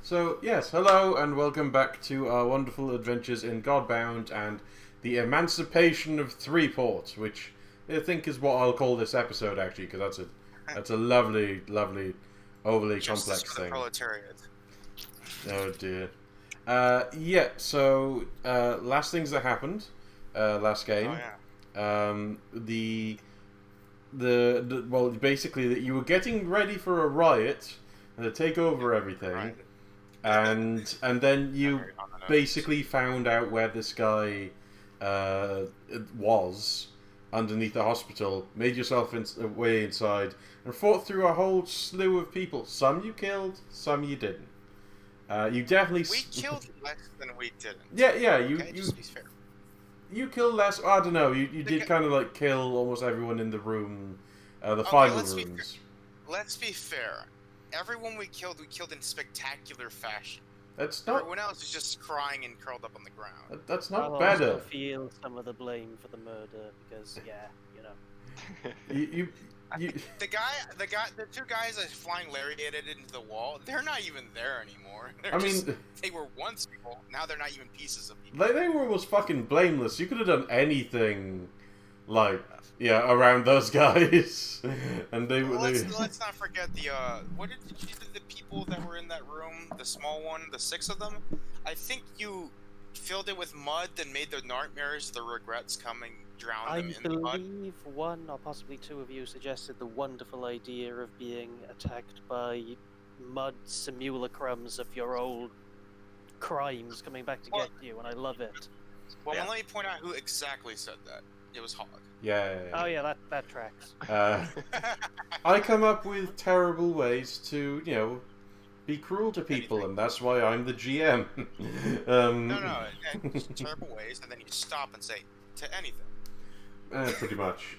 So, yes, hello and welcome back to our wonderful adventures in Godbound and the Emancipation of Threeport, which I think is what I'll call this episode, actually, because that's a lovely, overly Justice complex for the thing. proletariat. Oh dear. Last things that happened, last game. Oh yeah. Basically, that you were getting ready for a riot and to take over everything. Right. And then you Very on the nose. basically found out where this guy was underneath the hospital, made yourself way inside, and fought through a whole slew of people. Some you killed, some you didn't. You definitely We killed less than we didn't. yeah. Just be fair. You killed less. I don't know. You did Okay. kind of like kill almost everyone in the room, the final rooms. Let's be fair. Everyone we killed in spectacular fashion. That's not. Everyone else is just crying and curled up on the ground. That's not I'll better. also feel some of the blame for the murder because, You The two guys that flying lariated into the wall, they're not even there anymore. They were once people, now they're not even pieces of people. they were almost fucking blameless. You could have done anything, around those guys, and Let's not forget the people that were in that room, the small one, the 6 of them. I think you filled it with mud and made the nightmares, the regrets drown I them in the mud. believe one or possibly two of you suggested the wonderful idea of being attacked by mud simulacrums of your old crimes coming back to get you, and I love it. Well, let me point out who exactly said that. It was Hog. Yeah. Oh yeah, that tracks. I come up with terrible ways to, be cruel to people, and that's why I'm the GM. Terrible ways, and then you stop and say, to anything. Pretty much.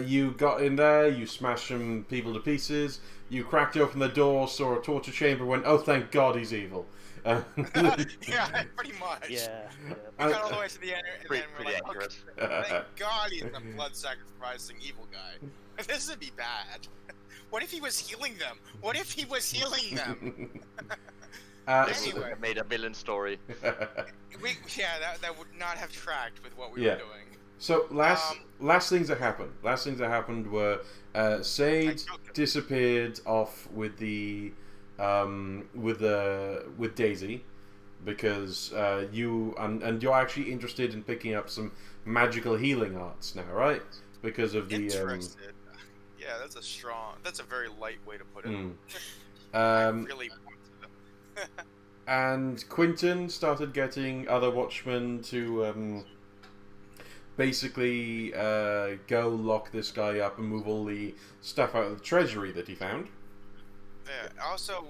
You got in there, you smashed some people to pieces, you cracked open the door, saw a torture chamber, went, oh, thank God he's evil. Yeah, pretty much. Yeah. We got all the way to the end, and then we're Pretty like, accurate. okay, thank God he's a blood-sacrificing evil guy. This would be bad. What if he was healing them? Anyway. Made a villain story. That would not have tracked with what we were doing. So last things that happened were Sade disappeared off with with Daisy because you're actually interested in picking up some magical healing arts now, right? Because of the Interested. Yeah, that's a very light way to put it. I really want to. and Quinton started getting other watchmen to basically go lock this guy up and move all the stuff out of the treasury that he found. Yeah. Also,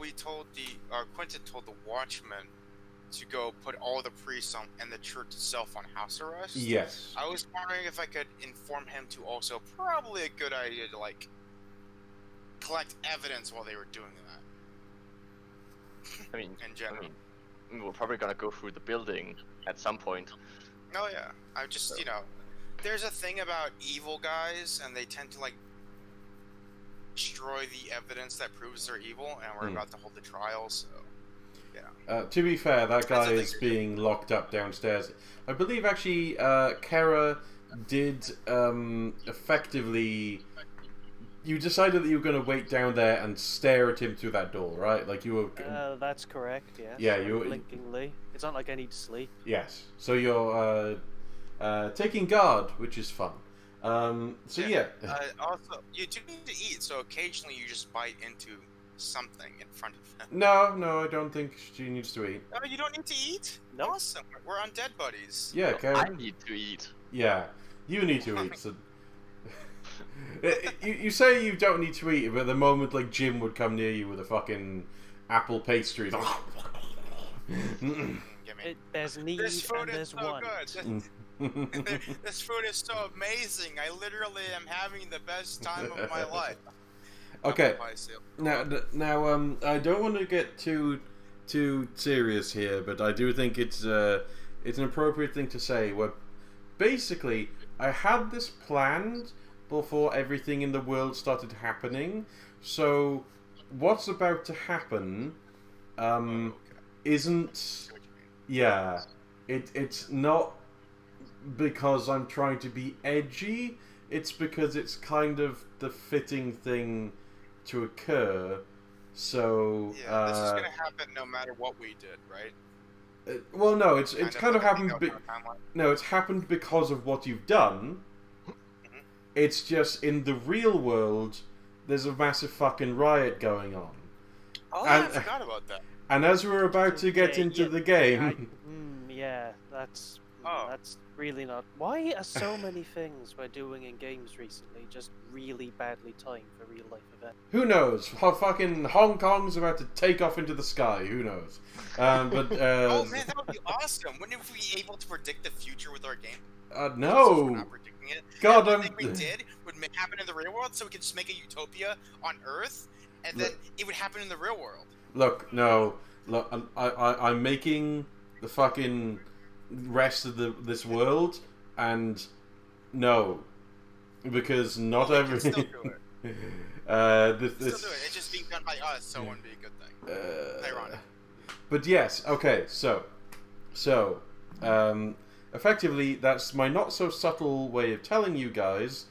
Quentin told the watchman to go put all the priests and the church itself on house arrest. Yes. I was wondering if I could inform him to also probably a good idea to collect evidence while they were doing that. I mean, in general. We're probably gonna go through the building at some point. Oh yeah, I just there's a thing about evil guys, and they tend to destroy the evidence that proves they're evil, and we're about to hold the trial, so yeah. To be fair, that guy is being locked up downstairs. I believe actually Kara did effectively. You decided that you were going to wait down there and stare at him through that door, right? Like you were. That's correct. Yes. Yeah, you were. Blinkingly. It's not like I need to sleep. Yes. So you're taking guard, which is fun. Yeah. Also, you do need to eat, so occasionally you just bite into something in front of him. No, I don't think she needs to eat. Oh, you don't need to eat? No. Awesome. We're undead buddies. Yeah, Kara. I need to eat. Yeah, you need to eat. So. You say you don't need to eat, but the moment Jim would come near you with a fucking apple pastry, There's need and there's want. Good. This food is so amazing. I literally am having the best time of my life. Okay. Now, I don't want to get too serious here, but I do think it's an appropriate thing to say. Where basically, I had this planned before everything in the world started happening. So what's about to happen Okay. isn't. I see what you mean. Yeah, it's not because I'm trying to be edgy. It's because it's kind of the fitting thing to occur. So Yeah, this is gonna happen no matter what we did, right? well, no, it's kind of happened. like a thing that was No, it's happened because of what you've done. Mhm. It's just in the real world, there's a massive fucking riot going on. Oh, And- I forgot about that. And as we're about to get Okay, into yeah, the game, yeah, that's Oh. that's really not. Why are so many things we're doing in games recently just really badly timed for real life events? who knows? How fucking Hong Kong's about to take off into the sky. Who knows? But Oh man, that would be awesome! Wouldn't we be able to predict the future with our game? Since we're no. not predicting it. God, Everything we did would happen in the real world, so we could just make a utopia on Earth, and then it would happen in the real world. Look, no. Look, I'm making the fucking rest of this world, and no, because not Well, we can every. still do it. This. Still do it. It's just being done by us, so it wouldn't be a good thing. Ironic. But yes, okay, so, effectively, that's my not so subtle way of telling you guys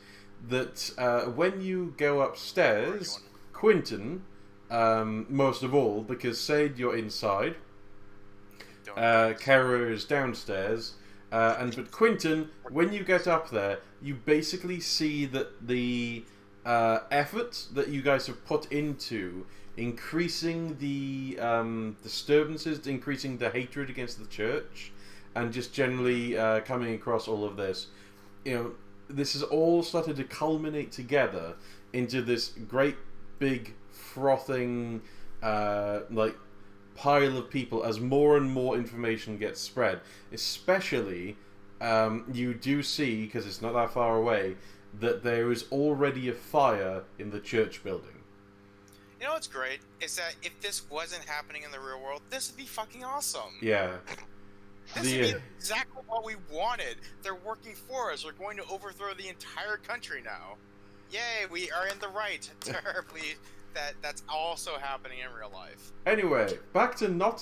that when you go upstairs, Quinton, most of all, because Sade, you're inside, Kara is downstairs, but Quinton, when you get up there, you basically see that the effort that you guys have put into increasing the disturbances, increasing the hatred against the church, and just generally coming across all of this, this has all started to culminate together into this great big frothing pile of people as more and more information gets spread. Especially, you do see, because it's not that far away, that there is already a fire in the church building. You know what's great is that if this wasn't happening in the real world, this would be fucking awesome. Yeah. This would be exactly what we wanted. They're working for us. We're going to overthrow the entire country now. Yay, we are in the right. Terribly, that's also happening in real life. Anyway, back to not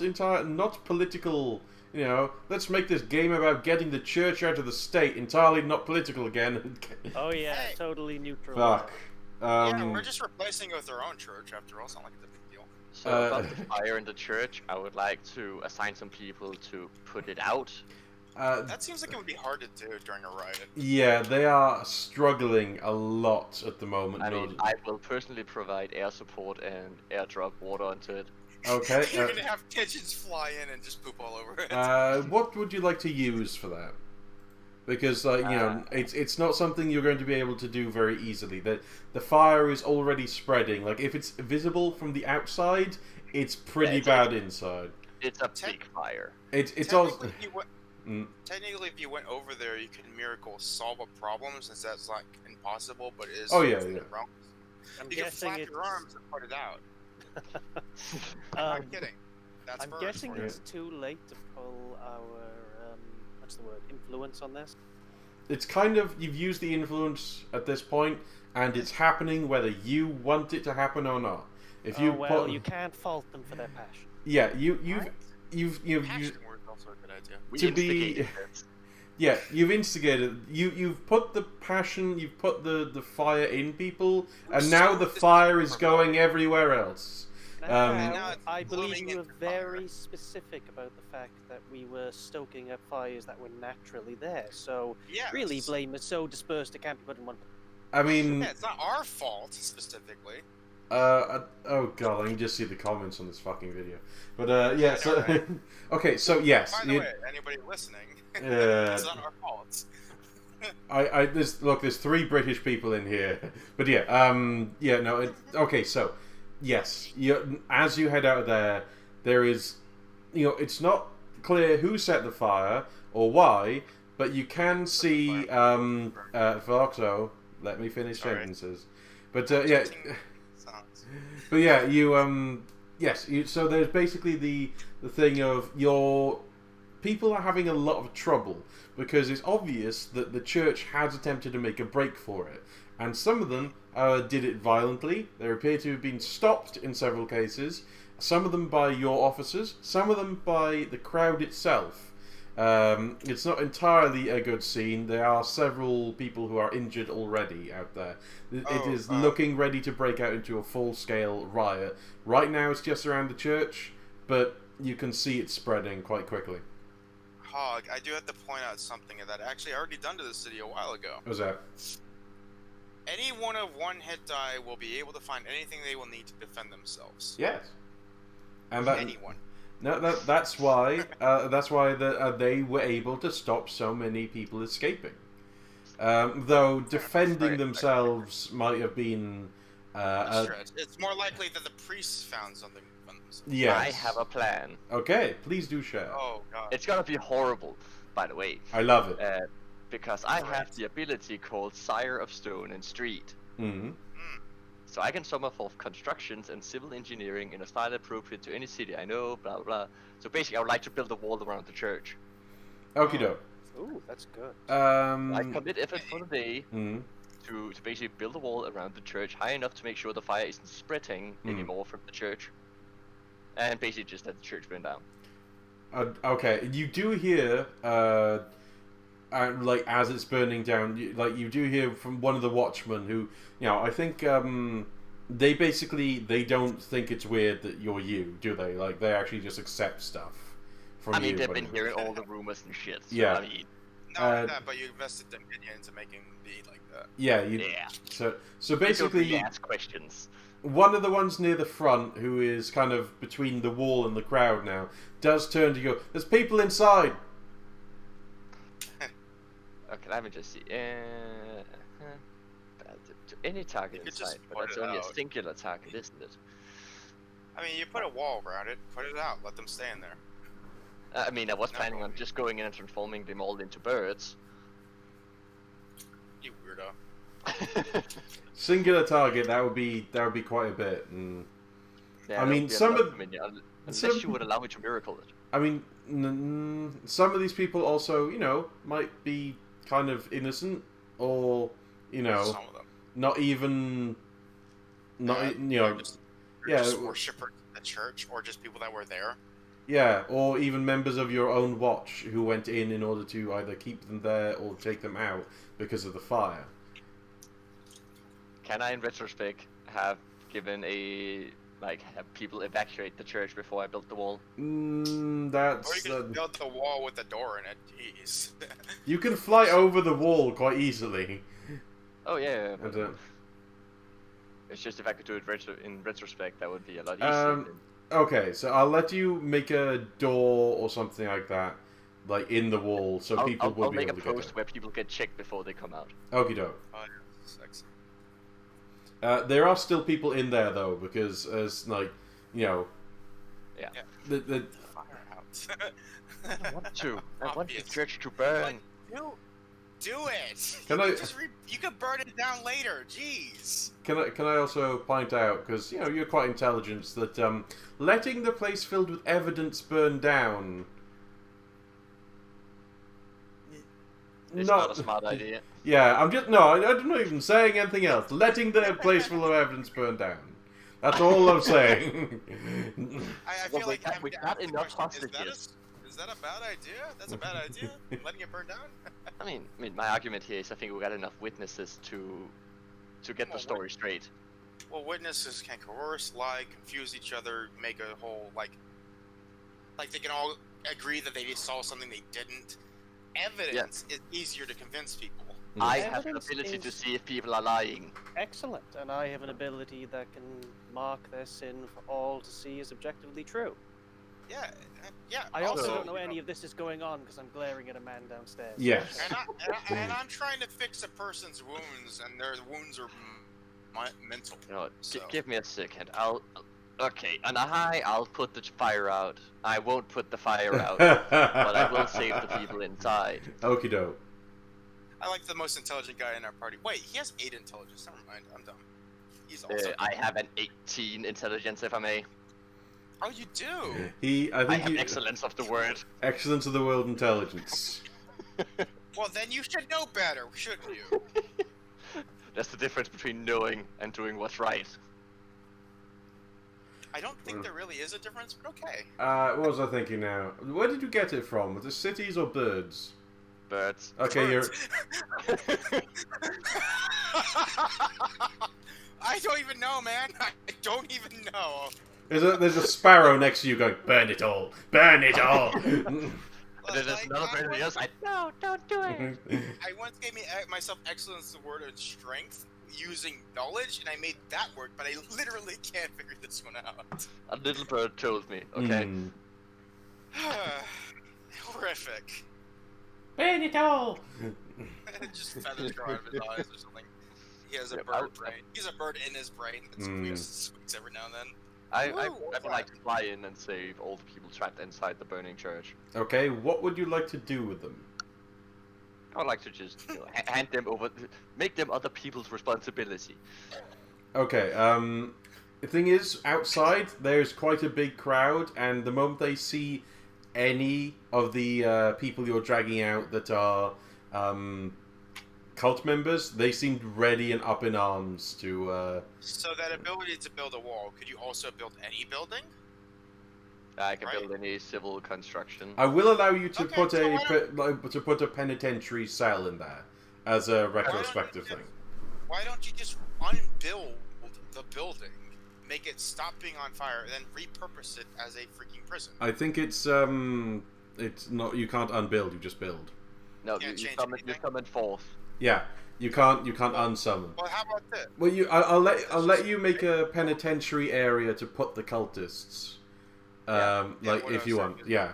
political. Let's make this game about getting the church out of the state. Entirely not political again. Oh yeah, Hey. totally neutral. Fuck. Yeah, we're just replacing it with our own church after all. It's not like it's a big deal. So about the fire in the church, I would like to assign some people to put it out. That seems like it would be hard to do during a riot. Yeah, they are struggling a lot at the moment. I mean, I will personally provide air support and airdrop water onto it. Okay. You're gonna have pigeons fly in and just poop all over it. What would you like to use for that? Because it's not something you're going to be able to do very easily. The fire is already spreading. Like if it's visible from the outside, it's pretty bad inside. It's a big fire. It's also. Technically, if you went over there, you could miracle solve a problem, since that's like impossible, but it is. Oh, yeah, within yeah. the realms. I'm You can guessing flap it's. your arms and put it out. I'm not kidding. That's I'm birds guessing for you. it's too late to pull our what's the word? Influence on this. It's kind of you've used the influence at this point, and it's happening whether you want it to happen or not. If you you can't fault them for their passion. yeah, Right? you've Passion word is also a good idea. We To be- instigated this. Yeah, you've instigated. You've put the passion. You've put the fire in people, and now the fire is going everywhere else. Now, now it's I believe blooming you were into fire. very specific about the fact that we were stoking up fires that were naturally there. So Yeah. really, blame is so dispersed it can't be put in one. I mean, Yeah, it's not our fault specifically. oh god, I can just see the comments on this fucking video. But yeah, I so know, right? okay, so yes, By the way, anybody listening, Yeah. it's not our fault. there's 3 British people in here, but yeah, okay, so yes, as you head out of there is, it's not clear who set the fire or why, but you can see, Voxo, let me finish Sorry. sentences, but yeah, Sounds. but yeah, so there's basically the thing of people are having a lot of trouble because it's obvious that the church has attempted to make a break for it, and some of them did it violently. They appear to have been stopped in several cases, some of them by your officers, some of them by the crowd itself. It's not entirely a good scene. There are several people who are injured already out there. It is looking ready to break out into a full-scale riot. Right now it's just around the church, but you can see it spreading quite quickly. Hog, I do have to point out something that actually I already done to the city a while ago. What was that? Anyone of one hit die will be able to find anything they will need to defend themselves. Yes. And that, Anyone. No, that's why they were able to stop so many people escaping. Though defending themselves might have been it's more likely that the priests found something from themselves. Yes. I have a plan. Okay, please do share. Oh god. It's gonna be horrible, by the way. I love it. Because I have the ability called Sire of Stone and Street. Mm-hmm. So I can summon forth constructions and civil engineering in a style appropriate to any city I know, blah blah blah. So basically, I would like to build a wall around the church. Okie doke. Ooh, that's good. I commit effort for the day mm-hmm. to basically build a wall around the church high enough to make sure the fire isn't spreading anymore from the church, and basically just let the church burn down. Okay, you do hear, like as it's burning down, you do hear from one of the watchmen who, I think they don't think it's weird that you're you, do they? Like they actually just accept stuff from you. I mean, they've been hearing all the rumors and shit. So, Yeah. I mean, Not like that, but you invested dominion into making me like that. Yeah. yeah. So basically, ask questions. one of the ones near the front, who is kind of between the wall and the crowd now, does turn to you. There's people inside. Okay, let me just see. To any target You could inside, just but put that's it only a out. singular target, isn't it? I mean, you put a wall around it, put it out, let them stay in there. I mean, I was No planning on problem. just going in and transforming them all into birds. You weirdo. Singular target. That would be quite a bit. And Yeah, I that mean, would be a some lot of- for me, unless some- you would allow me to miracle it. I mean, some of these people also, might be kind of innocent, or Some of them. not even, They're just yeah. worshippers at the church, or just people that were there. Yeah, or even members of your own watch who went in order to either keep them there or take them out because of the fire. Can I, in retrospect, have given have people evacuate the church before I built the wall? Or you That's can build the wall with a door in it. Jeez. you can fly over the wall quite easily. Oh yeah, but And, it's just if I could do it in retrospect, that would be a lot easier. Okay, so I'll let you make a door or something like that, like in the wall, so people will I'll be make a able to get post where people get checked before they come out. there. Okie doke. Oh, yeah. Sexy. There are still people in there though, because as Yeah. the Fire out. I want to. I want the Obvious. church to burn. Do it. Can you I- can just you can burn it down later. Jeez. Can I also point out, because you're quite intelligent, that letting the place filled with evidence burn down. It's not a smart idea. Yeah, I'm not even saying anything else. Letting the place full of evidence burn down. That's all I'm saying. I Well, feel we like got- I have we to got ask the enough question, hostages. Is that a bad idea? That's a bad idea. Letting it burn down. I mean, my argument here is I think we got enough witnesses to get the Well, story straight. Well, witnesses can coerce, lie, confuse each other, make a whole like they can all agree that they just saw something they didn't. Evidence is easier to convince people. I have the Evidence ability to is- see if people are lying. Excellent, and I have an ability that can mark their sin for all to see as objectively true. Yeah, yeah. I also Also- don't know any of this is going on because I'm glaring at a man downstairs. Yes. And I'm trying to fix a person's wounds, and their wounds are mental. You know, So- give me a second. Okay, and I'll put the fire out. I won't put the fire out, but I will save the people inside. Okie doke. I like the most intelligent guy in our party. Wait, he has 8 intelligence. Never mind, I'm dumb. He's also. I have an 18 intelligence, if I may. Oh, you do. I have excellence of the word. Excellence of the world intelligence. Well, then you should know better, shouldn't you? That's the difference between knowing and doing what's right. I don't think there really is a difference, but okay. What was I thinking now? Where did you get it from? Was it cities or birds? Birds. Okay, you're... I don't even know, man. I don't even know. There's a sparrow next to you going, burn it all! Burn it all! And then there's another bird on the other side. No, don't do it. I once gave myself excellence award in strength using knowledge, and I made that work, but I literally can't figure this one out. A little bird told me. Okay. Horrific. Burn it all! Just feathers grow out of his eyes or something. He has a bird brain. He's a bird in his brain that squeaks every now and then. I would like to fly in and save all the people trapped inside the burning church. Okay, what would you like to do with them? I would like to just hand them over, make them other people's responsibility. Okay, the thing is, outside, there's quite a big crowd, and the moment they see any of the people you're dragging out that are cult members, they seemed ready and up in arms to... So that ability to build a wall, could you also build any building? I can build any civil construction. I will allow you to Okay, put a penitentiary cell in there as a retrospective thing. Why don't you just unbuild the building, make it stop being on fire, and then repurpose it as a freaking prison? I think it's not. You can't unbuild. You just build. No, you summon forth. Yeah, you can't unsummon. Well, how about this? Well, I'll let you make a penitentiary area to put the cultists. If you want, yeah.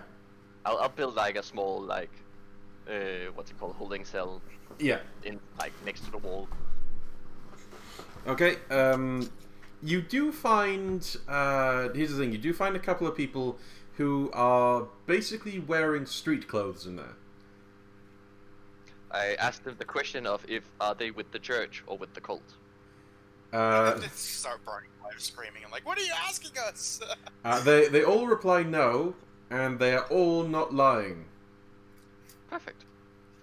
I'll build like a small what's it called, holding cell. Yeah. In next to the wall. Okay. You do find here's the thing. You do find a couple of people who are basically wearing street clothes in there. I asked them the question of are they with the church or with the cult? Start burning fire, screaming. I'm like, what are you asking us? They all reply no, and they are all not lying. Perfect.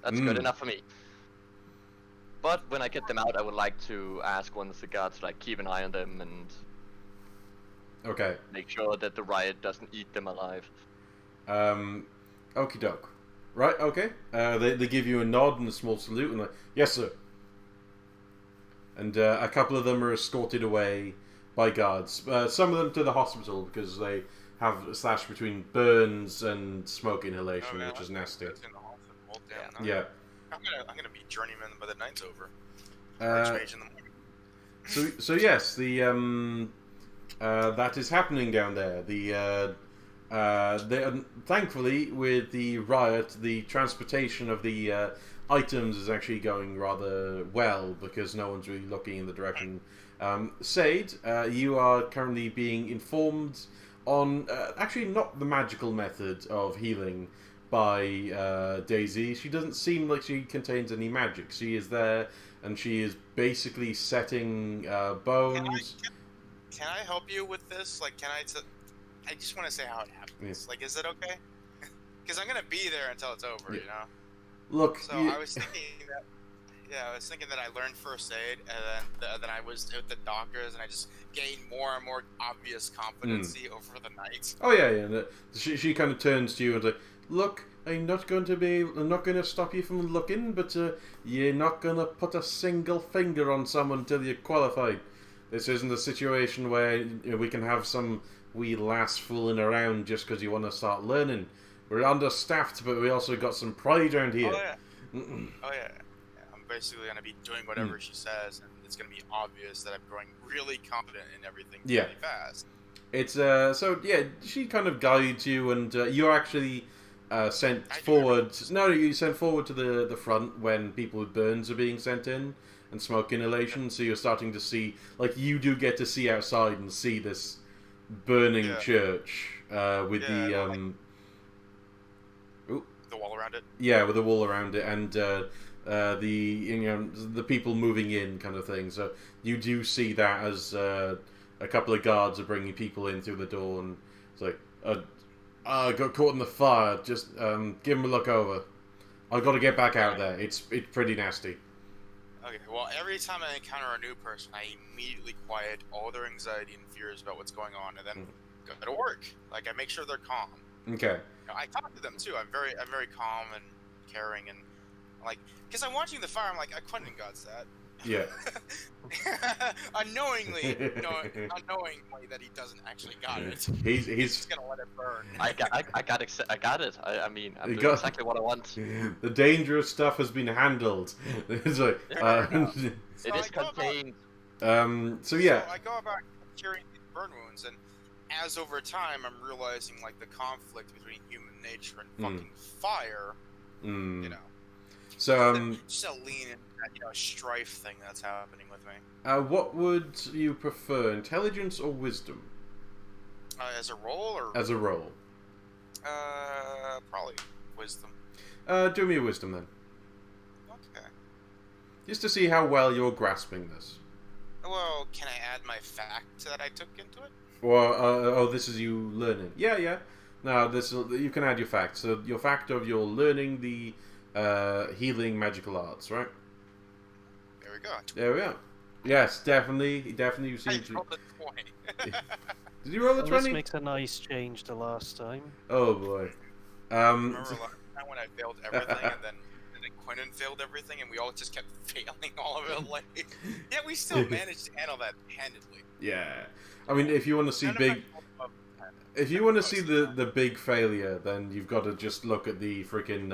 That's good enough for me. But when I get them out, I would like to ask one of the guards to keep an eye on them and make sure that the riot doesn't eat them alive. Okie doke. Right, okay. They give you a nod and a small salute and yes sir. And a couple of them are escorted away by guards. Some of them to the hospital because they have a slash between burns and smoke inhalation, which is nasty. Yeah. I'm gonna be journeyman by the night's over. So yes, the that is happening down there. Thankfully, with the riot, the transportation of the items is actually going rather well because no one's really looking in the direction. Sade, you are currently being informed on actually not the magical method of healing by Daisy. She doesn't seem like she contains any magic. She is there and she is basically setting bones. Can I help you with this? I just want to say how it happens. Yeah. Is it okay? Because I'm gonna be there until it's over, Yeah. you know. Look. So I was thinking that. Yeah, I was thinking that I learned first aid, and then I was with the doctors, and I just gained more and more obvious competency over the night. Oh yeah. She kind of turns to you and like, look, I'm not going to stop you from looking, but you're not going to put a single finger on someone until you're qualified. This isn't a situation where we can have some wee lass fooling around just because you want to start learning. We're understaffed, but we also got some pride around here. Oh yeah. I'm basically going to be doing whatever she says, and it's going to be obvious that I'm growing really competent in everything really fast. It's so yeah, she kind of guides you, and you're actually sent forward. No, you sent forward to the front when people with burns are being sent in and smoke inhalation. So you're starting to see, you do get to see outside and see this burning church with the wall around it. Yeah, with the wall around it, and the people moving in, kind of thing. So you do see that as a couple of guards are bringing people in through the door, and it's like, I got caught in the fire. Just give them a look over. I've got to get back out there. It's pretty nasty. Okay, well, every time I encounter a new person, I immediately quiet all their anxiety and fears about what's going on, and then go to work. Like, I make sure they're calm. Okay. You know, I talk to them too. I'm very calm and caring, and like, because I'm watching the fire. I'm like, Quentin got that. Yeah. unknowingly that he doesn't actually got it. He's just gonna let it burn. I got it. I mean, I'm You doing got- exactly what I want. The dangerous stuff has been handled. It's like, So It is I go about- contained. so yeah. So I go about curing these burn wounds, and as over time, I'm realizing like the conflict between human nature and fucking fire. You know. So just a lean and strife thing that's happening with me. what would you prefer, intelligence or wisdom? As a role or As a role. Probably wisdom. Do me a wisdom then. Okay. Just to see how well you're grasping this. Well, can I add my fact that I took into it? Or this is you learning. Yeah. No, you can add your fact. So your fact of you're learning the healing magical arts, right? There we go. There we are. Yes, definitely you seem I to. rolled a 20. Did you roll a Well, 20? this makes a nice change to last time. Oh boy. Remember last time when I failed everything and then Quentin failed everything and we all just kept failing all of it? Like, yeah, we still managed to handle that handedly. Yeah. I mean, if you want to see None of big, my- if you want to see the big failure, then you've got to just look at the freaking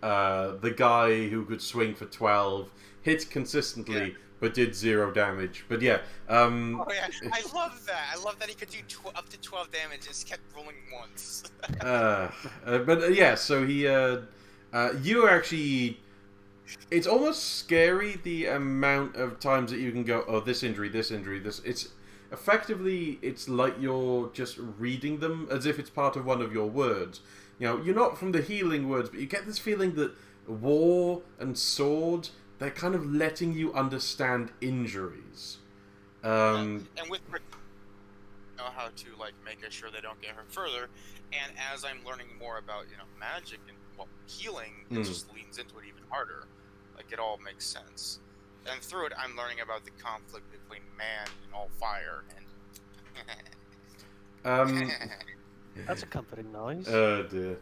the guy who could swing for 12, hit consistently, but did 0 damage. But yeah. Oh yeah, I love that. I love that he could do up to 12 damage and just kept rolling once. But yeah, so he you actually. It's almost scary the amount of times that you can go, oh, this injury, this. It's effectively, it's like you're just reading them as if it's part of one of your words. You know, you're not from the healing words, but you get this feeling that war and sword, they're kind of letting you understand injuries. And with know how to like make sure they don't get hurt further. And as I'm learning more about magic and healing, it just leans into it even harder. Like it all makes sense. And through it, I'm learning about the conflict between man and all fire. And That's a comforting noise. Oh dear.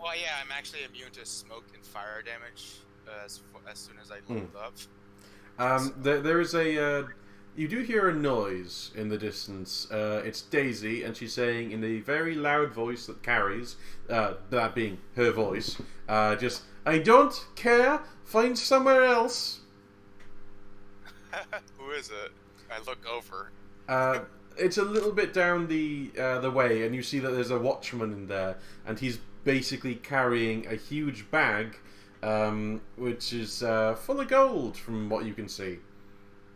well, yeah, I'm actually immune to smoke and fire damage as soon as I load up. There is a. You do hear a noise in the distance. It's Daisy, and she's saying in a very loud voice that carries, that being her voice, just, I don't care, find somewhere else. Who is it? I look over. It's a little bit down the way, and you see that there's a watchman in there, and he's basically carrying a huge bag, which is full of gold, from what you can see.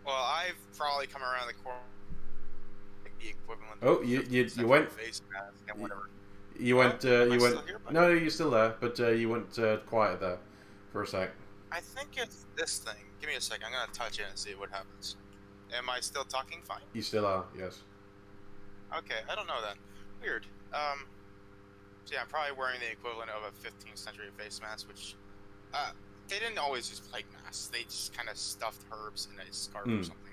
Well, I've probably come around the corner, like the equivalent. Oh, of you went. Face mask and whatever. You went. Am I You went. still here, bud? No, you're still there, but you went quiet there for a sec. I think it's this thing. Give me a second. I'm gonna touch it and see what happens. Am I still talking fine? You still are, yes. Okay, I don't know then. Weird. So yeah, I'm probably wearing the equivalent of a 15th century face mask, which, they didn't always use plague masks. They just kind of stuffed herbs in a scarf or something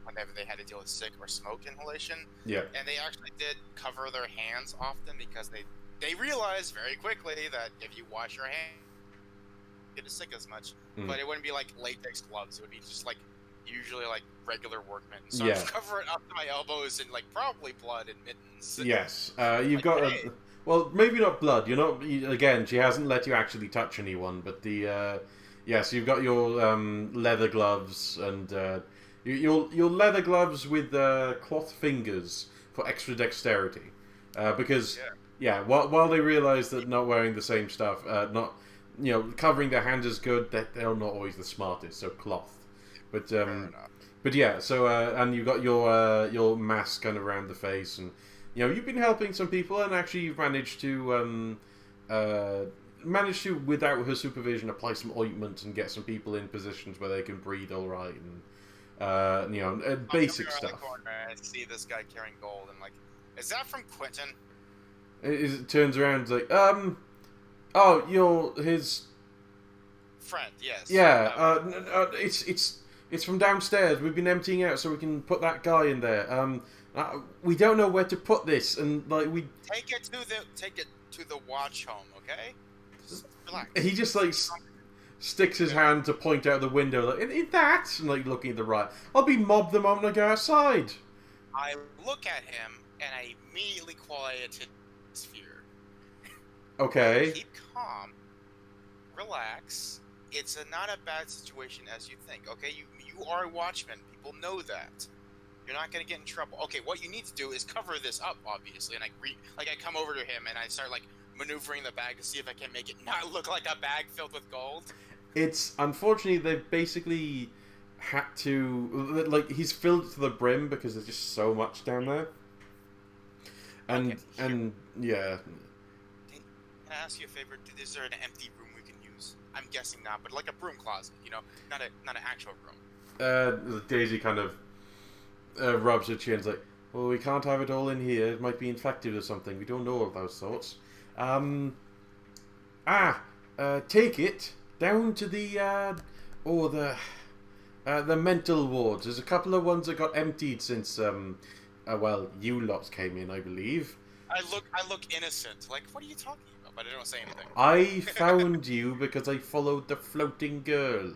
whenever they had to deal with sick or smoke inhalation. Yeah. And they actually did cover their hands often because they realized very quickly that if you wash your hands, you get sick as much. But it wouldn't be like latex gloves. It would be just like usually like regular workmen. So Yeah. I cover it up to my elbows and like probably blood and mittens. Yes. You've got hey. well, maybe not blood. You're not. Again, she hasn't let you actually touch anyone. But the yes, you've got your leather gloves and your leather gloves with cloth fingers for extra dexterity. Because while they realise that not wearing the same stuff, not covering their hands is good. They're not always the smartest. So cloth. But yeah, so and you've got your mask kind of around the face, and you've been helping some people, and actually you've managed to without her supervision apply some ointment and get some people in positions where they can breathe all right, and basic stuff. I see this guy carrying gold, and like, is that from Quentin? It turns around and like, oh, you're his friend, yes. Yeah, it's from downstairs. We've been emptying out so we can put that guy in there. We don't know where to put this, and like we take it to the watch home, okay? Just relax. he just like sticks his hand to point out the window, like in that, and like looking at the right. I'll be mobbed the moment I go outside. I look at him and I immediately quiet his fear. Okay. Keep calm. Relax. It's not a bad situation as you think. Okay, you are a watchman. People know that. You're not gonna get in trouble. Okay, what you need to do is cover this up, obviously. And I come over to him and I start like maneuvering the bag to see if I can make it not look like a bag filled with gold. It's unfortunately they've basically had to like he's filled it to the brim because there's just so much down there. And Okay, and yeah. Can I ask you a favor? Is there an empty room we can use? I'm guessing not, but like a broom closet, you know, not an actual room. Daisy kind of rubs her chin, like, well, we can't have it all in here. It might be infected or something. We don't know all those sorts. Take it down to the mental wards. There's a couple of ones that got emptied since you lots came in, I believe. I look innocent. Like, what are you talking about? But I don't say anything. I found you because I followed the floating girl.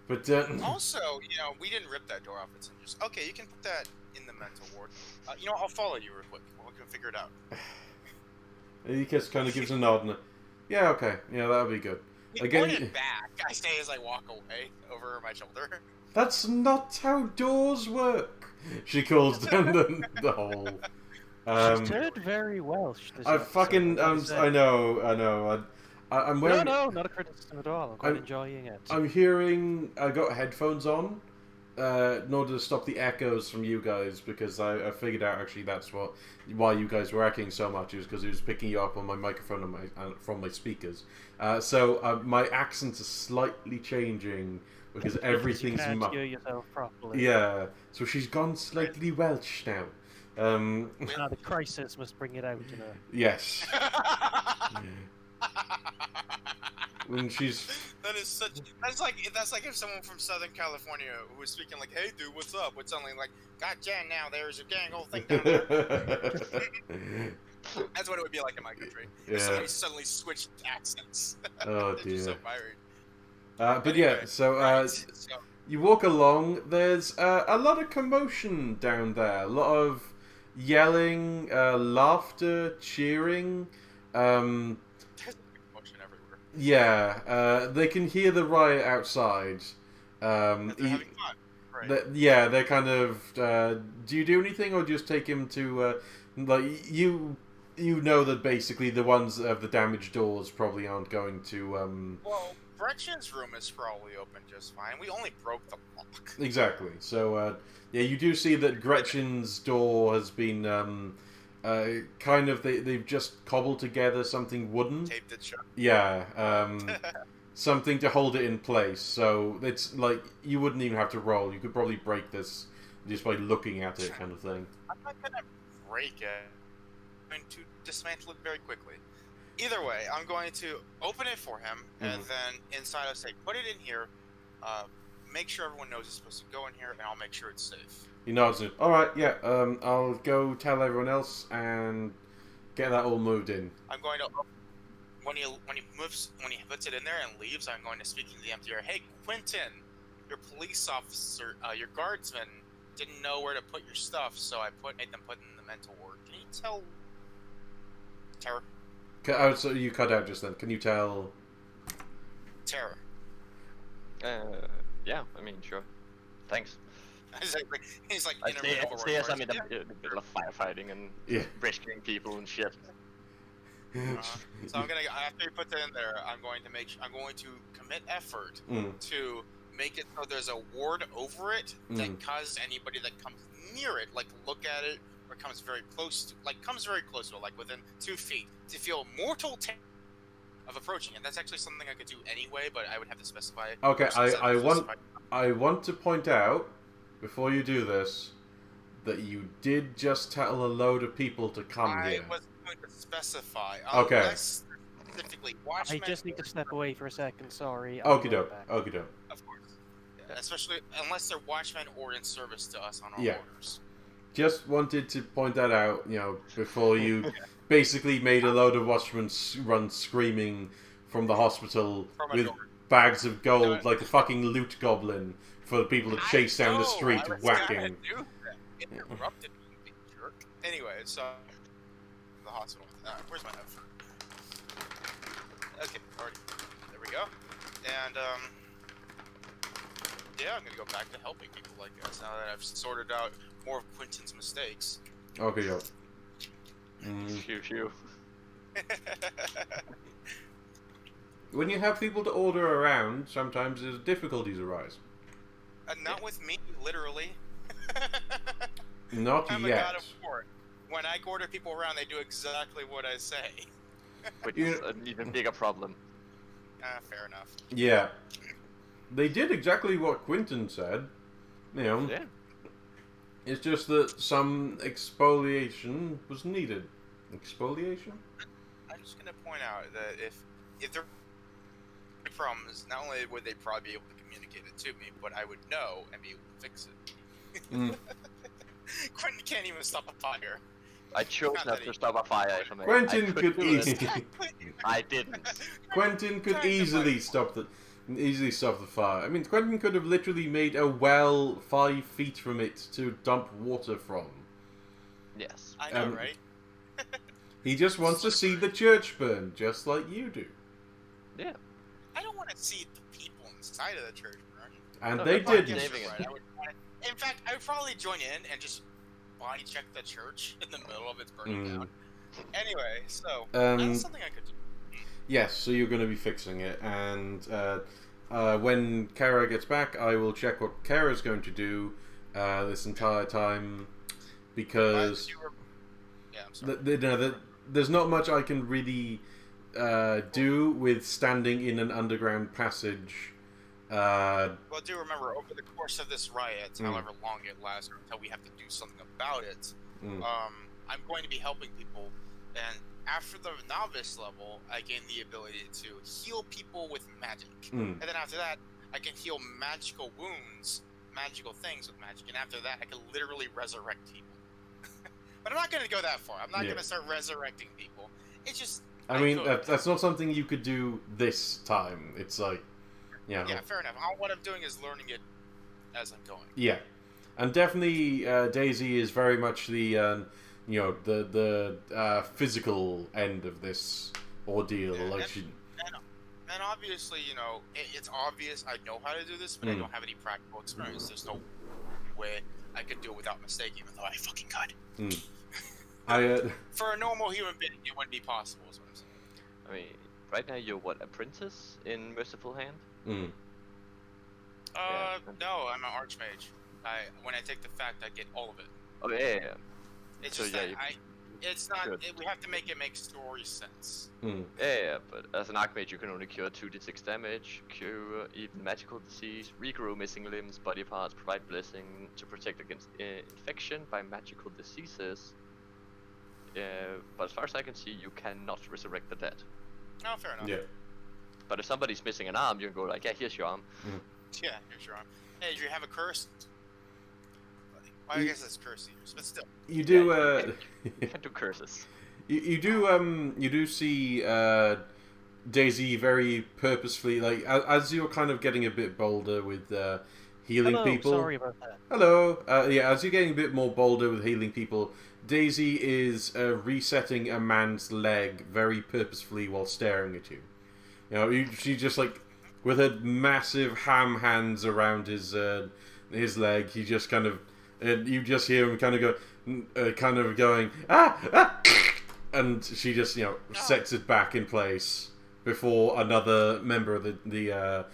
But Also, you know, we didn't rip that door off its hinges. Okay, you can put that in the mental ward. You know, I'll follow you real quick. We can figure it out. he just kind of gives a nod and yeah, okay, yeah, that'll be good. He pointed back. I say as I walk away over my shoulder. That's not how doors work. She calls down the hole. She's turned very Welsh. I fucking I know. I'm wearing. No, not a criticism at all. I'm quite enjoying it. I'm hearing. I got headphones on, in order to stop the echoes from you guys because I figured out actually that's why you guys were echoing so much is because it was picking you up on my microphone and from my speakers. So my accents are slightly changing because everything's you can't hear yourself properly. Yeah, so she's gone slightly Welsh now. The crisis must bring it out in her. Yes. When she's that's like if someone from Southern California who was speaking like, "Hey dude, what's up?" would suddenly like, "God damn, now there's a gang whole thing down there." That's what it would be like in my country. Yeah. If somebody suddenly switched accents. Oh They're dear. just so fired. But yeah, so you walk along. There's a lot of commotion down there. A lot of yelling, laughter, cheering. Motion everywhere. Yeah, they can hear the riot outside. They're having fun. Right. They're kind of. Do you do anything, or just take him to like you? You know that basically the ones that have the damaged doors probably aren't going to. Well, Gretchen's room is probably open just fine. We only broke the lock. Exactly. So yeah, you do see that Gretchen's door has been kind of they've just cobbled together something wooden. Taped it shut. Yeah. Something to hold it in place. So it's like you wouldn't even have to roll. You could probably break this just by looking at it, kind of thing. I'm not gonna break it. I'm going to dismantle it very quickly. Either way, I'm going to open it for him, and then inside I'll say, put it in here, make sure everyone knows it's supposed to go in here, and I'll make sure it's safe. He nods it. Alright, yeah, I'll go tell everyone else and get that all moved in. I'm going to, when he puts it in there and leaves, I'm going to speak to the empty air. Hey, Quentin, your police officer, your guardsman didn't know where to put your stuff, so I made them put it in the mental ward. Can you tell Terror? Oh, so you cut out just then. Can you tell? Terror. Yeah, I mean, sure. Thanks. He's like I in a stay, room stay as I'm in the middle of firefighting and rescuing people and shit. So I'm gonna, after he puts it in there, I'm going to commit effort to make it so there's a ward over it that causes anybody that comes near it, like look at it or comes very close to it, like within 2 feet, to feel mortal terror of approaching it. That's actually something I could do anyway, but I would have to specify. Okay, I want to point out before you do this that you did just tell a load of people to come here. I was going to specify. Okay. Unless specifically I watchmen. just need to step away for a second. Sorry. Okie doke. Okie doke. Of course. Yeah, especially unless they're watchmen or in service to us on our Yeah. orders. Just wanted to point that out, before you basically made a load of watchmen run screaming from the hospital From a with door. bags of gold No. like a fucking loot goblin for the people to chase down the street I was whacking. gonna do that. Interrupted me, you jerk. Anyway, so the hospital. Where's my note? Okay, already. There we go. And yeah, I'm gonna go back to helping people like this now that I've sorted out more of Quentin's mistakes. Okay, yo. Phew. When you have people to order around, sometimes there's difficulties arise. Not with me, literally. Not I'm yet. a god of war. When I order people around, they do exactly what I say. Which is an even bigger problem. Fair enough. Yeah. They did exactly what Quentin said. Yeah. It's just that some exfoliation was needed. Exfoliation? I'm just gonna point out that if there were problems, not only would they probably be able to communicate it to me, but I would know and be able to fix it. Mm. Quentin can't even stop a fire. I chose Not not that to he- stop a fire. If I may. Quentin I could do easily. it. I didn't. Quentin could Trying to easily fight. stop the fire. I mean, Quentin could have literally made a well 5 feet from it to dump water from. Yes. I know, Um, right? He just wants to see the church burn, just like you do. Yeah. I don't want to see the people inside of the church burn. And No, they they're fine didn't. saving it. In fact, I would probably join in and just body check the church in the middle of its burning down. Anyway, so that's something I could do. Yes, so you're going to be fixing it, and when Kara gets back, I will check what Kara's going to do this entire time, because Yeah, I'm sorry. there's not much I can really do with standing in an underground passage. Well, do remember, over the course of this riot, however long it lasts, or until we have to do something about it, I'm going to be helping people, and after the novice level, I gain the ability to heal people with magic. And then after that, I can heal magical wounds, magical things with magic, and after that, I can literally resurrect people. But I'm not going to go that far. I'm not going to start resurrecting people. It's just... I mean, that's not something you could do this time. It's like... Yeah, fair enough. What I'm doing is learning it as I'm going. Yeah, and definitely Daisy is very much the the physical end of this ordeal. Yeah, and obviously, it's obvious I know how to do this, but I don't have any practical experience. There's no way I could do it without mistake, even though I fucking could. For a normal human being, it wouldn't be possible. Is what I'm saying. I mean, right now you're what, apprentice in Merciful Hand? No, I'm an archmage. When I take the fact, I get all of it. Oh yeah. It's So, just yeah, that it's not. Good. We have to make it make story sense. Yeah, but as an archmage you can only cure 2d6 damage, cure even magical disease, regrow missing limbs, body parts, provide blessing to protect against infection by magical diseases. But as far as I can see, you cannot resurrect the dead. No, fair enough. Yeah. But if somebody's missing an arm, you can go like, yeah, here's your arm. Yeah, here's your arm. Hey, do you have a curse? Well, I guess it's curse users, but still. You do. You can do curses. You do see Daisy very purposefully, like as you're kind of getting a bit bolder with healing Hello, people. sorry about that. Hello. As you're getting a bit more bolder with healing people, Daisy is resetting a man's leg very purposefully while staring at you. She just like with her massive ham hands around his leg. He just kind of, you just hear him kind of going and she just sets it back in place before another member of the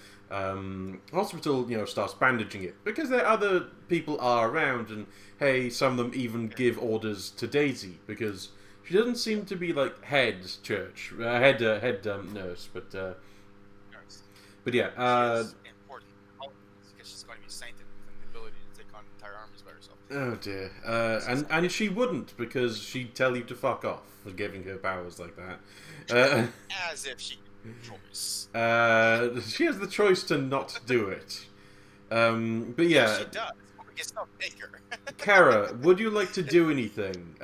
hospital starts bandaging it, because there other people are around, and hey, some of them even give orders to Daisy because she doesn't seem to be like head nurse, but yeah. She's important because she's going to be sainted with an ability to take on entire armies by herself. Oh dear. And she wouldn't, because she'd tell you to fuck off for giving her powers like that. As if she had a choice. She has the choice to not do it. But yeah. She does. We can still take her. Kara, would you like to do anything?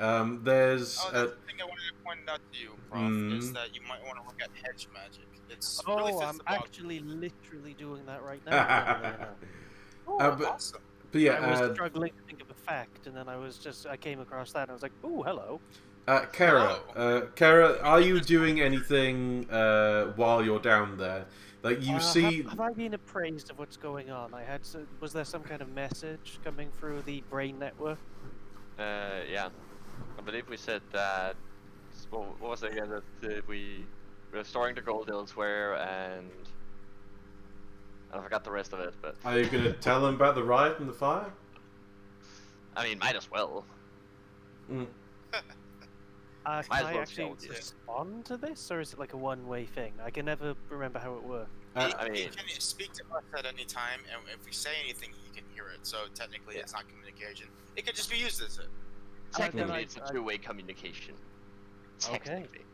There's. Oh, that's the thing I wanted to point out to you, Prof, is that you might want to look at hedge magic. It's really fits I'm the box. actually literally doing that right now. Oh, but- awesome. But yeah, I was struggling to think of a fact, and then I came across that, and I was like, "Ooh, hello." Kara, are you doing anything while you're down there? Like you see, Have I been appraised of what's going on? Was there some kind of message coming through the brain network? Yeah. I believe we said that. What was it again? That we were storing the gold elsewhere, and I forgot the rest of it. But are you going to tell them about the riot and the fire? I mean, might as well. Mm. Can Might as I well actually tell you. respond to this, or is it like a one-way thing? I can never remember how it works. I mean- He can speak to us at any time, and if we say anything, he can hear it. So technically, it's not communication. It could just be used as it. Technically, I- it's a two-way communication. Okay. Technically.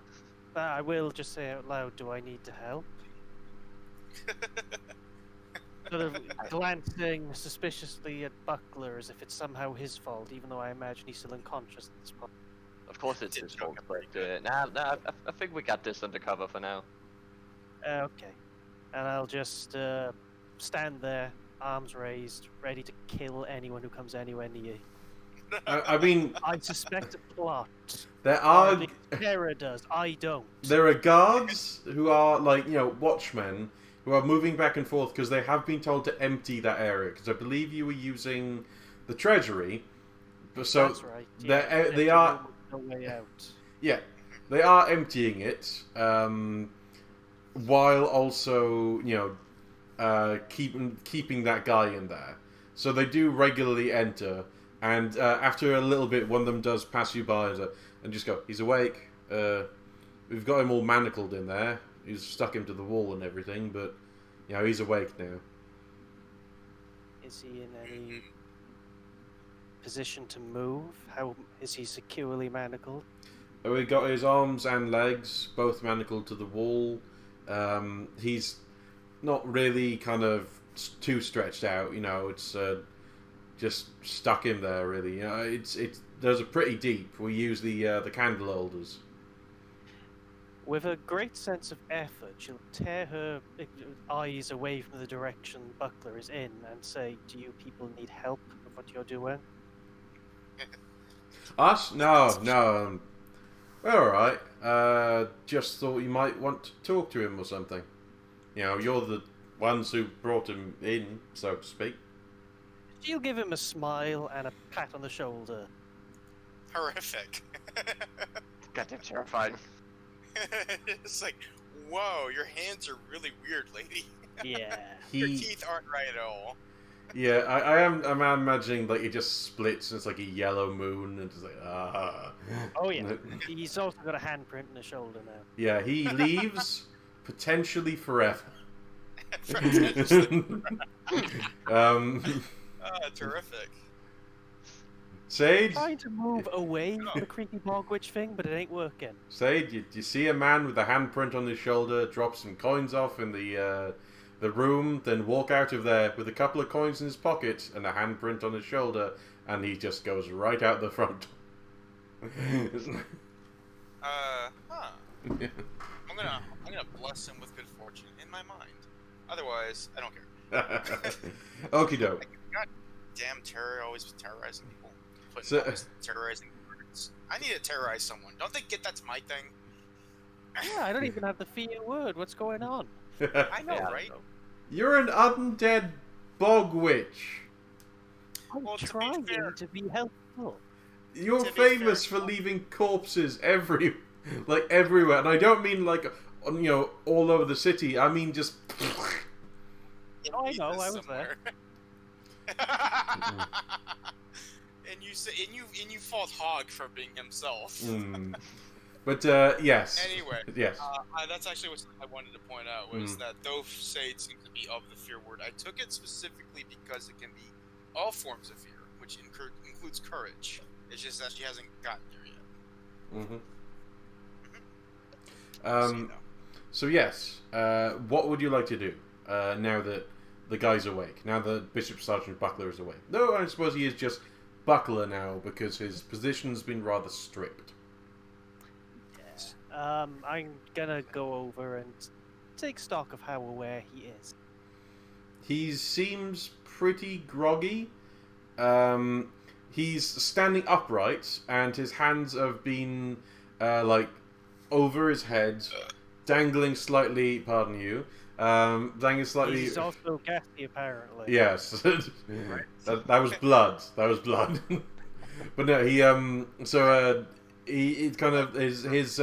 I will just say out loud, do I need to help? Sort of glancing suspiciously at Buckler as if it's somehow his fault, even though I imagine he's still unconscious at this point. Of course, it's his Didn't fault. joke But I think we got this under cover for now. Okay. And I'll just stand there, arms raised, ready to kill anyone who comes anywhere near. I mean, I suspect a plot. there are The Terror does. I don't. there are guards who are like watchmen who are moving back and forth because they have been told to empty that area because I believe you were using the treasury. So That's right. they are no way out. yeah they are emptying it while also keeping that guy in there. So they do regularly enter. And after a little bit, one of them does pass you by and just go, he's awake. We've got him all manacled in there. He's stuck him to the wall and everything, but he's awake now. Is he in any position to move? How is he securely manacled? We got his arms and legs both manacled to the wall. He's not really kind of too stretched out. It's just stuck in there. Really, those are pretty deep. We use the candle holders. With a great sense of effort, she'll tear her eyes away from the direction Buckler is in and say, "Do you people need help with what you're doing?" Us? No. We're alright. Just thought you might want to talk to him or something. You're the ones who brought him in, so to speak. She'll give him a smile and a pat on the shoulder. Horrific. Goddamn terrifying. It's like, whoa, your hands are really weird, lady. Yeah. Your teeth aren't right at all. Yeah, I'm imagining like it just splits and it's like a yellow moon and it's like Oh yeah. He's also got a handprint in the shoulder now. Yeah, he leaves potentially forever. Terrific. Sage, Trying to move away from the creepy bog witch thing, but it ain't working. Sage, you see a man with a handprint on his shoulder drop some coins off in the room, then walk out of there with a couple of coins in his pocket and a handprint on his shoulder, and he just goes right out the front. I'm gonna bless him with good fortune in my mind. Otherwise, I don't care. Okie doke. God damn terror, always terrorizing people. Terrorizing words. I need to terrorize someone. Don't they get that's my thing? Yeah, I don't even have the fear word. What's going on? I know, Yeah, right? You're an undead bog witch. I'm Well, to be trying fair- to be helpful. You're To be famous fair- for leaving corpses everywhere, and I don't mean all over the city. I mean just. Oh, I Need know, this I was somewhere. And you fought Hog for being himself. Mm. But yes. Anyway, Yes. that's actually what I wanted to point out was that though Sage seems to be of the fear word, I took it specifically because it can be all forms of fear, which which includes courage. It's just that she hasn't gotten there yet. So yes, what would you like to do now that the guy's awake? Now that Bishop Sergeant Buckler is awake? No, I suppose he is just Buckler now because his position's been rather stripped. I'm gonna go over and take stock of how aware he is. He seems pretty groggy. He's standing upright, and his hands have been over his head, dangling slightly. Pardon you. Dangling slightly. He's also gassy, apparently. Yes, that was blood. That was blood. But no, he kind of his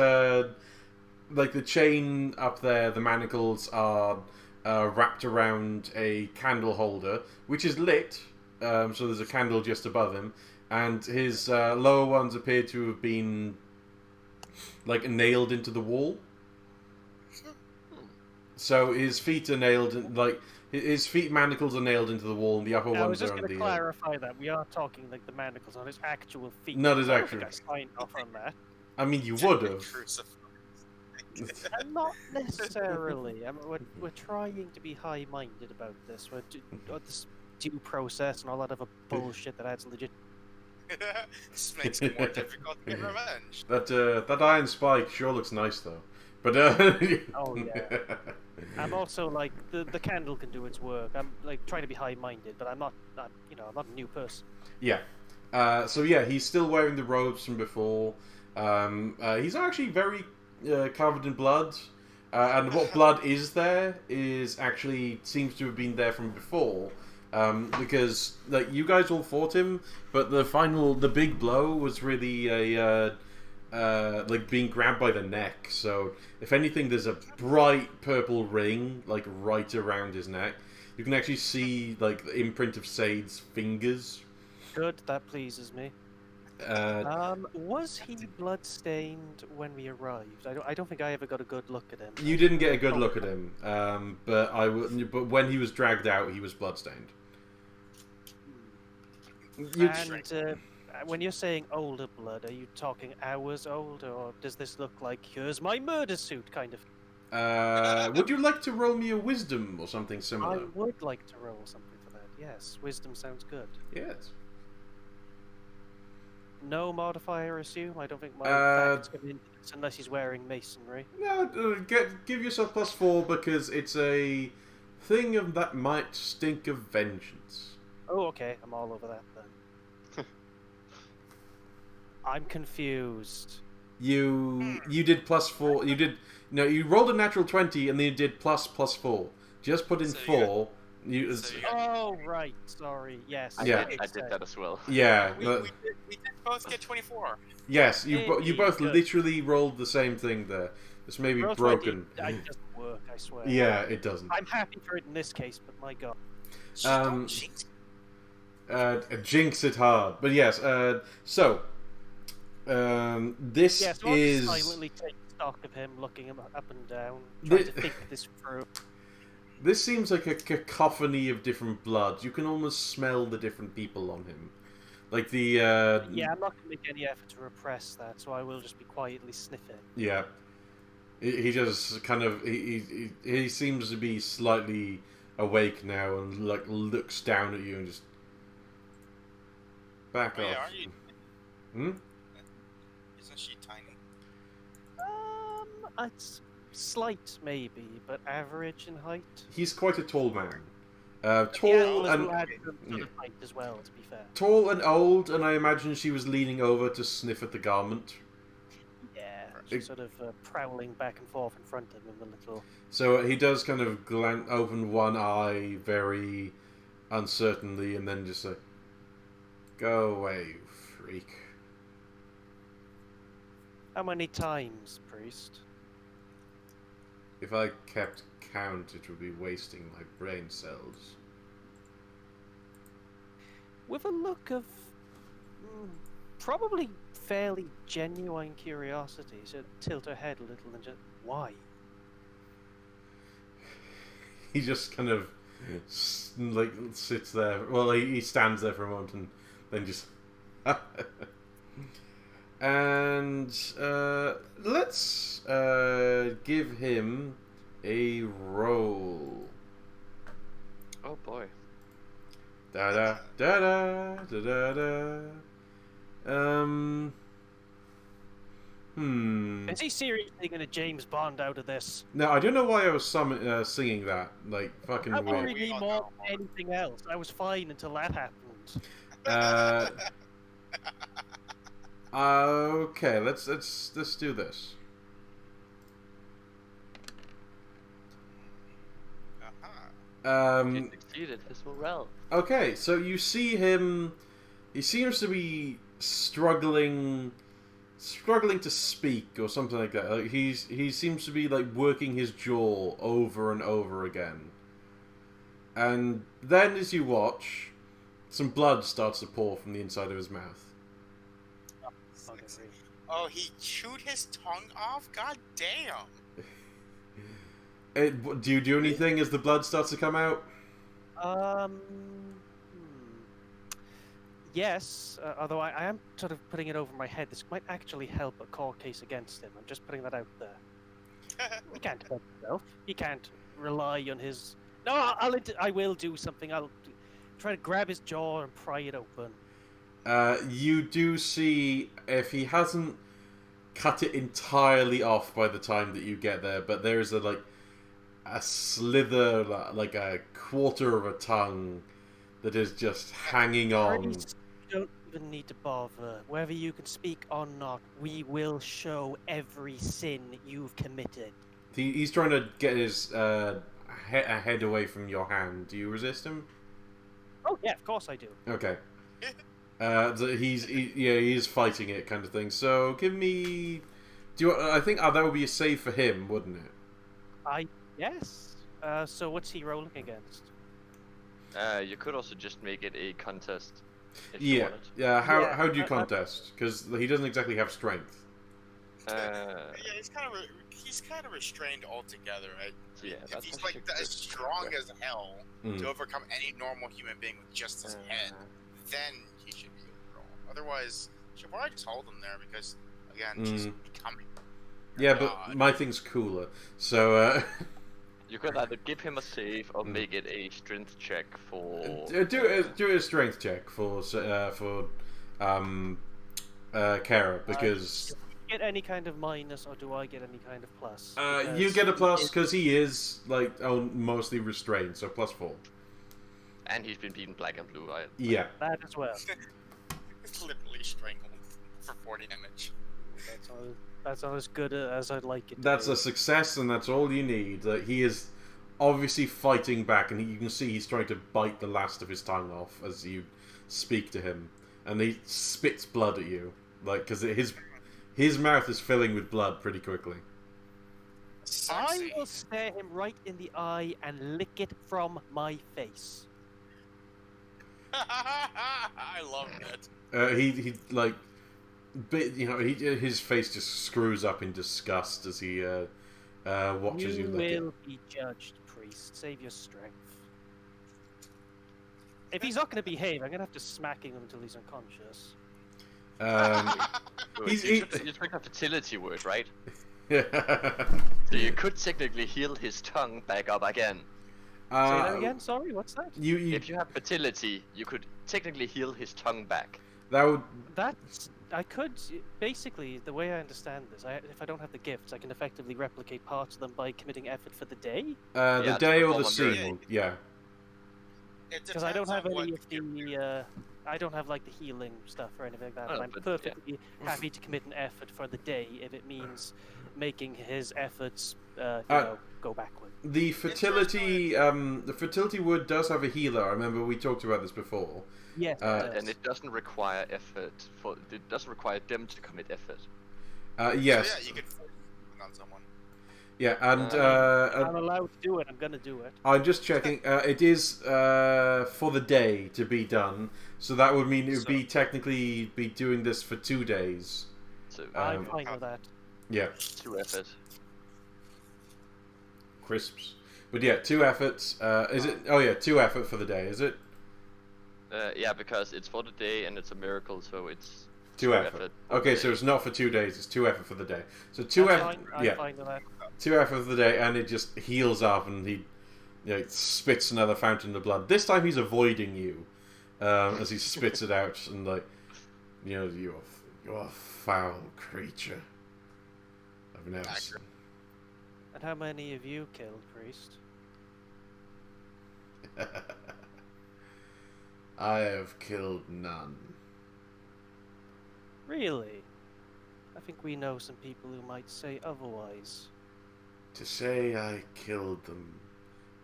like the chain up there. The manacles are wrapped around a candle holder, which is lit. So there's a candle just above him, and his lower ones appear to have been nailed into the wall. So his feet are nailed in, his feet manacles are nailed into the wall, and the upper ones are on the. I was just going to clarify that we are talking the manacles on his actual feet. Not his actual. I don't think I signed off on that. I mean, you would have. Not necessarily. I mean, we're trying to be high-minded about this. We're this due process and all that other bullshit that adds legit. This makes it more difficult to get revenge. That iron spike sure looks nice though. But oh yeah. I'm also the candle can do its work. I'm trying to be high-minded, but I'm not a new person. Yeah. So yeah, he's still wearing the robes from before. He's actually very covered in blood. And what blood is there is actually seems to have been there from before. Because you guys all fought him, but the big blow was really a being grabbed by the neck. So if anything, there's a bright purple ring right around his neck. You can actually see the imprint of Sade's fingers. Good, that pleases me. Was he blood-stained when we arrived? I don't think I ever got a good look at him. You didn't get a good look at him, but when he was dragged out, he was bloodstained. And when you're saying older blood, are you talking hours old, or does this look like here's my murder suit kind of? Would you like to roll me a wisdom or something similar? I would like to roll something for that. Yes, wisdom sounds good. Yes. No modifier, assume. I don't think my facts come into this unless he's wearing masonry. No, give yourself +4 because it's a thing that might stink of vengeance. Oh, okay. I'm all over that then. I'm confused. You did +4. You rolled a natural 20 and then you did +4. Just put in 4. Oh right, sorry. Yes. I did that as well. Yeah. We did both get 24. Yes, you both literally rolled the same thing there. It's maybe broken. It doesn't work, I swear. Yeah, it doesn't. I'm happy for it in this case, but my god. Jinx it hard. But yes, this is... I'll silently take stock of him, looking him up and down, trying to think this through. This seems like a cacophony of different bloods. You can almost smell the different people on him. Yeah, I'm not going to make any effort to repress that, so I will just be quietly sniffing. Yeah. He just kind of... He seems to be slightly awake now and looks down at you and just... Back off. Are you... Hmm? Isn't she tiny? It's slight, maybe, but average in height. He's quite a tall man. Tall and height as well, to be fair. Tall and old, and I imagine she was leaning over to sniff at the garment. Yeah, she's sort of prowling back and forth in front of him a little. So he does kind of open one eye very uncertainly, and then just say, "Go away, freak." How many times, priest? If I kept count, it would be wasting my brain cells. With a look of probably fairly genuine curiosity, so tilt her head a little and just, why? He just kind of sits there. Well, he stands there for a moment and then just. And let's give him a roll. Oh boy. Da da da da da da da. Is he seriously going to James Bond out of this? No, I don't know why I was singing that. Like, fucking That weird. worried me more than anything else. I was fine until that happened. Okay, let's do this. He succeeded his morale. Okay, so you see him. He seems to be struggling to speak or something like that. Like he seems to be like working his jaw over and over again. And then, as you watch, some blood starts to pour from the inside of his mouth. Oh, he chewed his tongue off? God damn! Do you do anything as the blood starts to come out? Yes, although I am sort of putting it over my head. This might actually help a court case against him. I'm just putting that out there. He can't help himself. He can't rely on his... No, I will do something. I'll try to grab his jaw and pry it open. You do see, if he hasn't cut it entirely off by the time that you get there, but there is a slither, like a quarter of a tongue that is just hanging on. You don't even need to bother. Whether you can speak or not, we will show every sin you've committed. He's trying to get his head away from your hand. Do you resist him? Oh yeah, of course I do. Okay. He is fighting it, kind of thing. So give me. I think that would be a save for him, wouldn't it? Yes. So what's he rolling against? You could also just make it a contest. If you Yeah. wanted. Yeah. How do you contest? Because he doesn't exactly have strength. Yeah, he's kind of restrained altogether. Right? Yeah, if he's like as strong as hell to overcome any normal human being with just his head, then he should be able to roll. Otherwise, should probably just hold him there because again, she's becoming. Yeah, but my thing's cooler. So you could either give him a save or make it a strength check for. Do a strength check for Kara, because. Do you get any kind of minus, or do I get any kind of plus? You get a plus because he is mostly restrained, so +4. And he's been beaten black and blue, right? Yeah. That as well. It's literally strangled for 40 damage. That's not as good as I'd like it to That's be. a success, and that's all you need. He is obviously fighting back, and you can see he's trying to bite the last of his tongue off as you speak to him, and he spits blood at you, because his mouth is filling with blood pretty quickly. I will stare him right in the eye and lick it from my face. I love it. His face just screws up in disgust as he watches you lick it. You will be judged, priest. Save your strength. If he's not going to behave, I'm going to have to smack him until he's unconscious. You took a fertility word, right? So you could technically heal his tongue back up again. Say that again? Sorry, what's that? If you have fertility, you could technically heal his tongue back. I could, basically, the way I understand this, if I don't have the gifts, I can effectively replicate parts of them by committing effort for the day. The day or the scene, yeah. Because I don't have any of the, I don't have like the healing stuff or anything like that, but I'm perfectly happy to commit an effort for the day if it means making his efforts, go backward. The fertility word does have a healer. I remember we talked about this before. Yes, and it doesn't require effort. It doesn't require them to commit effort. Yes. So, yeah, you could force it on someone. Yeah, and I'm allowed to do it. I'm gonna do it. I'm just checking. It is for the day to be done, so that would mean it would be technically be doing this for 2 days. So I'm fine with that. Yeah. 2 effort. Crisps. But yeah, 2 efforts. Is it? Oh yeah, 2 effort for the day. Is it? Yeah, because it's for the day and it's a miracle, so it's 2 effort. Okay, so it's not for 2 days, it's 2 effort for the day. So 2 effort, I'm fine with that. 2 effort for the day, and it just heals up, and he spits another fountain of blood. This time he's avoiding you as he spits it out, and like, you're a foul creature. I've never seen. And how many of you killed, priest? I have killed none. Really? I think we know some people who might say otherwise. To say I killed them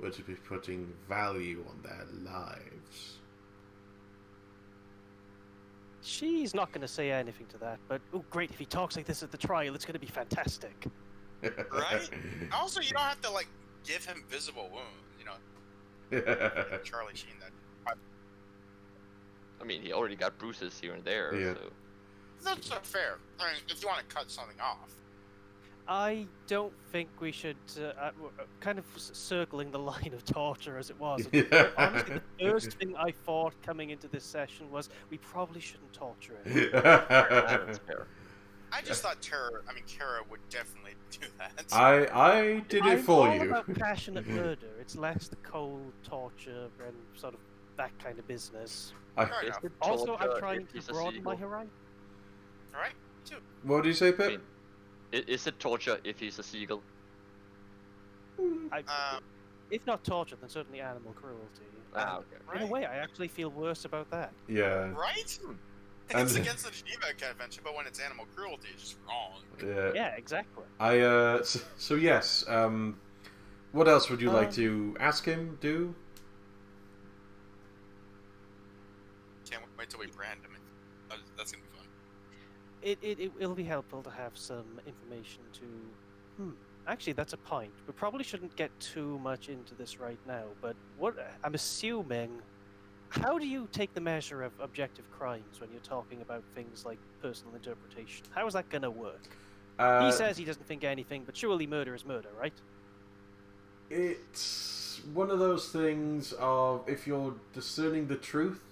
were to be putting value on their lives. She's not going to say anything to that, but oh great, if he talks like this at the trial, it's going to be fantastic. Right? Also, you don't have to like give him visible wounds, Charlie Sheen that. I mean, he already got bruises here and there. Yeah. So. That's not fair. I mean, if you want to cut something off. I don't think we should, kind of circling the line of torture as it was. Honestly, the first thing I thought coming into this session was we probably shouldn't torture him. That's fair. I just thought Kara would definitely do that. I did it for I'm all you. about passionate murder. It's less the cold torture and sort of that kind of business. Fair enough. Also, I'm trying to broaden my horizon. Alright, too. What did you say, I Pip? mean, is it torture if he's a seagull? If not torture, then certainly animal cruelty. Ah, okay. Right? In a way, I actually feel worse about that. Yeah. Right? And- It's against the Geneva Convention, but when it's animal cruelty, it's just wrong. Yeah. Yeah, exactly. So yes. What else would you like to ask him? Do? Can't wait till we brand him. That's gonna be fun. It'll be helpful to have some information to. Actually, that's a point. We probably shouldn't get too much into this right now. But what I'm assuming, how do you take the measure of objective crimes when you're talking about things like personal interpretation? How is that gonna work? He says he doesn't think anything, but surely murder is murder, right? It's one of those things of if you're discerning the truth,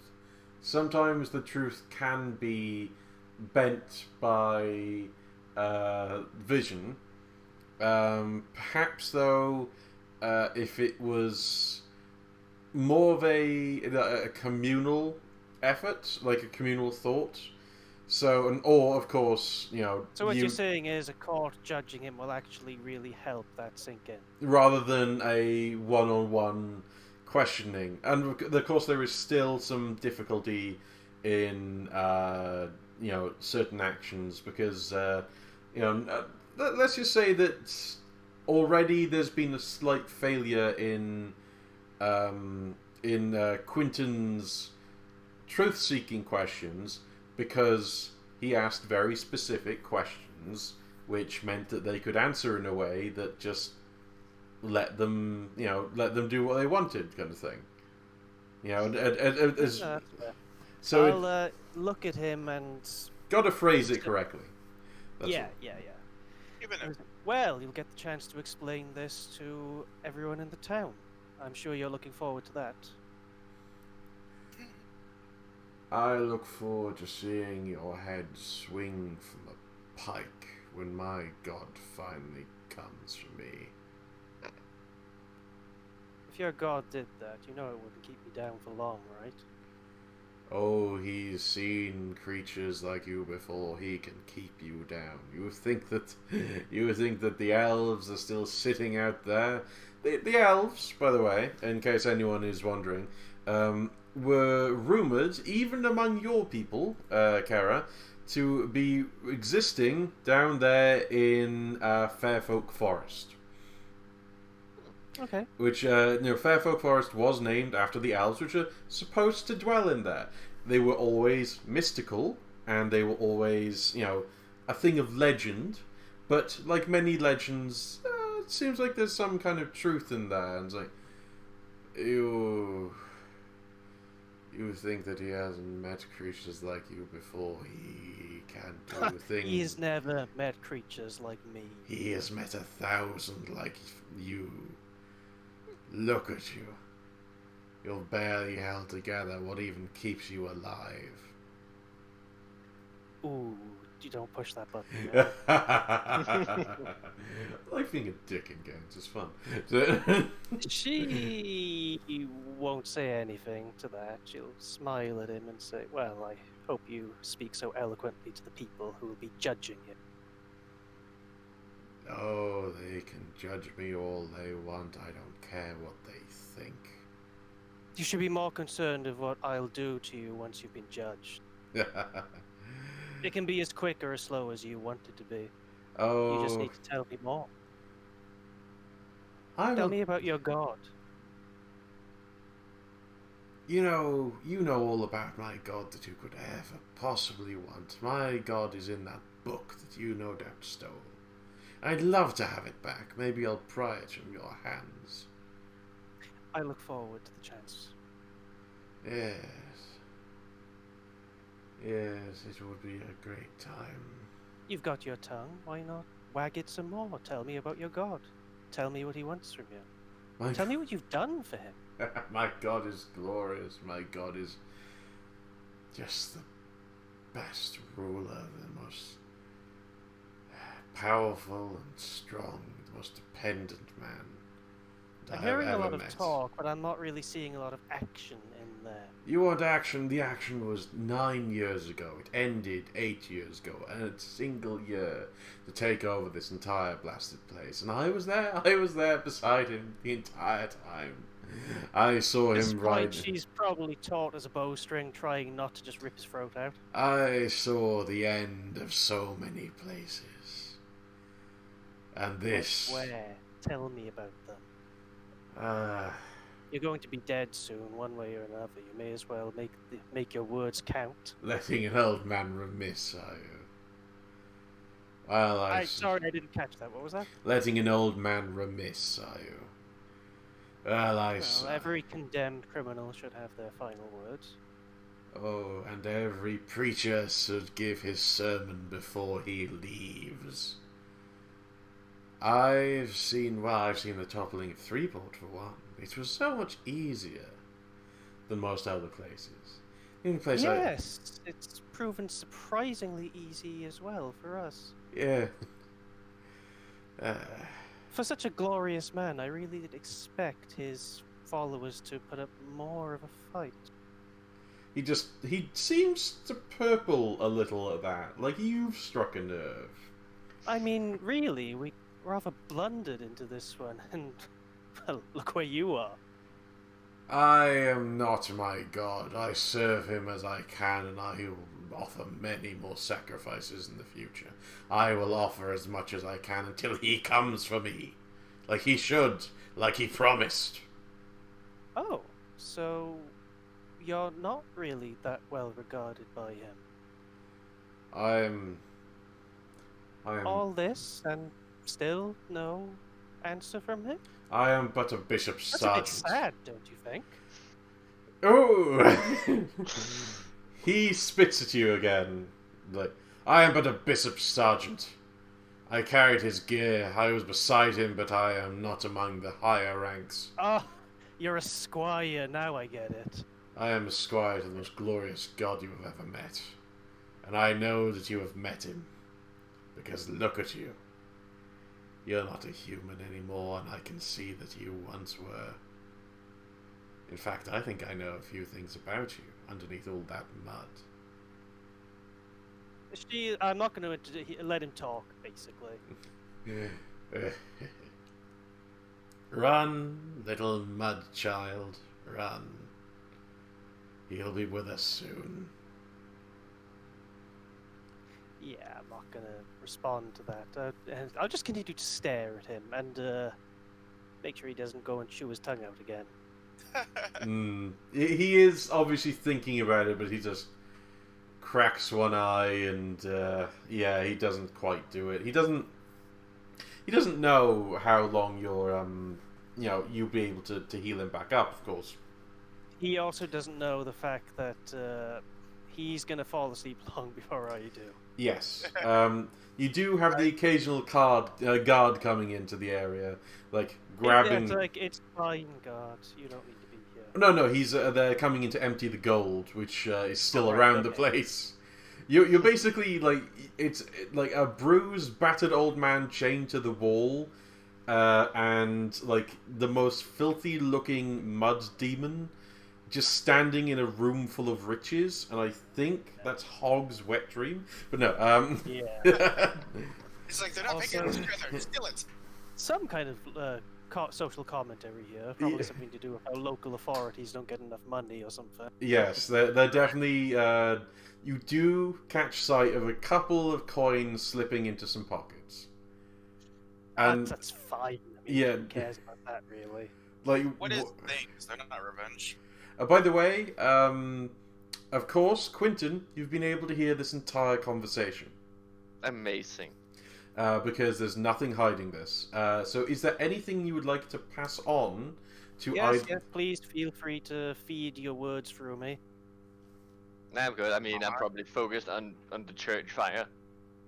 sometimes the truth can be bent by vision. Perhaps though, if it was more of a communal effort, like a communal thought. So, or of course, So what you're saying is a court judging him will actually really help that sink in. rather than a one-on-one questioning. And of course, there is still some difficulty in certain actions because let's just say that already there's been a slight failure in Quinton's truth-seeking questions because he asked very specific questions, which meant that they could answer in a way that just let them do what they wanted, kind of thing. So I'll look at him and. got to phrase it correctly. That's Yeah. Even if Well, you'll get the chance to explain this to everyone in the town. I'm sure you're looking forward to that. I look forward to seeing your head swing from a pike when my god finally comes for me. If your god did that, you know it wouldn't keep me down for long, right? Oh, he's seen creatures like you before. He can keep you down. You think that the elves are still sitting out there? The elves, by the way, in case anyone is wondering, were rumored, even among your people, Kara, to be existing down there in Fairfolk Forest. Okay. Which, Fairfolk Forest was named after the elves, which are supposed to dwell in there. They were always mystical, and they were always, a thing of legend. But, like many legends, it seems like there's some kind of truth in there. And it's like, you think that he hasn't met creatures like you before. He can't do things. He's never met creatures like me. He has met 1,000 like you. Look at you. You're barely held together. What even keeps you alive? Ooh, you don't push that button. I like being a dick in games. It's fun. She won't say anything to that. She'll smile at him and say, "Well, I hope you speak so eloquently to the people who will be judging you." Oh, they can judge me all they want. I don't care what they think. You should be more concerned of what I'll do to you once you've been judged. It can be as quick or as slow as you want it to be. Oh, You just need to tell me more. I Tell will. me about your god. You know all about my god that you could ever possibly want. My god is in that book that you no doubt stole. I'd love to have it back. Maybe I'll pry it from your hands. I look forward to the chance. Yes. Yes, it would be a great time. You've got your tongue. Why not wag it some more? Tell me about your god. Tell me what he wants from you. Tell me what you've done for him. My god is glorious. My god is just the best ruler, the most powerful and strong, the most dependent man that I'm I've hearing a ever lot of met. talk, but I'm not really seeing a lot of action in there. You want action? The action was 9 years ago. It ended 8 years ago, and it's a single year to take over this entire blasted place. And I was there. I was there beside him the entire time. I saw him Despite ride. she's probably taut as a bowstring, trying not to just rip his throat out. I saw the end of so many places. And this. Where? Tell me about them. Ah. You're going to be dead soon, one way or another. You may as well make your words count. Letting an old man remiss, are you? Well, Sorry, I didn't catch that. What was that? letting an old man remiss, are you? Well, Well, every condemned criminal should have their final words. Oh, and every preacher should give his sermon before he leaves. I've seen the toppling of Threeport for one. It was so much easier than most other places. The only place Yes, it's proven surprisingly easy as well for us. Yeah. For such a glorious man, I really did expect his followers to put up more of a fight. He seems to purple a little at that. Like, you've struck a nerve. I mean, really, we rather blundered into this one, and, well, look where you are. I am not my god. I serve him as I can, and I will offer many more sacrifices in the future. I will offer as much as I can until he comes for me. Like he should. Like he promised. Oh, so you're not really that well regarded by him. I am... All this, and still no answer from him? I am but a bishop's That's sergeant. a bit sad, don't you think? Oh! He spits at you again. Like, I am but a bishop's sergeant. I carried his gear. I was beside him, but I am not among the higher ranks. Ah, you're a squire, now I get it. I am a squire to the most glorious god you have ever met. And I know that you have met him. Because look at you. You're not a human anymore, and I can see that you once were. In fact, I think I know a few things about you underneath all that mud. I'm not going to let him talk, basically. Run, little mud child, run. He'll be with us soon. Yeah, I'm not going to respond to that. And I'll just continue to stare at him and make sure he doesn't go and chew his tongue out again. He is obviously thinking about it, but he just cracks one eye, and he doesn't quite do it. He doesn't know how long you'll be able to heal him back up, of course. He also doesn't know the fact that he's going to fall asleep long before I do. Yes. You do have the occasional guard coming into the area, like grabbing. It's like, it's fine, God. You don't need to be here. No. He's they're coming in to empty the gold, which is still Right, around the okay. place. You're basically like it's like a bruised, battered old man chained to the wall, and like the most filthy-looking mud demon just standing in a room full of riches. And I think that's Hog's wet dream, but no. Yeah. It's like they're not making it together. Steal it. Some kind of social commentary here. Probably something to do with how local authorities don't get enough money or something. Yes, they're definitely. You do catch sight of a couple of coins slipping into some pockets, and That's fine. I mean, yeah. who cares about that, really? like What is things? They're not revenge. by the way, of course, Quinton, you've been able to hear this entire conversation. Amazing. Because there's nothing hiding this. So is there anything you would like to pass on to Yes, please feel free to feed your words through me. Nah, I'm good. I mean, I'm probably focused on the church fire.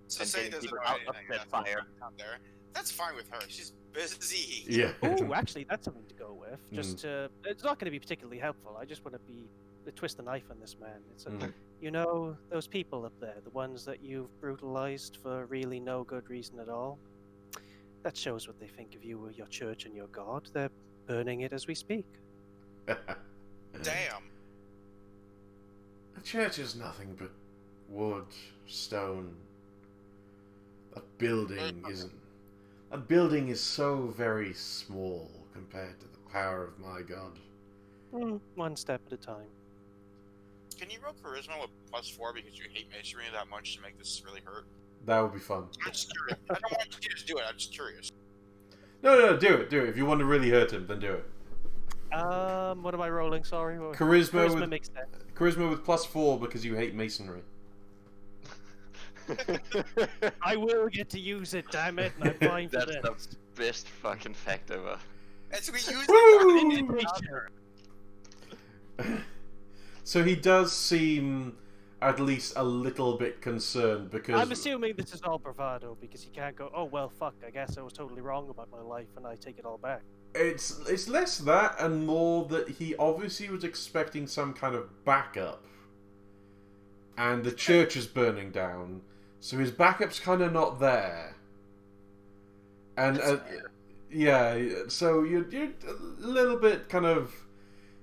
So And say getting doesn't people know out of anything. that That's fire. out there. That's fine with her. She's busy. Yeah. Oh, actually, that's something to go with. Just to, it's not going to be particularly helpful. I just want to be twist the knife on this man. It's you know those people up there, the ones that you've brutalized for really no good reason at all. That shows what they think of you, your church, and your God. They're burning it as we speak. Damn. The church is nothing but wood, stone. That building isn't. That building is so very small compared to the power of my God. One step at a time. Can you roll charisma with +4 because you hate masonry that much to make this really hurt? That would be fun. I'm just curious. I don't want you to do it. I'm just curious. No, do it. If you want to really hurt him, then do it. What am I rolling? Sorry. Charisma with makes sense. charisma with +4 because you hate masonry. I will get to use it, damn it, and I'm fine for That's this. the best fucking fact ever. As we use Woo! it. So he does seem at least a little bit concerned because I'm assuming this is all bravado because he can't go, oh well, fuck, I guess I was totally wrong about my life and I take it all back. it's less that and more that he obviously was expecting some kind of backup, and the church is burning down, so his backup's kind of not there. And yeah, so you're a little bit kind of.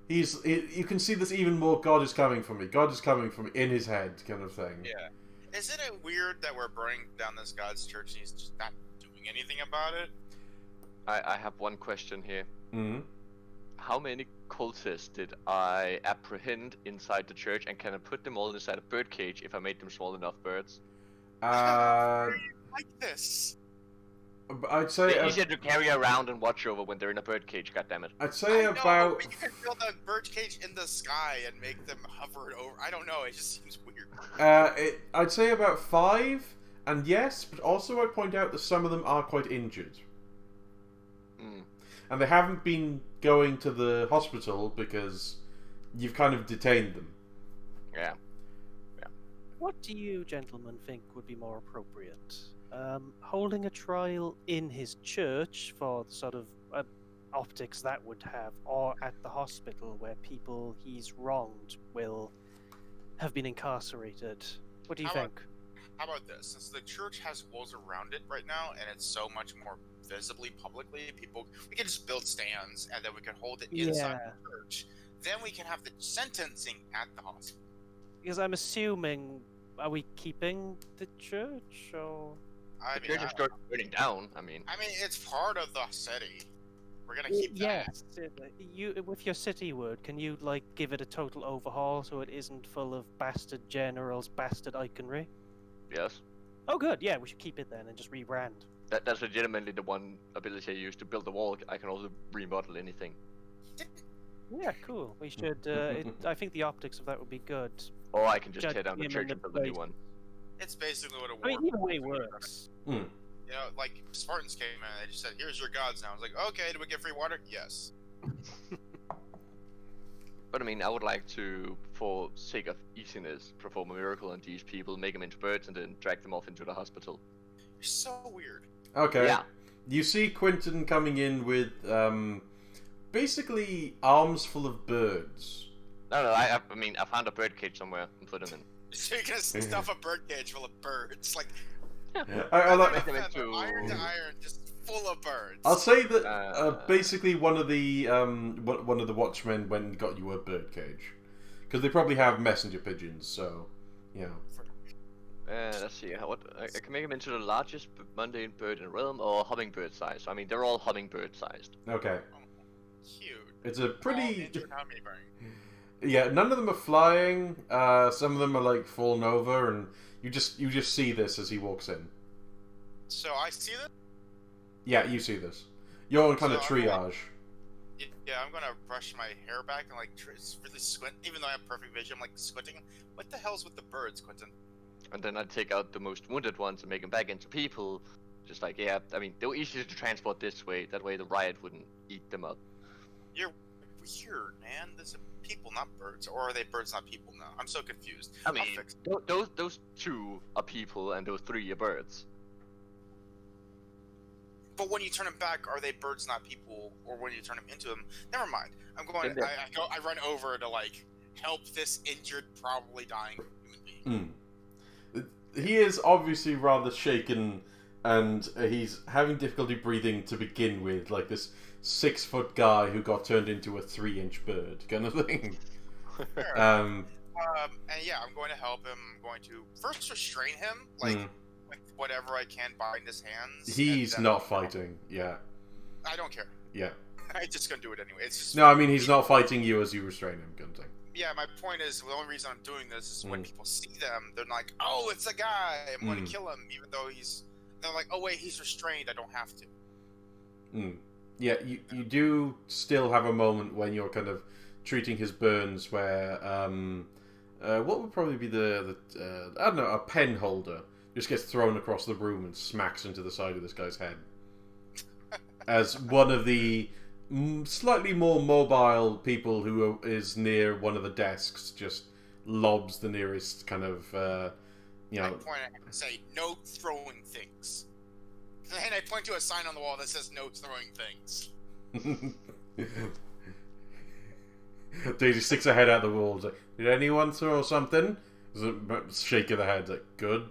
You can see this even more. God is coming for me. God is coming for me in his head, kind of thing. Yeah. Isn't it weird that we're burning down this God's church and he's just not doing anything about it? I have one question here. Mm-hmm. How many cultists did I apprehend inside the church, and can I put them all inside a bird cage if I made them small enough birds? Like this. I'd say They're easier to carry around and watch over when they're in a bird cage. Goddammit. I'd say I know, about. but you can build a bird cage in the sky and make them hover over. I don't know. It just seems weird. I'd say about 5, and yes, but also I'd point out that some of them are quite injured. And they haven't been going to the hospital because you've kind of detained them. Yeah. What do you gentlemen think would be more appropriate? Holding a trial in his church for the sort of optics that would have, or at the hospital where people he's wronged will have been incarcerated? What do you think? How about this? Since the church has walls around it right now, and it's so much more visibly, publicly, we can just build stands, and then we can hold it inside the church. Then we can have the sentencing at the hospital. Because I'm assuming, are we keeping the church, or...? The church is burning down, I mean, it's part of the city. We're gonna keep that. Yes, you with your city word, can you like give it a total overhaul so it isn't full of bastard generals, bastard iconry? yes. Oh, good. Yeah, we should keep it then and just rebrand. That's legitimately the one ability I use to build a wall. I can also remodel anything. Yeah, cool. We should. I think the optics of that would be good. Or I can just Judge tear down the him church in and the build a new place. one. It's basically what a war. I mean, either way works. You know, like Spartans came in and they just said, "Here's your gods now." I was like, "Okay, do we get free water?" Yes. But I mean, I would like to, for sake of easiness, perform a miracle on these people, make them into birds, and then drag them off into the hospital. You're so weird. Okay. Yeah. You see Quinton coming in with basically arms full of birds. No, I mean, I found a bird cage somewhere and put them in. So you're gonna stuff a bird cage full of birds, like I like. Make them into- iron to iron, just full of birds. I'll say that basically one of the watchmen went and got you a bird cage, because they probably have messenger pigeons. So, you know. Let's see. I can make them into the largest mundane bird in the realm, or hummingbird size. I mean, they're all hummingbird sized. Okay. Cute. It's a pretty. Hummingbird. Yeah, none of them are flying. Some of them are like falling over, and you just see this as he walks in. So I see this. Yeah, you see this. You're on kind of So triage. Yeah, I'm gonna brush my hair back and like really squint. Even though I have perfect vision, I'm like squinting. What the hell's with the birds, Quentin? And then I'd take out the most wounded ones and make them back into people. Just like, yeah, I mean, they were easier to transport this way. That way the riot wouldn't eat them up. You're weird, man. These are people, not birds. Or are they birds, not people now? I'm so confused. I I'll mean, fix it. those 2 are people and those 3 are birds. But when you turn them back, are they birds, not people? Or when you turn them into them? Never mind. I'm going. Then I run over to like help this injured, probably dying human being. He is obviously rather shaken, and he's having difficulty breathing to begin with, like this 6-foot guy who got turned into a 3-inch bird kind of thing. Fair. um, And yeah, I'm going to help him. I'm going to first restrain him, like with whatever I can, bind his hands. He's and, not fighting. Yeah. I don't care. Yeah. I'm just gonna do it anyway. It's just No, I mean he's not fighting you as you restrain him, kind of thing. Yeah, my point is the only reason I'm doing this is when people see them, they're like, "Oh, it's a guy. I'm going to kill him," even though they're like, "Oh wait, he's restrained. I don't have to." Yeah, you do still have a moment when you're kind of treating his burns where what would probably be the I don't know, a pen holder just gets thrown across the room and smacks into the side of this guy's head as one of the slightly more mobile people who is near one of the desks just lobs the nearest kind of you know. I point at him and say, "No throwing things." And I point to a sign on the wall that says "No throwing things." Daisy sticks her head out the wall. Like, did anyone throw something? Shake of the head. Like, good.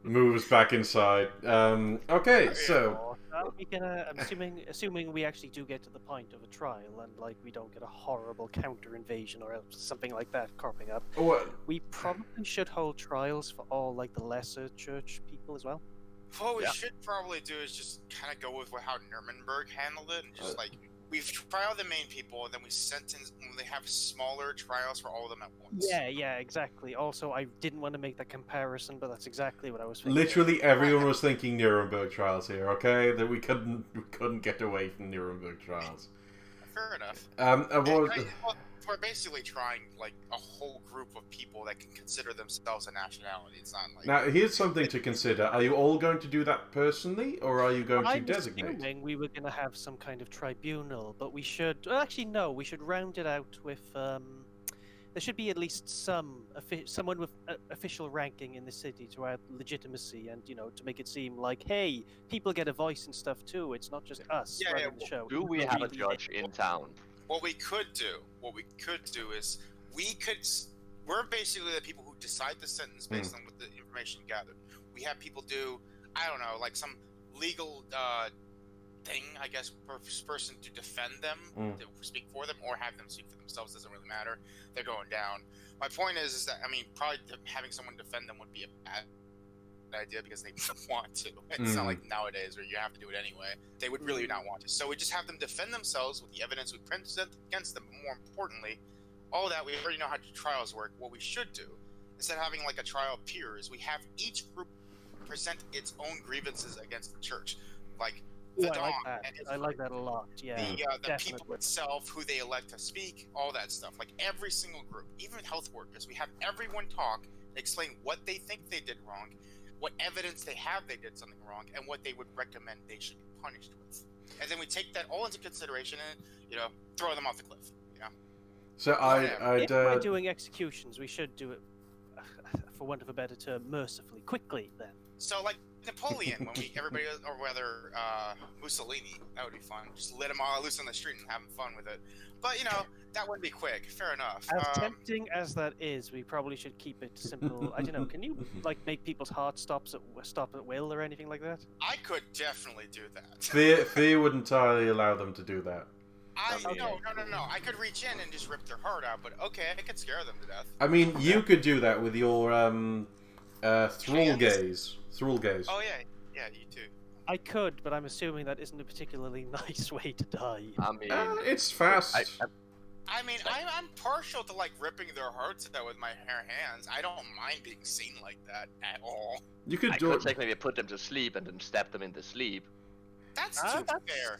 Moves back inside. Okay, so Are we gonna, I'm assuming we actually do get to the point of a trial and like we don't get a horrible counter invasion or something like that cropping up. what? We probably should hold trials for all like the lesser church people as well. What we should probably do is just kind of go with how Nuremberg handled it, and just like we've trialed the main people, and then we sentence. They have smaller trials for all of them at once. Yeah, exactly. Also, I didn't want to make that comparison, but that's exactly what I was thinking. Literally everyone was thinking Nuremberg trials here. Okay, that we couldn't get away from Nuremberg trials. Fair enough. We're basically trying like a whole group of people that can consider themselves a nationality. It's not like Now, here's something to consider. Are you all going to do that personally, or are you going to I'm designate? assuming we were going to have some kind of tribunal, but we should... Well, actually, no. We should round it out with... there should be at least someone with official ranking in the city to add legitimacy and, to make it seem like, hey, people get a voice and stuff too. It's not just us running the show. Do we have a judge in town? What we could do is we're basically the people who decide the sentence based on what the information gathered. We have people do, I don't know, like some legal thing, I guess, person to defend them, to speak for them, or have them speak for themselves. Doesn't really matter. They're going down. My point is that, I mean, probably having someone defend them would be a bad idea because they want to. It's not like nowadays where you have to do it anyway. They would really not want to. So we just have them defend themselves with the evidence we present against them. But more importantly, all that, we already know how trials work. What we should do, instead of having like a trial of peers, we have each group present its own grievances against the church. Like the I like that. I like that a lot. Yeah, the people itself, who they elect to speak, all that stuff. Like every single group, even health workers, we have everyone talk, explain what they think they did wrong, what evidence they have they did something wrong, and what they would recommend they should be punished with. And then we take that all into consideration and, throw them off the cliff. So if we're doing executions, we should do it, for want of a better term, mercifully, quickly then. So like Napoleon, when everybody goes, or whether Mussolini, that would be fun. Just let them all loose on the street and having fun with it. But that would be quick. Fair enough. As tempting as that is, we probably should keep it simple. I don't know. Can you like make people's heart stop at will or anything like that? I could definitely do that. Fear would entirely allow them to do that. No. I could reach in and just rip their heart out, but okay, I could scare them to death. I mean, you could do that with your thrall gaze. Thrall gaze. Oh yeah, you too. I could, but I'm assuming that isn't a particularly nice way to die. I mean, it's fast. I mean, I'm partial to like ripping their hearts out with my bare hands. I don't mind being seen like that at all. You could I do could it. technically put them to sleep and then stab them in the sleep. That's too fair.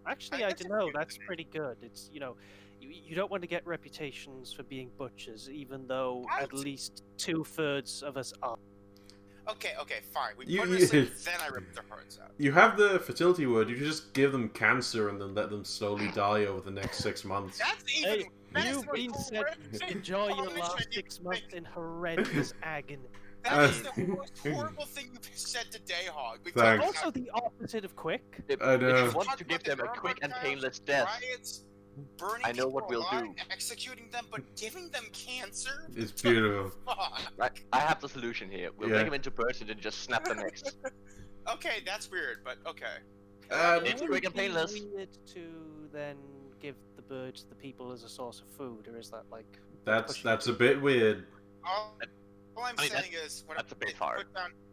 Actually, I don't know. That's pretty good. It's you don't want to get reputations for being butchers, even though at least 2/3 of us are. Okay, fine. We put them to sleep, then I rip their hearts out. You have the fertility word. You just give them cancer and then let them slowly die over the next 6 months. That's even. You've been said enjoy your last 6 months in horrendous agony. That is the most horrible thing you've said today, Hog. Thanks. Also the opposite of quick. If I know. you want to give them a quick and painless death, Riots, burning I know what people we'll alive, do. executing them, but giving them cancer? It's beautiful. Fuck. right? I have the solution here. We'll bring them into person and just snap them necks. Okay, that's weird, but okay. It's quick and painless. Is it weird to then give the birds to the people as a source of food, or is that like? That's a bit weird. All I'm saying is, when that's a bit far.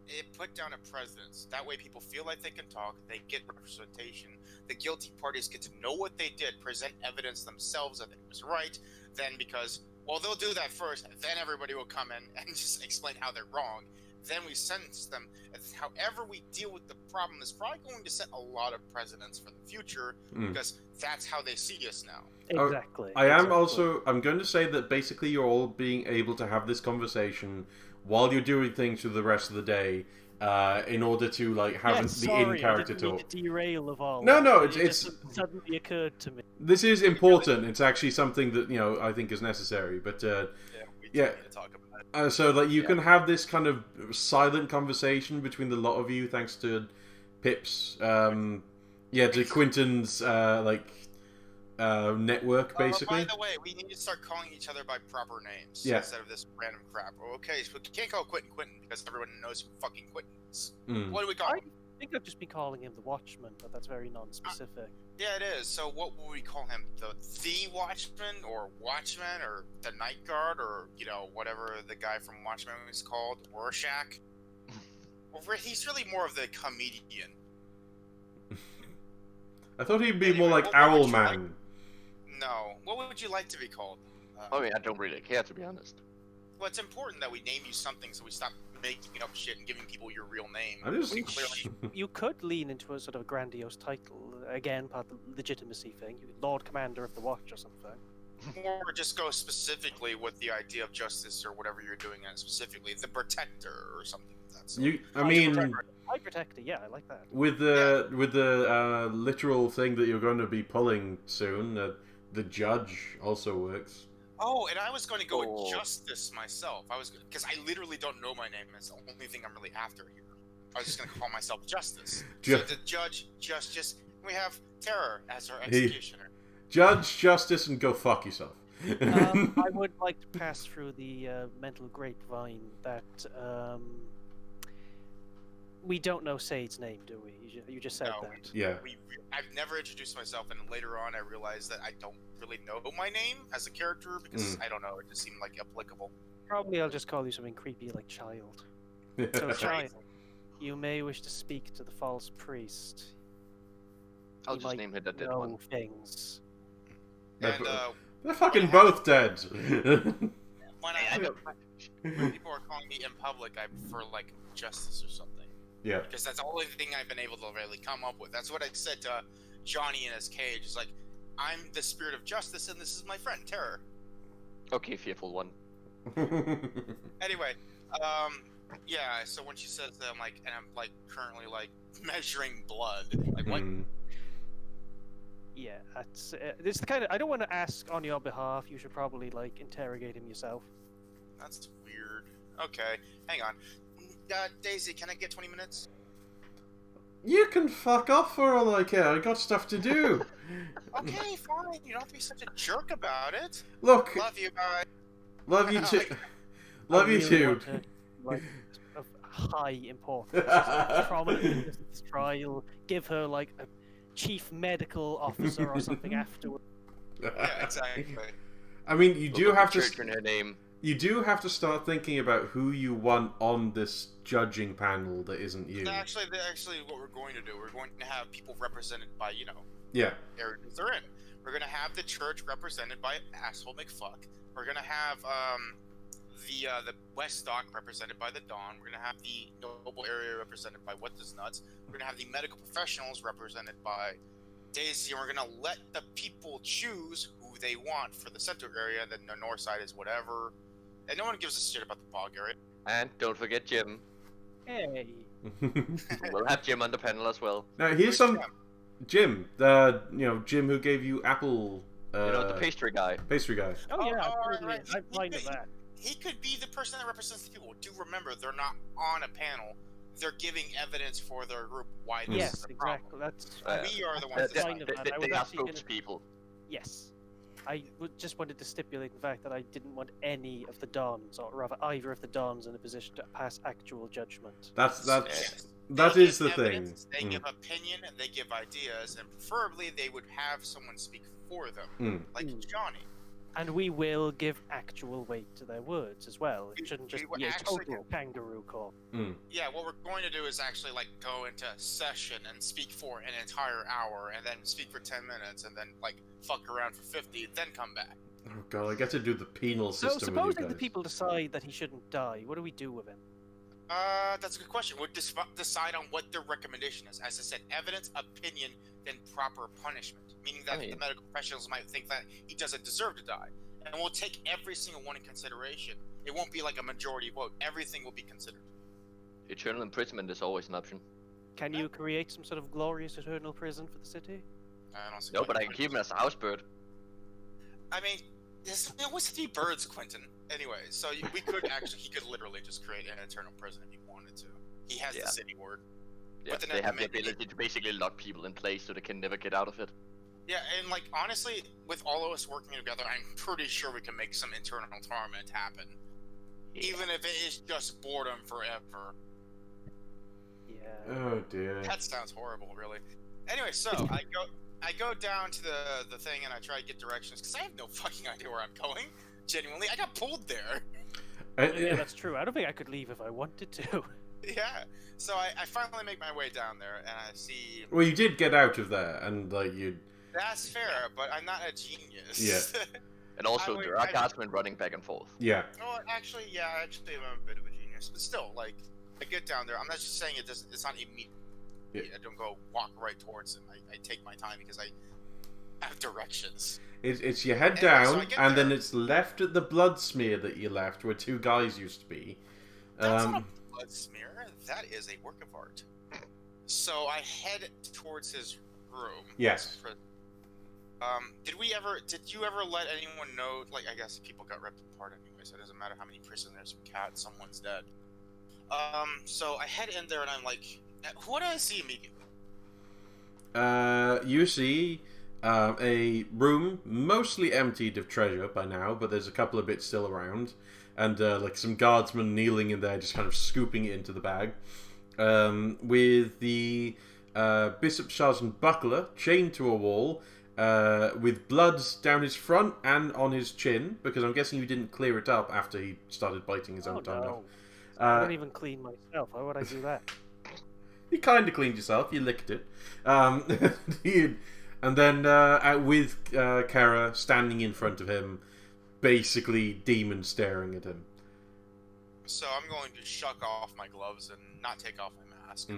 it put down a precedence. That way, people feel like they can talk. They get representation. The guilty parties get to know what they did, present evidence themselves that it was right. Then, because they'll do that first. Then everybody will come in and just explain how they're wrong. Then we sentence them. However we deal with the problem is probably going to set a lot of precedents for the future because that's how they see us now. Exactly. I'm going to say that basically you're all being able to have this conversation while you're doing things for the rest of the day, in order to like have the in-character I didn't mean talk. to derail of all. No, it it's just suddenly occurred to me. This is important. It's actually something that I think is necessary. But We need to talk about it. so like you can have this kind of silent conversation between the lot of you, thanks to Pip's, to Quinton's network, basically. By the way, we need to start calling each other by proper names instead of this random crap. Okay, so we can't call Quentin because everyone knows who fucking Quentin is. What do we call him? I think I've just been calling him the Watchman, but that's very non-specific. Yeah, it is. So what would we call him? The Watchman, or Watchman, or the Night Guard, or whatever the guy from Watchmen was called, Rorschach. He's really more of the comedian. I thought he'd be more like Owlman. No. What would you like to be called? I mean, I don't really care, to be honest. Well, it's important that we name you something so we stop making up shit and giving people your real name. You could lean into a sort of grandiose title. Again, part of the legitimacy thing. Lord Commander of the Watch or something. Or just go specifically with the idea of justice or whatever you're doing at specifically. The Protector or something like that. High Protector, yeah, I like that. With the literal thing that you're going to be pulling soon, the Judge also works. Oh, and I was going to go with Justice myself. Because I literally don't know my name. It's the only thing I'm really after here. I was just going to call myself Justice. So the Judge, Justice, we have Terror as our executioner. Judge, Justice, and go fuck yourself. I would like to pass through the mental grapevine that we don't know Sade's name, do we? You just said that. Yeah. I've never introduced myself, and later on I realized that I don't really know my name as a character because I don't know, it just seemed like applicable. Probably I'll just call you something creepy like Child. So Child, you may wish to speak to the false priest. I'll just name it a dead one. Things. And, they're fucking both dead. When people are calling me in public, I prefer like Justice or something. Yeah. Because that's the only thing I've been able to really come up with. That's what I said to Johnny in his cage. It's like, I'm the spirit of justice, and this is my friend, Terror. Okay, fearful one. Anyway, so when she says that, I'm like currently like measuring blood. Like, what? Yeah, that's this is the kind of. I don't want to ask on your behalf. You should probably like interrogate him yourself. That's weird. Okay, hang on. Daisy, can I get 20 minutes? You can fuck off for all I care. I got stuff to do. Okay, fine. You don't have to be such a jerk about it. Look, Love you, guys. love you too. Like, Love I you really too. want to, like, of high importance. Just prominent witness trial. Give her like a chief medical officer or something afterwards. yeah, exactly. I mean, you do have to. church in her name. You do have to start thinking about who you want on this judging panel that isn't you. Actually, what we're going to do, we're going to have people represented by, Yeah. areas they're in. We're going to have the church represented by Asshole McFuck. We're going to have the West Dock represented by the Dawn. We're going to have the Noble area represented by What Does Nuts. We're going to have the medical professionals represented by Daisy, and we're going to let the people choose who they want for the center area. Then the north side is whatever. And no one gives a shit about the Bog area. And don't forget Jim. Hey. We'll have Jim on the panel as well. Now here's some Jim, Jim who gave you apple. The pastry guy. Pastry guy. Oh yeah, right. I'm fine with that. He could be the person that represents the people. Do remember, they're not on a panel. They're giving evidence for their group why this is Yes, a exactly. problem. That's We are the ones They- deciding. that. I was They are actually gonna- spokespeople. yes. I just wanted to stipulate the fact that I didn't want any of the Dons, or rather either of the Dons, in a position to pass actual judgment. That They is give the evidence, thing. They give opinion, and they give ideas, and preferably they would have someone speak for them, like Johnny. And we will give actual weight to their words as well. It shouldn't just We be a actually total kangaroo call. Yeah, what we're going to do is actually go into session and speak for an entire hour, and then speak for 10 minutes, and then fuck around for 50, then come back. Oh god, I get to do the penal So system with you supposing guys. the people decide that he shouldn't die, what do we do with him? That's a good question. We'll decide on what their recommendation is. As I said, evidence, opinion, then proper punishment. Meaning that the medical professionals might think that he doesn't deserve to die. And we'll take every single one in consideration. It won't be like a majority vote. Everything will be considered. Eternal imprisonment is always an option. Can you create some sort of glorious eternal prison for the city? I don't see No, why but I you can wouldn't. keep him as a housebird. I mean, it was 3 birds, Quentin. Anyway, so we could actually, he could literally just create an eternal prison if he wanted to. He has the city word. Yeah, But then they at have the the ability to basically lock people in place so they can never get out of it. Yeah, and honestly, with all of us working together, I'm pretty sure we can make some internal torment happen. Even if it is just boredom forever. Yeah. Oh dear. That sounds horrible, really. Anyway, so I go down to the thing and I try to get directions because I have no fucking idea where I'm going. Genuinely, I got pulled there. Yeah, that's true. I don't think I could leave if I wanted to. Yeah. So I finally make my way down there and I see. Well, you did get out of there, and you. That's fair, but I'm not a genius. Yeah. And also, there are guardsmen running back and forth. Yeah. Oh, actually, I'm a bit of a genius, but still, I get down there. I'm not just saying it's not immediate. Yeah. I don't go walk right towards him. I take my time because I have directions. It's you head Anyway, down, so I get and there. then it's left at the blood smear that you left, where 2 guys used to be. That's not a blood smear. That is a work of art. So I head towards his room. Yes. Did you ever let anyone know? I guess people got ripped apart anyway, so it doesn't matter how many prisoners we cat, someone's dead. So I head in there and I'm like, what do I see immediately? You see a room mostly emptied of treasure by now, but there's a couple of bits still around, and some guardsmen kneeling in there, just kind of scooping it into the bag, with the bishop sergeant buckler chained to a wall, with blood down his front and on his chin, because I'm guessing you didn't clear it up after he started biting his own tongue off. I don't even clean myself. Why would I do that? You kind of cleaned yourself. You licked it. And then with Kara standing in front of him, basically demon staring at him. So I'm going to shuck off my gloves and not take off my mask.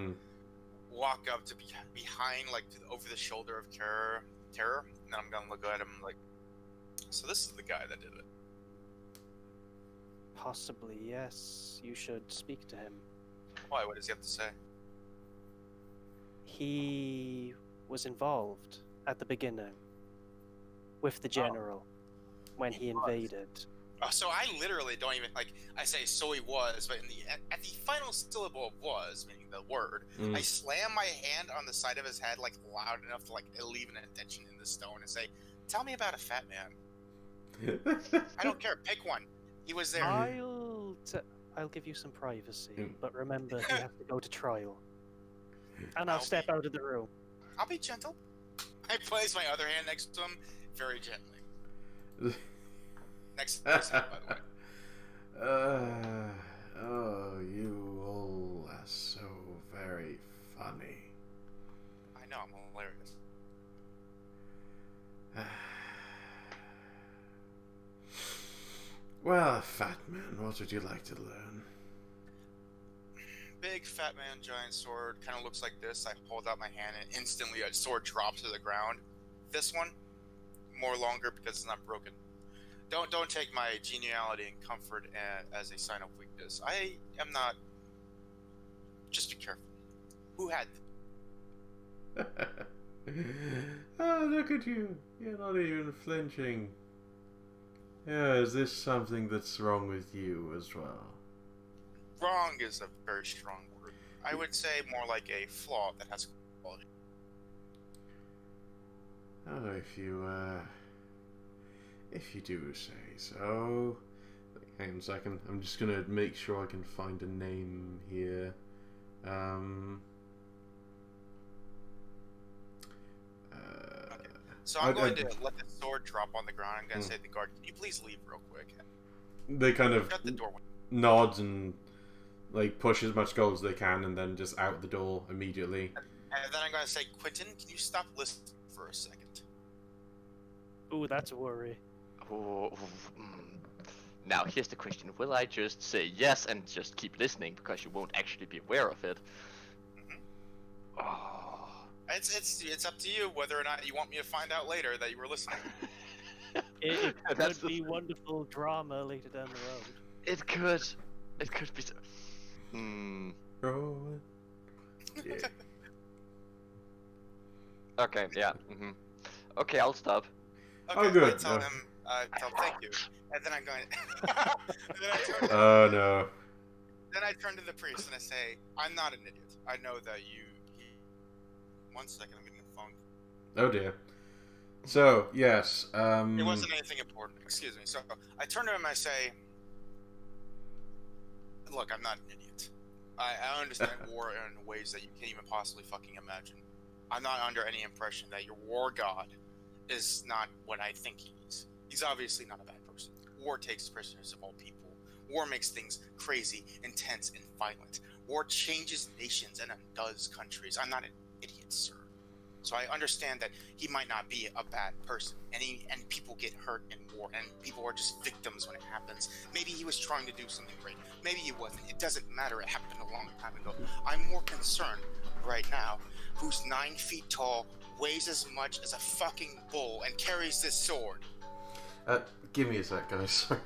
Walk up to behind, over the shoulder of Terror, and then I'm gonna look at him so this is the guy that did it. Possibly, yes. You should speak to him. Why? What does he have to say? He was involved at the beginning with the general when he invaded. So I literally don't even like. I say so he was, but at the final syllable of was, meaning the word, I slam my hand on the side of his head like loud enough to like leave an indentation in the stone and say, "Tell me about a fat man." I don't care. Pick one. He was there. I'll give you some privacy, but remember, you have to go to trial. And I'll step out of the room. I'll be gentle. I place my other hand next to him very gently. Next to his head, by the way. Oh, you all are so very funny. I know, I'm hilarious. Well, fat man, what would you like to learn? Big fat man, giant sword, kind of looks like this. I hold out my hand and instantly a sword drops to the ground. This one, more longer because it's not broken. Don't take my geniality and comfort as a sign of weakness. I am not. Just be careful. Who had them? Oh, look at you. You're not even flinching. Yeah, is this something that's wrong with you as well? Wrong is a very strong word. I would say more like a flaw that has quality. Oh, if you do say so. Hang on a second. I'm just gonna make sure I can find a name here. So I'm going to let the sword drop on the ground. I'm going to say to the guard, "Can you please leave real quick?" They kind of Shut the door. nods and like push as much gold as they can, and then just out the door immediately. And then I'm going to say, "Quentin, can you stop listening for a second?" Ooh, that's a worry. Oh, now here's the question: will I just say yes and just keep listening because you won't actually be aware of it? Mm-hmm. Oh. It's up to you whether or not you want me to find out later that you were listening. It could be wonderful drama later down the road. It could be. Rolling. Yeah. Okay, yeah. Okay, I'll stop. Okay, Oh, good. I tell him, thank you, and then I'm going. Oh no. Then I turn to the priest and I say, "I'm not an idiot. I know that you." 1 second, I'm getting a phone. Oh dear. So yes. It wasn't anything important. Excuse me. So I turn to him and I say, "Look, I'm not an idiot. I understand war in ways that you can't even possibly fucking imagine. I'm not under any impression that your war god is not what I think he is. He's obviously not a bad person. War takes prisoners of all people. War makes things crazy, intense, and violent. War changes nations and undoes countries. I'm not an idiot, sir. So I understand that he might not be a bad person, and people get hurt in war, and people are just victims when it happens. Maybe he was trying to do something great. Maybe he wasn't. It doesn't matter. It happened a long time ago. I'm more concerned right now who's 9 feet tall, weighs as much as a fucking bull, and carries this sword." Give me a sec, guys. Sorry.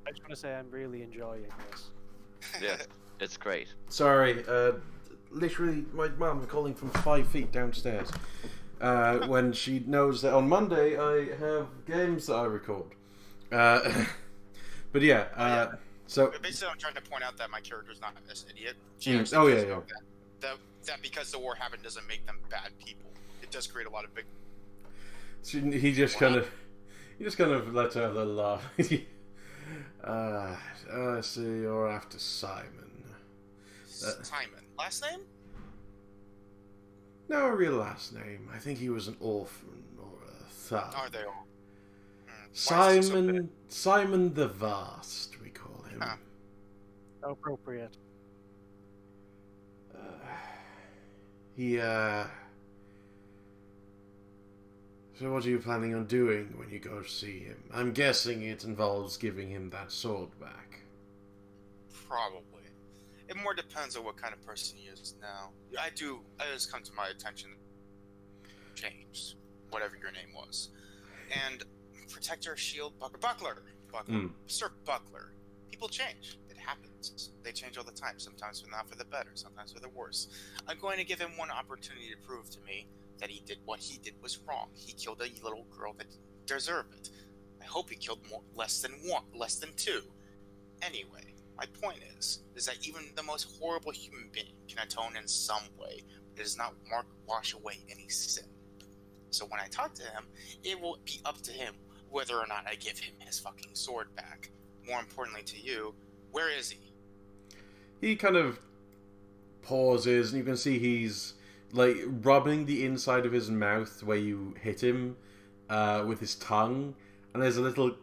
I just want to say I'm really enjoying this. Yeah, it's great. Sorry, literally, my mum calling from 5 feet downstairs. When she knows that on Monday I have games that I record. But yeah, so... Basically, I'm trying to point out that my character's not this idiot. Oh, yeah. That because the war happened doesn't make them bad people. It does create a lot of big... He just kind of lets out a little laugh. I see you're after Simon. Simon. Last name? No real last name. I think he was an orphan or a thug. Are they all? Simon the Vast, we call him. How appropriate. So what are you planning on doing when you go to see him? I'm guessing it involves giving him that sword back. Probably. It more depends on what kind of person he is now. It has come to my attention. Changed. Whatever your name was. And Protector, Shield, Buckler. Sir Buckler. People change. It happens. They change all the time. Sometimes not for the better, sometimes for the worse. I'm going to give him one opportunity to prove to me that what he did was wrong. He killed a little girl that deserved it. I hope he killed less than two. Anyway, my point is that even the most horrible human being can atone in some way. It does not wash away any sin. So when I talk to him, it will be up to him whether or not I give him his fucking sword back. More importantly to you, where is he? He kind of pauses, and you can see he's like rubbing the inside of his mouth where you hit him with his tongue, and there's a little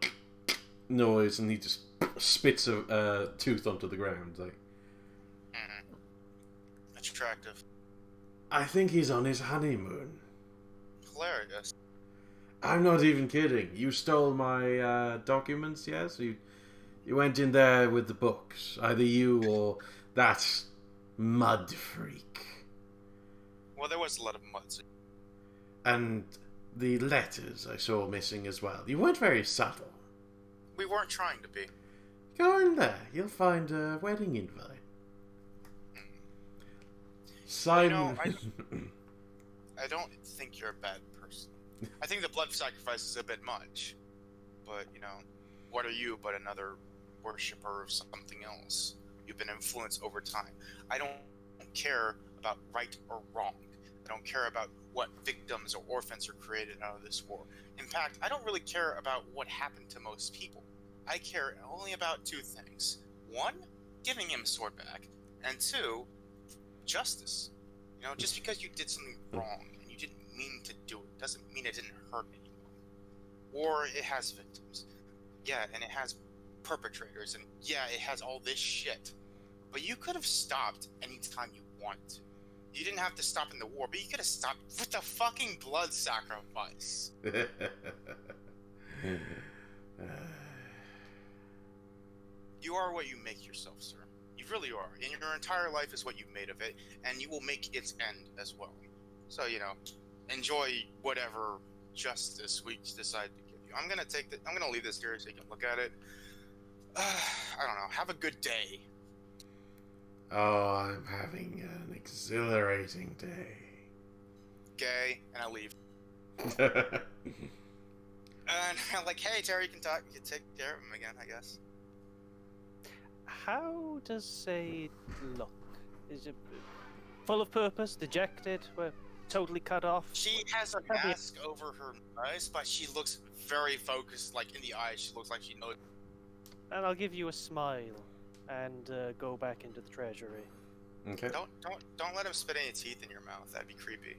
noise, and he just spits a tooth onto the ground. Like, That's attractive. I think he's on his honeymoon. Hilarious. I'm not even kidding. You stole my documents, yes? You went in there with the books. Either you or that mud freak. Well, there was a lot of mud. And the letters I saw missing as well. You weren't very subtle. We weren't trying to be. Go in there. You'll find a wedding invite. Simon... I don't think you're a bad person. I think the blood sacrifice is a bit much. But, what are you but another worshipper of something else? You've been influenced over time. I don't care about right or wrong. I don't care about what victims or orphans are created out of this war. In fact, I don't really care about what happened to most people. I care only about two things. One, giving him a sword back. And two, justice. Just because you did something wrong and you didn't mean to do it doesn't mean it didn't hurt anyone. War, it has victims. Yeah, and it has perpetrators, and yeah, it has all this shit. But you could have stopped anytime you wanted to. You didn't have to stop in the war, but you could have stopped with the fucking blood sacrifice. You are what you make yourself, sir. You really are. And your entire life is what you made of it, and you will make its end as well. So, enjoy whatever justice we decide to give you. I'm gonna leave this here so you can look at it. I don't know. Have a good day. Oh, I'm having an exhilarating day. Gay, and I leave. And I'm like, hey, Terry, you can take care of him again, I guess. How does Sade look? Is it full of purpose, dejected, totally cut off? She has a mask over her eyes, but she looks very focused, like in the eyes. She looks like she knows. And I'll give you a smile and go back into the treasury. Okay. Don't let him spit any teeth in your mouth. That'd be creepy.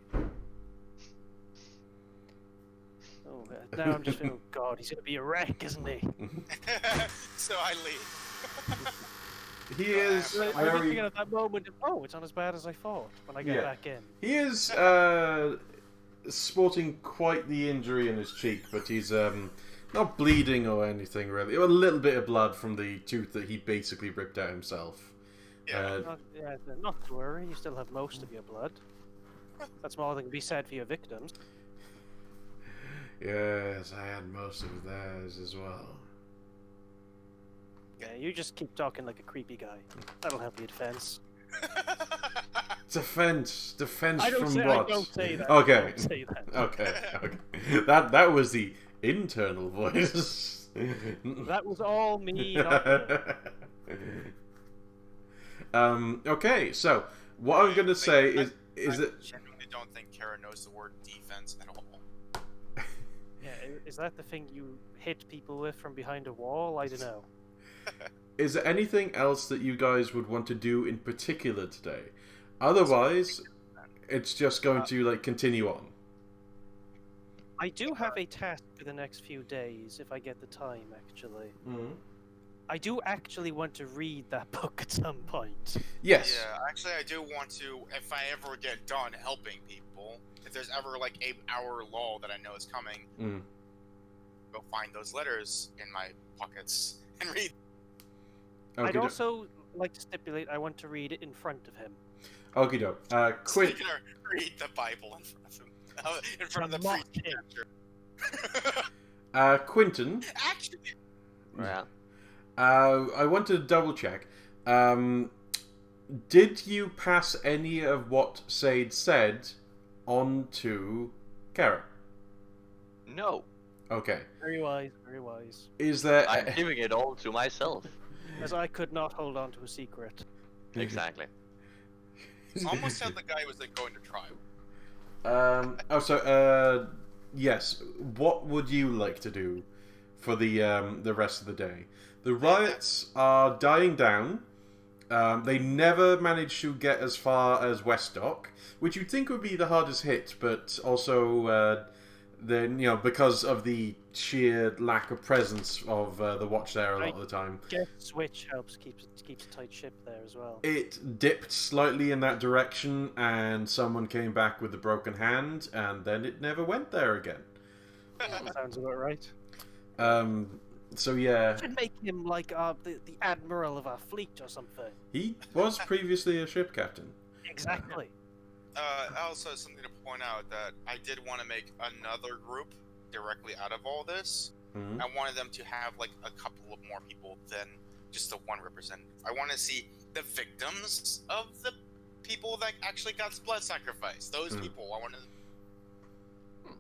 Oh, now I'm just feeling, God, he's gonna be a wreck, isn't he? So I leave. He is I'm very... thinking at that moment, it's not as bad as I thought when I get back in. He is sporting quite the injury in his cheek, but he's not bleeding or anything really. A little bit of blood from the tooth that he basically ripped out himself. Yeah. Not to worry, you still have most of your blood. That's more than can be said for your victims. Yes, I had most of theirs as well. Yeah, you just keep talking like a creepy guy. That'll help your defense. Defense from what? I don't say that. Okay. I don't say that. Okay. That was the internal voice. That was all me. Not okay, so what I'm going to say is I that... genuinely don't think Kara knows the word defense at all. Yeah, is that the thing you hit people with from behind a wall? I don't know. Is there anything else that you guys would want to do in particular today? Otherwise, it's just going to continue on. I do have a task for the next few days, if I get the time, actually. Mm-hmm. I do actually want to read that book at some point. Yes. Yeah, actually I do want to, if I ever get done helping people, if there's ever like a hour lull that I know is coming, go find those letters in my pockets and read. Okay, I'd also like to stipulate I want to read it in front of him. Okie doke. So you're gonna read the Bible in front of him. In front of the preacher. Quentin. Actually, Yeah. I want to double check. Did you pass any of what Sade said on to Kara. No, Okay. Very wise, very wise. Is there... I'm giving it all to myself. As I could not hold on to a secret. Exactly. Almost sounds like the guy who was like going to trial. Yes. What would you like to do for the rest of the day? The riots are dying down. They never managed to get as far as Westdock, which you'd think would be the hardest hit, but also then because of the sheer lack of presence of the watch there a lot of the time. Guess Switch keeps a tight ship there as well. It dipped slightly in that direction, and someone came back with a broken hand, and then it never went there again. Sounds about right. So yeah, Should make him like the admiral of our fleet or something. he was previously a ship captain. Exactly. Also, something to point out that I did want to make another group directly out of all this. Mhm. I wanted them to have like a couple of more people than just the one representative. I want to see the victims of the people that actually got blood sacrificed. Those people, I want to.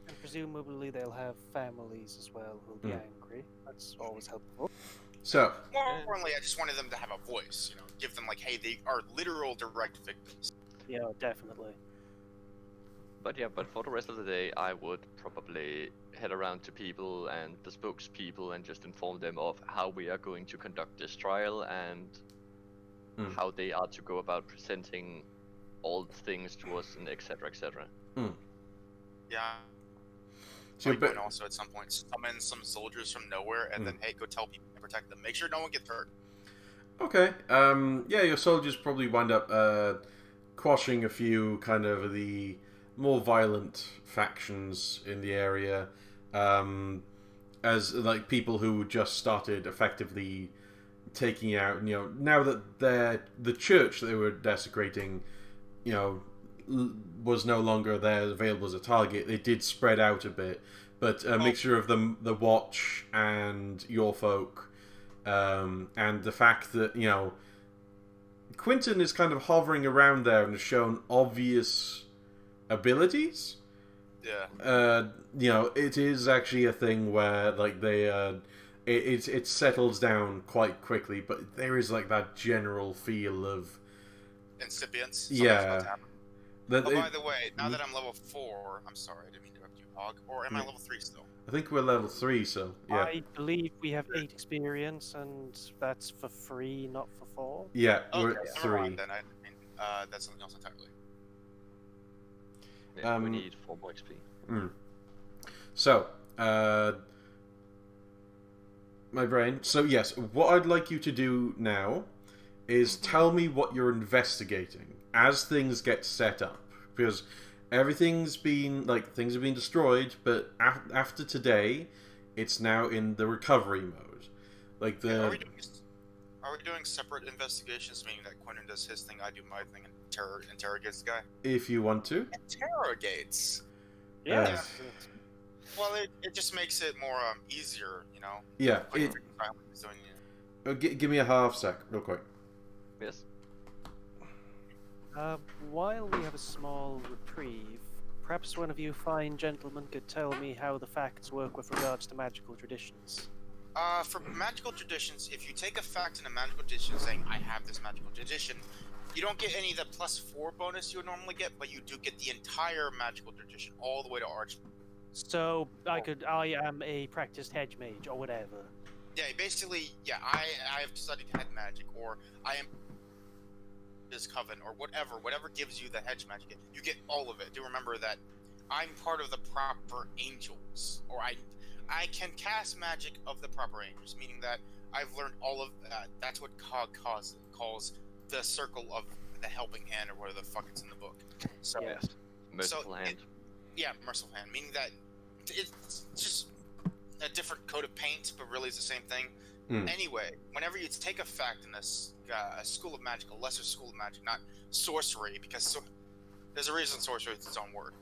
And presumably they'll have families as well who'll be angry. That's always helpful. So More importantly, I just wanted them to have a voice. Give them like, hey, they are literal direct victims. Yeah, definitely. But for the rest of the day, I would probably head around to people and the spokespeople and just inform them of how we are going to conduct this trial and how they are to go about presenting all things to us and etc. etc. Yeah. So, And also at some point summon some soldiers from nowhere and then, hey, go tell people to protect them. Make sure no one gets hurt. okay, yeah, your soldiers probably wind up quashing a few kind of the more violent factions in the area, as like people who just started effectively taking out, now that the church that they were desecrating, was no longer there available as a target. They did spread out a bit, but a mixture of the watch and your folk, and the fact that Quinton is kind of hovering around there and has shown obvious abilities. Yeah. It is actually a thing where like they it settles down quite quickly, but there is like that general feel of Incipients. yeah. By the way, now that I'm level 4, I'm sorry, I didn't mean to interrupt you, Hog. Or am I level 3 still? I think we're level 3, so yeah. I believe we have 8 experience, and that's for 3, not for 4. Yeah, Okay, we're at never 3. mind then. I mean, that's something else entirely. Yeah, we need 4 more XP. So, my brain. So yes, what I'd like you to do now is tell me what you're investigating as things get set up, because everything's been things have been destroyed, but after today, it's now in the recovery mode. Are we doing separate investigations, meaning that Quentin does his thing, I do my thing, and interrogates the guy? If you want to. Interrogates. Yeah. Well, it just makes it more easier, Yeah. Doing, Give me a half sec, real quick. Yes. While we have a small reprieve, perhaps one of you fine gentlemen could tell me how the facts work with regards to magical traditions. For magical traditions, if you take a fact in a magical tradition saying, I have this magical tradition, you don't get any of the +4 bonus you would normally get, but you do get the entire magical tradition, all the way to Arch. So, I am a practiced hedge mage, or whatever. Yeah, basically, yeah, I have studied head magic, or I am this coven, or whatever gives you the hedge magic, you get all of it. Do remember that I'm part of the proper angels, or I can cast magic of the proper angels, meaning that I've learned all of that. That's what Cog calls the circle of the helping hand, or whatever the fuck it's in the book. So, Yes. Merciful hand. Merciful hand, meaning that it's just a different coat of paint, but really it's the same thing. Anyway, whenever you take a fact in a school of magic, a lesser school of magic, not sorcery, because there's a reason sorcery is its own word.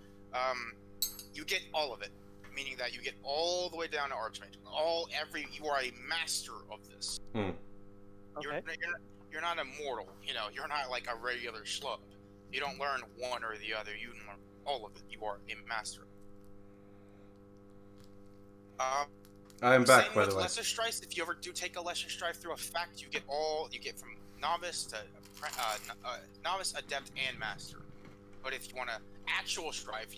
You get all of it, meaning that you get all the way down to Archmage. You are a master of this. Okay. You're not immortal. You're not like a regular schlub. You don't learn one or the other. You learn all of it. You are a master. I am back, Same by with the way. lesser strifes. If you ever do take a lesser strife through a fact, you get from novice to novice, adept, and master. But if you want an actual strife,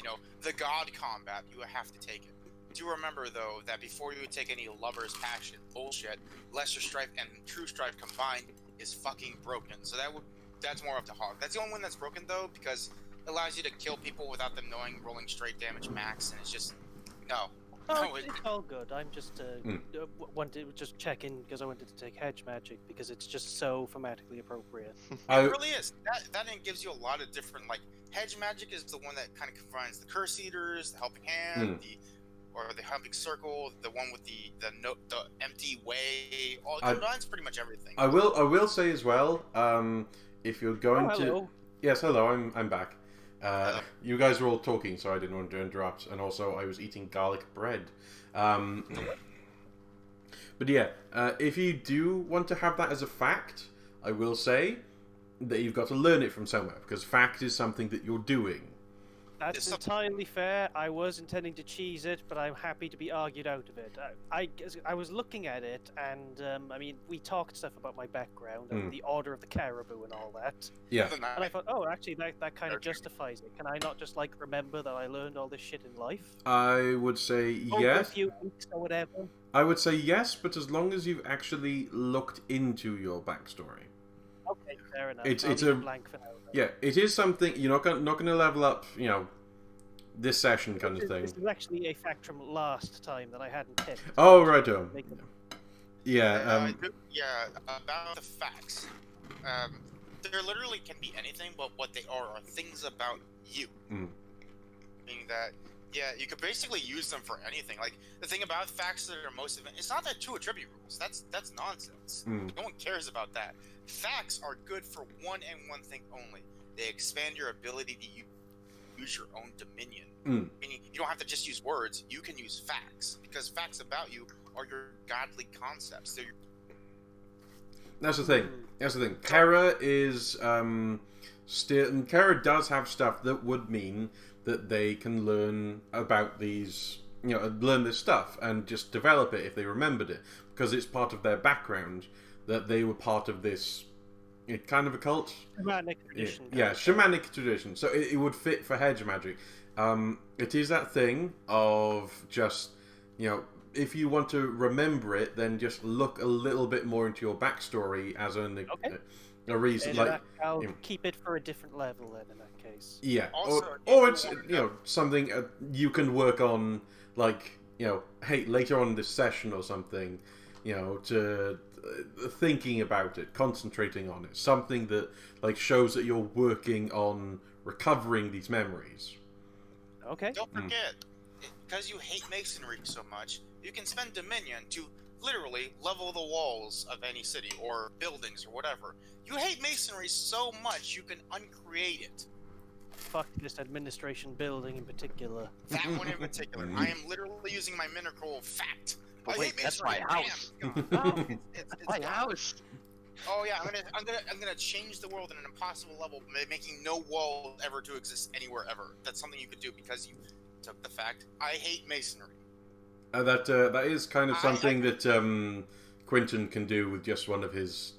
the god combat, you have to take it. Do remember though that before you take any lover's passion bullshit, lesser strife and true strife combined is fucking broken. So that's more up to Hog. That's the only one that's broken though, because it allows you to kill people without them knowing, rolling straight damage max, and it's just no. Oh, it's all good. I'm just wanted to just check in because I wanted to take hedge magic because it's just so thematically appropriate. It really is. That gives you a lot of different, like, hedge magic is the one that kind of combines the curse eaters, the helping hand, the helping circle, the one with the empty way. All combines pretty much everything. I will say as well, if you're going hello. Yes, hello, I'm back. You guys were all talking, so I didn't want to interrupt, and also I was eating garlic bread. But yeah, if you do want to have that as a fact, I will say that you've got to learn it from somewhere, because fact is something that you're doing. That's entirely fair. I was intending to cheese it, but I'm happy to be argued out of it. I was looking at it, and I mean, we talked stuff about my background and the order of the caribou and all that. Yeah. And I thought, oh, actually, that kind of justifies it. Can I not just like remember that I learned all this shit in life? I would say Over a yes. few weeks or whatever. I would say yes, but as long as you've actually looked into your backstory. Okay, fair enough. It's I'll a leave it blank for now. Yeah, it is something you're not going to level up, this session kind of thing. This is actually a fact from last time that I hadn't picked. Oh, right on. Yeah, about the facts. There literally can be anything, but what they are things about you. Meaning that, yeah, you could basically use them for anything. Like, the thing about facts that are most of it, it's not that two attribute rules. That's nonsense. No one cares about that. Facts are good for one and one thing only. They expand your ability to use your own dominion. Meaning you don't have to just use words, you can use facts, because facts about you are your godly concepts. That's the thing. Kara is still, and Kara does have stuff that would mean that they can learn about these, learn this stuff and just develop it if they remembered it, because it's part of their background that they were part of this kind of a cult. Shamanic tradition. Yeah, shamanic tradition. So it would fit for hedge magic. It is that thing of just, if you want to remember it, then just look a little bit more into your backstory as a reason. Like, I'll keep it for a different level then in that case. Yeah, Also, or it's something you can work on, like hey, later on in this session or something, to thinking about it, concentrating on it, something that like shows that you're working on recovering these memories. Okay. Don't forget, because you hate masonry so much, you can spend Dominion to literally level the walls of any city or buildings or whatever. You hate masonry so much you can uncreate it. Fuck this administration building in particular. That one in particular. I am literally using my miracle fact. But wait, that's my house. It's My house. Oh yeah, I'm gonna change the world in an impossible level, making no wall ever to exist anywhere ever. That's something you could do because you took the fact. I hate masonry. That is kind of something that Quentin can do with just one of his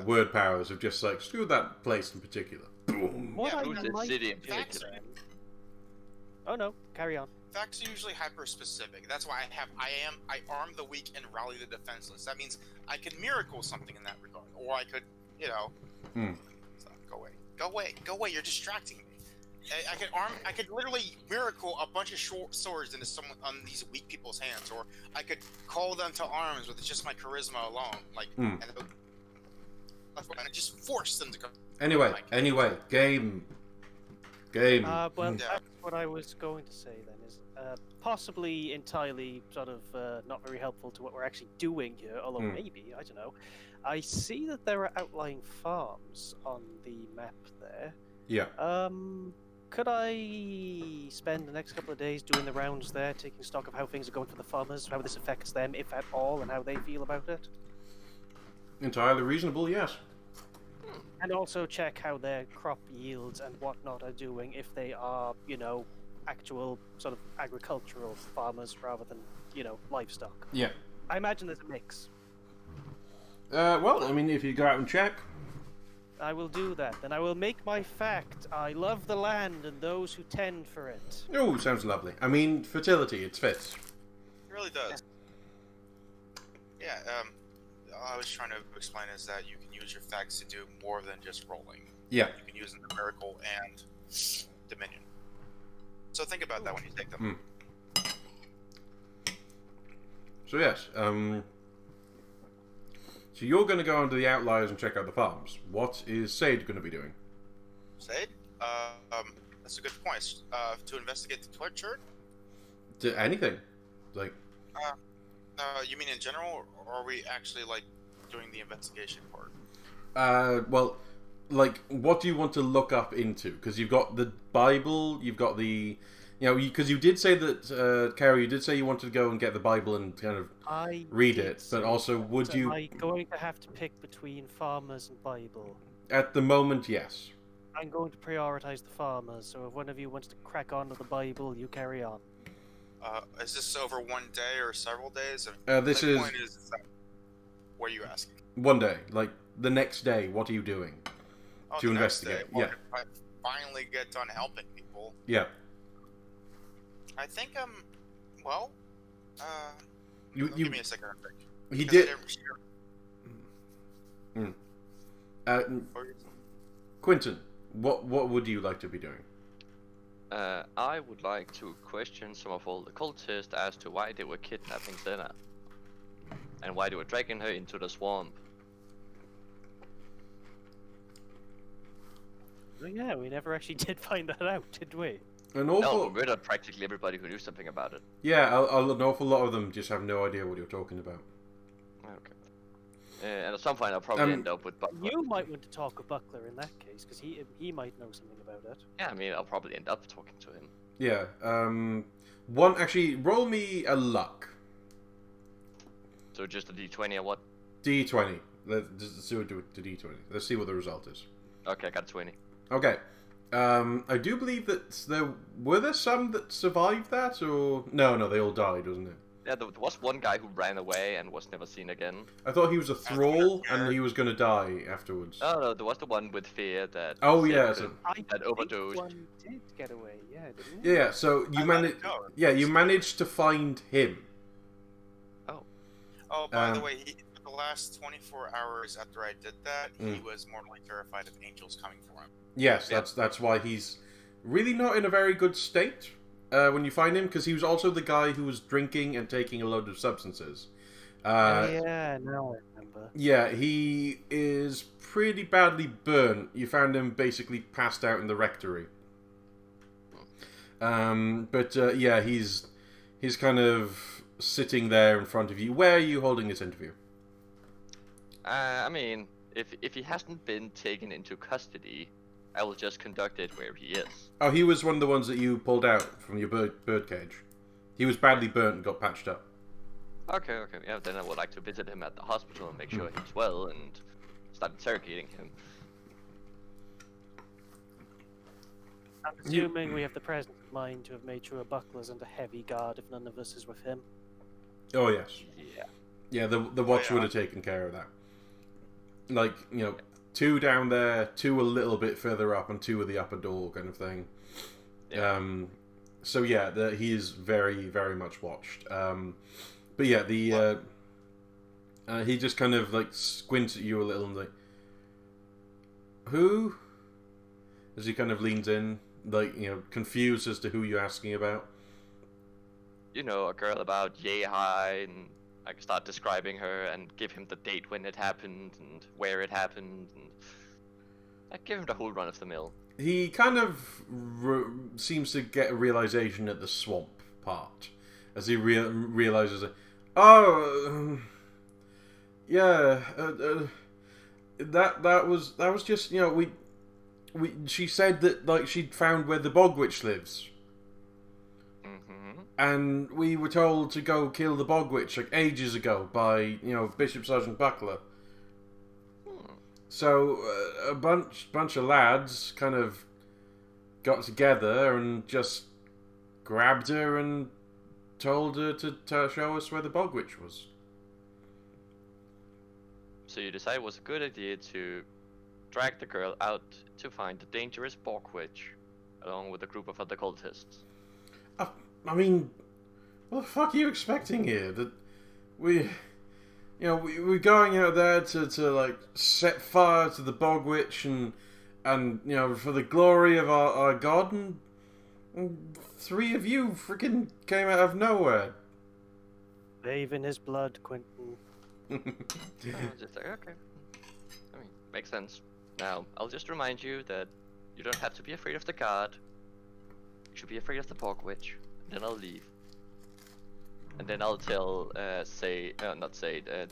word powers of just like screw that place in particular. Boom. What I Who's the might city in do particular? then- Oh no, carry on. Facts are usually hyper-specific. That's why I arm the weak and rally the defenseless. That means I could miracle something in that regard, or I could, So, go away. You're distracting me. I could literally miracle a bunch of short swords into someone on these weak people's hands, or I could call them to arms with just my charisma alone, and just force them to go. Anyway, game. Well, that's what I was going to say then, is possibly entirely sort of not very helpful to what we're actually doing here, although maybe, I don't know. I see that there are outlying farms on the map there. Yeah. Could I spend the next couple of days doing the rounds there, taking stock of how things are going for the farmers, how this affects them, if at all, and how they feel about it? Entirely reasonable, yes. And also check how their crop yields and whatnot are doing if they are, actual sort of agricultural farmers rather than, livestock. Yeah. I imagine there's a mix. Well, I mean, if you go out and check. I will do that. Then I will make my fact. I love the land and those who tend for it. Oh, sounds lovely. I mean, fertility, it fits. It really does. Yeah, I was trying to explain is that you can use your facts to do more than just rolling. Yeah. You can use numerical and dominion. So think about that when you take them. So yes, so you're going to go onto the outliers and check out the farms. What is Sade going to be doing? Sade? That's a good point. To investigate the torture? To anything. Like... you mean in general, or are we actually, like, doing the investigation part? Well, like, what do you want to look up into? Because you've got the Bible, you've got the... because you did say that, Carol, you did say you wanted to go and get the Bible and kind of read it, but also would you... Am I going to have to pick between farmers and Bible? At the moment, yes. I'm going to prioritize the farmers, so if one of you wants to crack on to the Bible, you carry on. Is this over one day or several days? This is... Point is that, what are you asking? One day. Like, the next day, what are you doing to investigate? Well, Yeah. I finally get done helping people. Yeah. I think well, You give me a second. He did... Quentin, what would you like to be doing? I would like to question some of all the cultists as to why they were kidnapping Senna. And why they were dragging her into the swamp. Oh, yeah, we never actually did find that out, did we? An No, awful... we murdered practically everybody who knew something about it. Yeah, an awful lot of them just have no idea what you're talking about. Okay. And at some point I'll probably end up with Buckler. You might want to talk with Buckler in that case, because he might know something about it. Yeah, I mean, I'll probably end up talking to him. Yeah, actually, roll me a luck. So just a d20 or what? D20. Let's do it to D20. Let's see what the result is. Okay, I got a 20. Okay. I do believe that were there some that survived that, or... No, they all died, wasn't it? Yeah, there was one guy who ran away and was never seen again. I thought he was a thrall, and he was going to die afterwards. Oh, no, there was the one with fear that... Oh, yeah. That overdosed. One did get away, yeah, didn't he? Yeah, so you managed... Yeah, you managed to find him. Oh, by the way, the last 24 hours after I did that, he was mortally terrified of angels coming for him. Yes, that's why he's really not in a very good state when you find him, because he was also the guy who was drinking and taking a load of substances. Yeah, now I remember. Yeah, he is pretty badly burnt. You found him basically passed out in the rectory. Yeah, he's kind of sitting there in front of you. Where are you holding this interview? I mean, if he hasn't been taken into custody, I will just conduct it where he is. Oh, he was one of the ones that you pulled out from your bird cage. He was badly burnt and got patched up. Okay, yeah, then I would like to visit him at the hospital and make sure he's well and start interrogating him. I'm assuming we have the presence of mind to have made sure Buckler's under heavy guard if none of us is with him. Oh, yes. Yeah. Yeah, the watch would have taken care of that. Like, 2 down there, 2 a little bit further up, and 2 at the upper door kind of thing. Yeah. So yeah, he is very, very much watched. But yeah, he just kind of like squints at you a little and like, who? As he kind of leans in, like, confused as to who you're asking about. A girl about yay high, and I can start describing her and give him the date when it happened and where it happened, and I give him the whole run of the mill. He kind of seems to get a realization at the swamp part, as he realizes that, that was just, she said that, like, she'd found where the bog witch lives. And we were told to go kill the bog witch like ages ago by, Bishop Sergeant Buckler. So a bunch of lads kind of got together and just grabbed her and told her to show us where the bog witch was. So you decided it was a good idea to drag the girl out to find the dangerous bog witch, along with a group of other cultists. I mean, what the fuck are you expecting here? That we're going out there to like set fire to the bog witch and for the glory of our god, and three of you freaking came out of nowhere. Bathe in his blood, Quentin. Just like, okay. I mean, makes sense. Now, I'll just remind you that you don't have to be afraid of the god. You should be afraid of the bog witch. Then I'll leave. And then I'll tell, then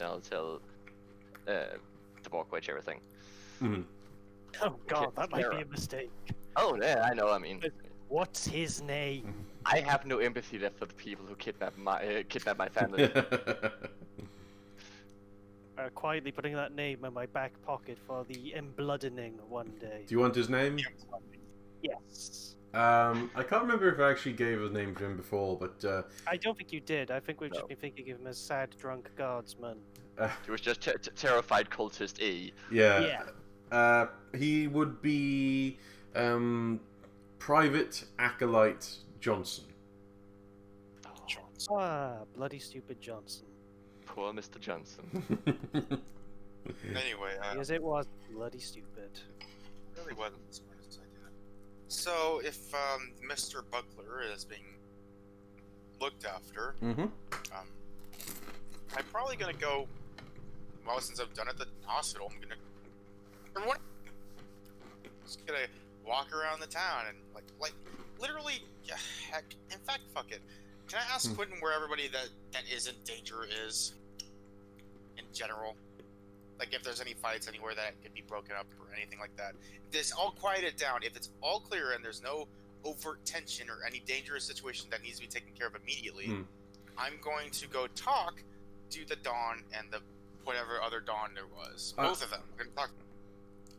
I'll tell, the bog witch everything. Mm. Oh god, that might be a mistake. Oh, yeah, I know, I mean... What's his name? I have no empathy left for the people who kidnap my family. Quietly putting that name in my back pocket for the embloodening one day. Do you want his name? Yes. I can't remember if I actually gave a name to him before, but I don't think you did. I think we've just been thinking of him as sad, drunk guardsman. He was just terrified cultist E. Yeah. He would be Private Acolyte Johnson. Bloody stupid Johnson. Poor Mr. Johnson. Anyway, Yes, it was bloody stupid. really wasn't the smartest idea. So, if Mr. Buckler is being looked after, I'm probably gonna go. Well, since I've done it at the hospital, I'm gonna. Everyone, just gonna walk around the town and like literally. Yeah, heck. In fact, fuck it. Can I ask Quentin where everybody that is in danger is? In general, like if there's any fights anywhere that could be broken up or anything like that. If this all quieted down, if it's all clear and there's no overt tension or any dangerous situation that needs to be taken care of immediately, I'm going to go talk to the Dawn and the whatever other Dawn there was. Both of them. I'm going to talk.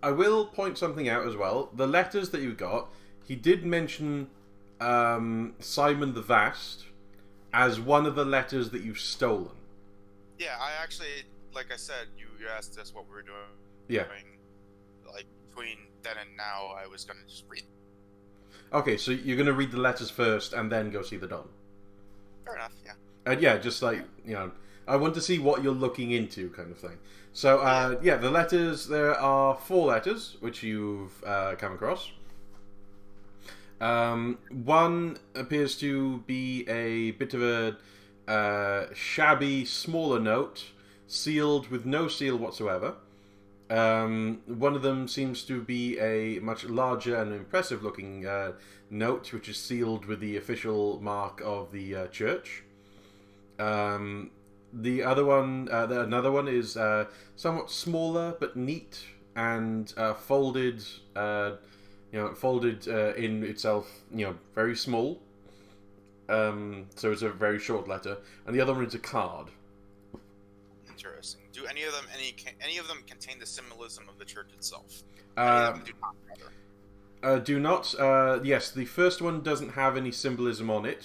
I will point something out as well. The letters that you got, he did mention Simon the Vast as one of the letters that you've stolen. Yeah, I actually, like I said, you asked us what we were doing. Yeah. Like, between then and now, I was going to just read. Okay, so you're going to read the letters first and then go see the Don. Fair enough, yeah. And yeah, just like, I want to see what you're looking into kind of thing. So, the letters, there are 4 letters which you've come across. One appears to be a bit of a shabby, smaller note, sealed with no seal whatsoever. One of them seems to be a much larger and impressive looking note, which is sealed with the official mark of the church. The other one, another one is somewhat smaller but neat and folded. Folded in itself, very small. So it's a very short letter, and the other one is a card. Interesting. Do any of them contain the symbolism of the church itself? Do not. Yes, the first one doesn't have any symbolism on it,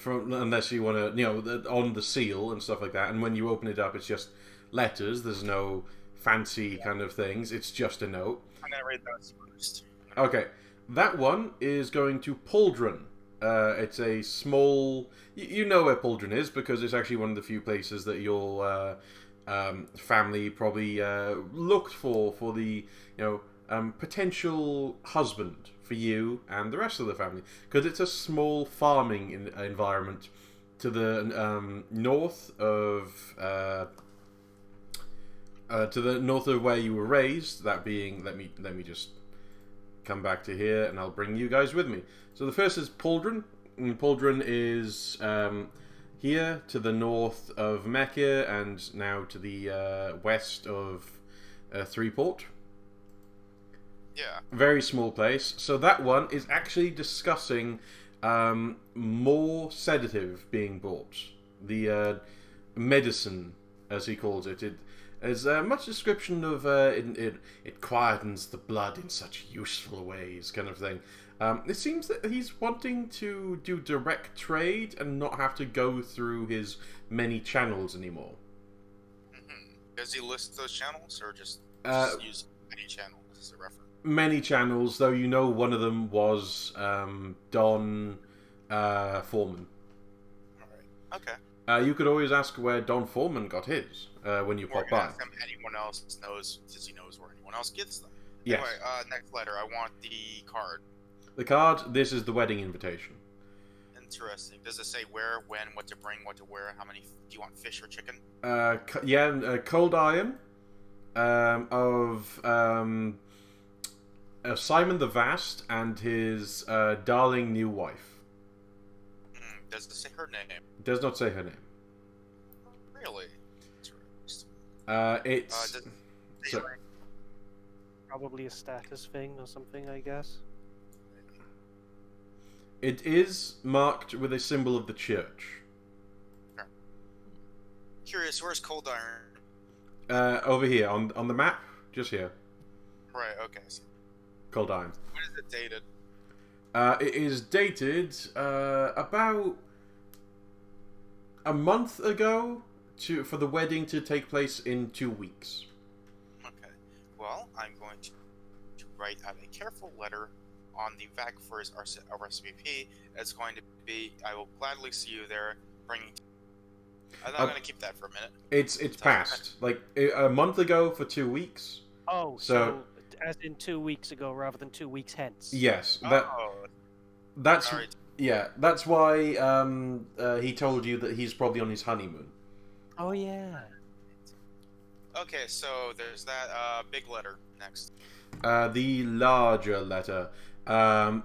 unless you want to, on the seal and stuff like that. And when you open it up, it's just letters. There's no fancy kind of things. It's just a note. I'm gonna read those first. Okay, that one is going to Pauldron. It's a small... You know where Pauldron is, because it's actually one of the few places that your family probably looked for the, potential husband for you and the rest of the family. Because it's a small farming environment to the north of... where you were raised, that being... Let me just... come back to here and I'll bring you guys with me. So the first is Pauldron. And Pauldron is here to the north of Mecca and now to the west of Threeport. Yeah. Very small place. So that one is actually discussing more sedative being bought. The medicine, as he calls it. There's much description of it quietens the blood in such useful ways, kind of thing. It seems that he's wanting to do direct trade and not have to go through his many channels anymore. Does he list those channels, or just use any channels as a reference? Many channels, though you know one of them was Don Foreman. Alright, okay. You could always ask where Don Foreman got his when you pop by. Ask him anyone else knows, since he knows where anyone else gets them. Yes. Anyway, next letter. I want the card. The card, this is the wedding invitation. Interesting. Does it say where, when, what to bring, what to wear, how many... Do you want fish or chicken? Cold iron of Simon the Vast and his darling new wife. Does it say her name? It does not say her name. Really? It's... Probably a status thing or something, I guess. It is marked with a symbol of the church. Sure. Curious, where's cold iron? Over here, on the map, just here. Right, okay. So Cold iron. when is it dated? It is dated about a month ago for the wedding to take place in 2 weeks. Okay. Well, I'm going to write out a careful letter on the VAC for his RSVP. It's going to be, I will gladly see you there, bringing... I'm going to keep that for a minute. It's passed. Like, a month ago for 2 weeks. Oh, so as in 2 weeks ago rather than 2 weeks hence. Yes. That's... Sorry. Yeah, that's why he told you that he's probably on his honeymoon. Oh, yeah. Okay, so there's that big letter next. The larger letter.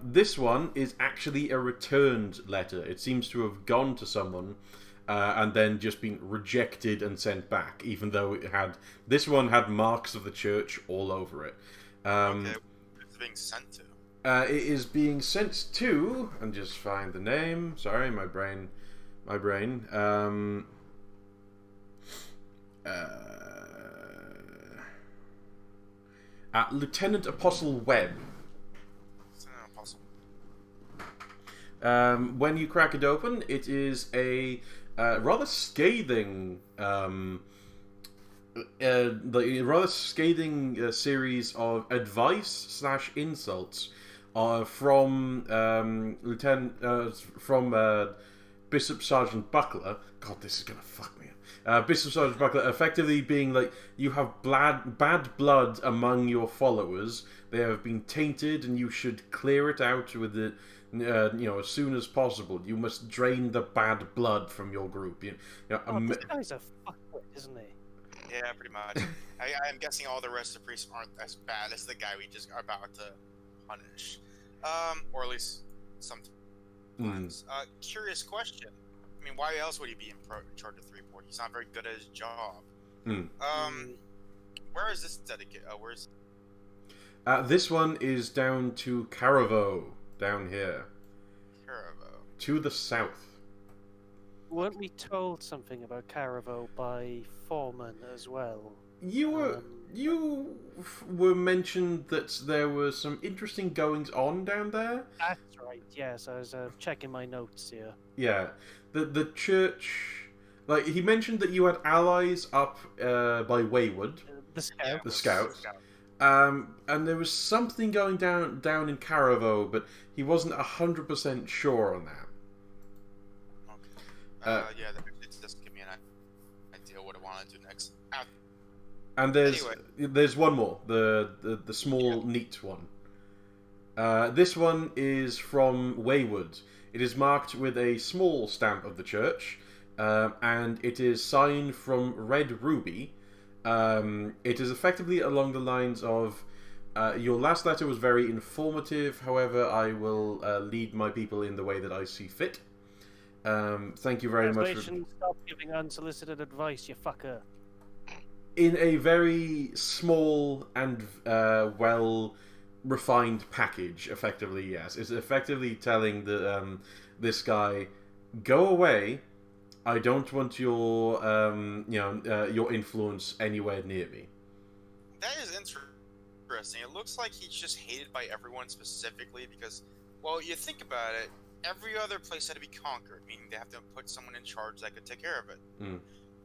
This one is actually a returned letter. It seems to have gone to someone and then just been rejected and sent back, even though this one had marks of the church all over it. Okay, it's being sent to. It is being sent to, and just find the name. Sorry, my brain. Lieutenant Apostle Webb. When you crack it open, it is a rather scathing, series of advice/insults from Bishop Sergeant Buckler. God, this is gonna fuck me up. Bishop Sergeant Buckler effectively being like, you have bad blood among your followers. They have been tainted, and you should clear it out with it. As soon as possible. You must drain the bad blood from your group. This guy's a fuckwit, isn't he? Yeah, pretty much. I'm guessing all the rest of the priests aren't as bad as the guy we just are about to punish. Or at least sometimes. Curious question. I mean, why else would he be in charge of Threeport? He's not very good at his job. Where is this dedicated? Where's... this one is down to Caravo. Down here. Caravo. To the south. Weren't we told something about Caravo by Foreman as well? You were mentioned that there were some interesting goings on down there. That's right. Yes, I was checking my notes here. Yeah, the church, like he mentioned that you had allies up by Wayward. The Scouts. The Scouts. And there was something going down in Caravo, but he wasn't 100% sure on that. Okay. It just give me an idea what I want to do next. And there's one more, the small neat one. This one is from Wayward. It is marked with a small stamp of the church, and it is signed from Red Ruby. It is effectively along the lines of, your last letter was very informative, however, I will lead my people in the way that I see fit. Thank you very much. Stop giving unsolicited advice, you fucker. In a very small and well-refined package, effectively, yes. It's effectively telling this guy, go away, I don't want your, your influence anywhere near me. That is interesting. It looks like he's just hated by everyone specifically because, well, you think about it, every other place had to be conquered, meaning they have to put someone in charge that could take care of it. Mm.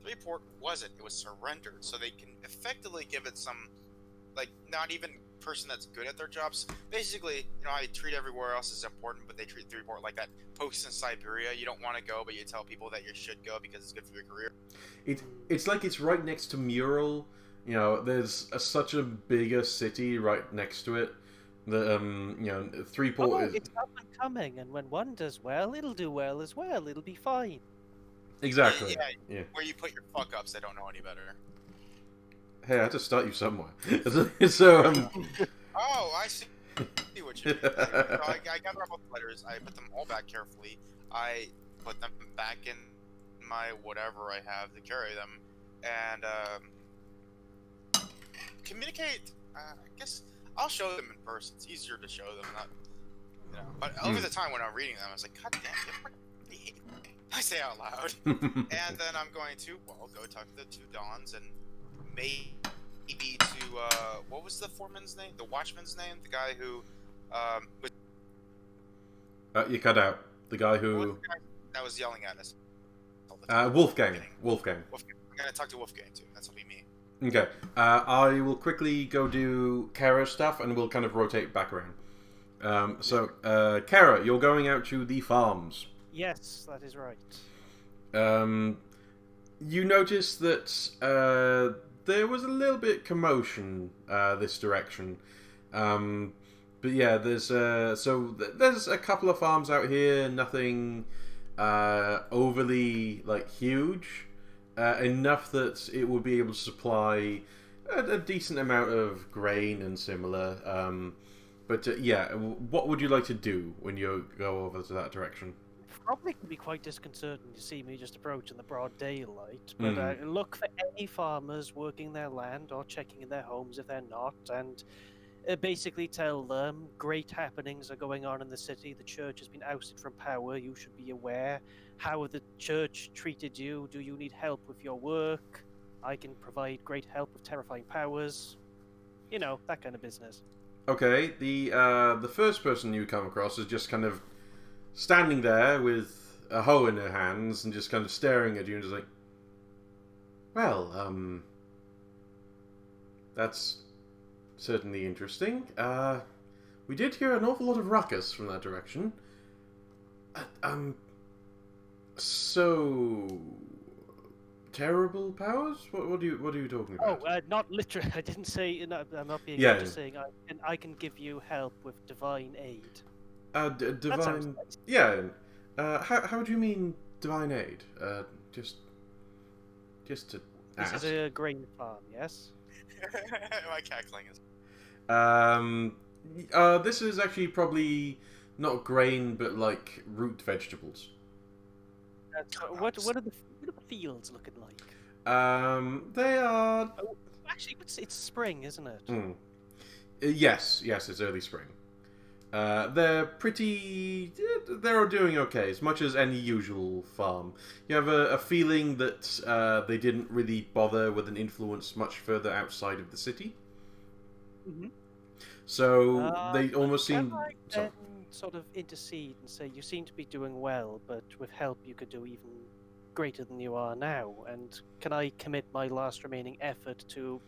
Threeport wasn't. It was surrendered, so they can effectively give it some, like, not even person that's good at their jobs. Basically, you know, how you treat everywhere else is important, but they treat Threeport like that post in Siberia. You don't want to go, but you tell people that you should go because it's good for your career. It's like it's right next to Mural. You know, there's such a bigger city right next to it. The Threeport is it's up and coming, and when one does well, it'll do well as well. It'll be fine. exactly. Yeah. Where you put your fuck ups, they don't know any better. Hey, I had to start you somewhere. So Oh, I see what you mean. So I gathered up all the letters. I put them all back carefully. I put them back in my whatever I have to carry them, and communicate. I guess I'll show them in person. It's easier to show them, not, you know. But over the time when I'm reading them, I was like, God damn, you hate me. I say out loud, and then I'm going to go talk to the two Dons and maybe to what was the foreman's name? The watchman's name? The guy who you cut out the guy what was who the guy that was yelling at us. Wolfgang. I'm gonna talk to Wolfgang too. That'll be me. Okay. I will quickly go do Kara stuff, and we'll kind of rotate back around. Kara, you're going out to the farms. Yes, that is right. You notice that there was a little bit commotion this direction. But yeah, there's a couple of farms out here, nothing overly huge, enough that it would be able to supply a decent amount of grain and similar. What would you like to do when you go over to that direction? Probably can be quite disconcerting to see me just approach in the broad daylight, but look for any farmers working their land or checking in their homes if they're not, and basically tell them great happenings are going on in the city. The church has been ousted from power. You should be aware. How have the church treated you? Do you need help with your work? I can provide great help with terrifying powers. You know, that kind of business. Okay, the first person you come across is just kind of standing there with a hoe in her hands and just kind of staring at you and just like, well, that's certainly interesting. We did hear an awful lot of ruckus from that direction. So terrible powers? What are you talking about? Oh, not literally. I didn't say. No, I'm not being. Yeah. I'm just saying I can give you help with divine aid. That sounds Divine. nice. Yeah. How do you mean divine aid? Just to This ask. is a grain farm, yes? My cackling is. This is actually probably not grain, but like root vegetables. What are the fields looking like? They are. Oh, actually, it's spring, isn't it? Yes, it's early spring. They're pretty. They're doing okay, as much as any usual farm. You have a feeling that they didn't really bother with an influence much further outside of the city. Mm-hmm. So they almost Can seem. I then sort of intercede and say you seem to be doing well, but with help you could do even greater than you are now? And can I commit my last remaining effort to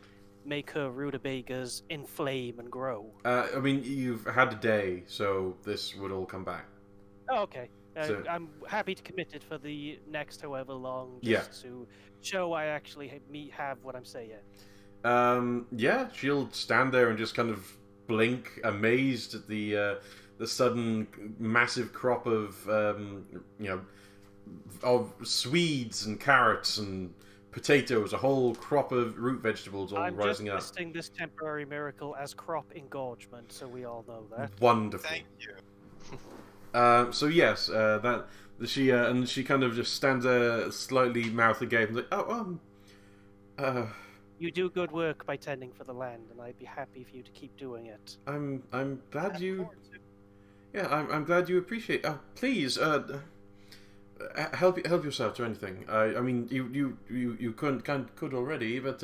make her rutabagas inflame and grow? I mean, you've had a day, so this would all come back. Oh, okay. So- I'm happy to commit it for the next however long, just to show I actually have what I'm saying. Yeah, she'll stand there and just kind of blink, amazed at the sudden massive crop of of Swedes and carrots and potatoes, a whole crop of root vegetables all I'm rising just up. listing this temporary miracle as crop engorgement, so we all know that. Wonderful. Thank you. So yes, she she kind of just stands there, slightly mouth agape, and like, You do good work by tending for the land, and I'd be happy for you to keep doing it. I'm glad you. Forward to- Yeah, I'm glad you appreciate. Please, help yourself to anything. I mean, you could already, but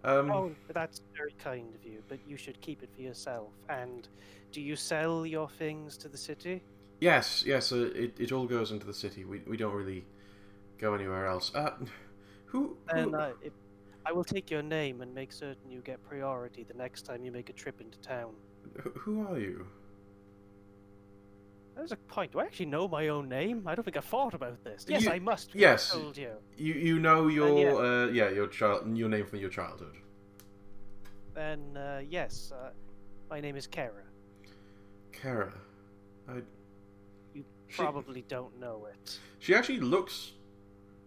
Oh, that's very kind of you, but you should keep it for yourself. And do you sell your things to the city? yes. It all goes into the city. We don't really go anywhere else. Who? Then I will take your name and make certain you get priority the next time you make a trip into town. Who are you? There's a point. Do I actually know my own name? I don't think I've thought about this. Yes, I must. Yes. I told you. You know your your name from your childhood. Then yes, my name is Kara. Kara. You probably don't know it. She actually looks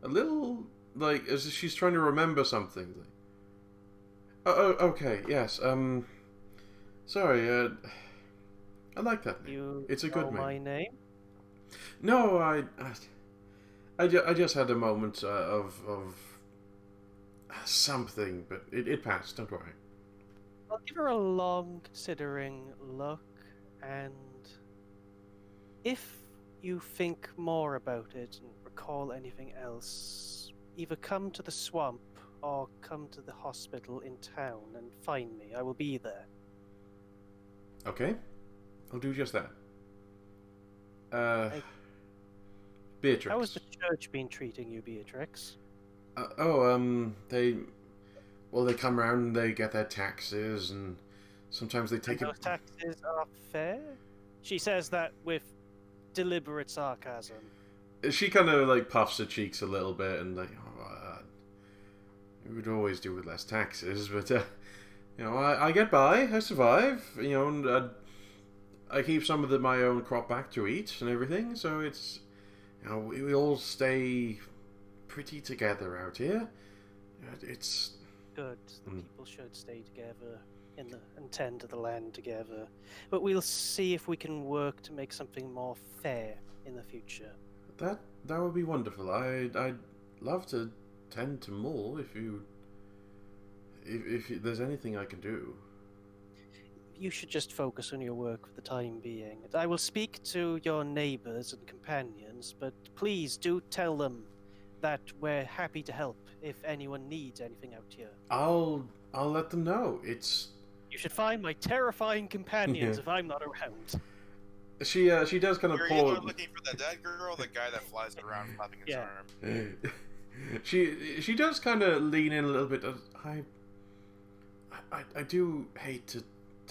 a little like as if she's trying to remember something. Oh, okay, yes. Sorry. I like that name. It's a good name. My name? No, I just had a moment of something, but it passed. Don't worry. I'll give her a long considering look, and if you think more about it and recall anything else, either come to the swamp or come to the hospital in town and find me. I will be there. Okay, I'll do just that. Beatrix. How has the church been treating you, Beatrix? They come around and they get their taxes, and sometimes they take those taxes are fair? She says that with deliberate sarcasm. She kind of like puffs her cheeks a little bit and like, we would always do with less taxes, but I get by, I survive, and I keep some of my own crop back to eat and everything, so it's, we all stay pretty together out here. It's good. The people should stay together and tend to the land together. But we'll see if we can work to make something more fair in the future. That would be wonderful. I'd love to tend to more if there's anything I can do. You should just focus on your work for the time being. I will speak to your neighbors and companions, but please do tell them that we're happy to help if anyone needs anything out here. I'll let them know. You should find my terrifying companions if I'm not around. She does kind of You're pull. either looking for the dead girl or the guy that flies around flapping his arm. She does kind of lean in a little bit. I do hate to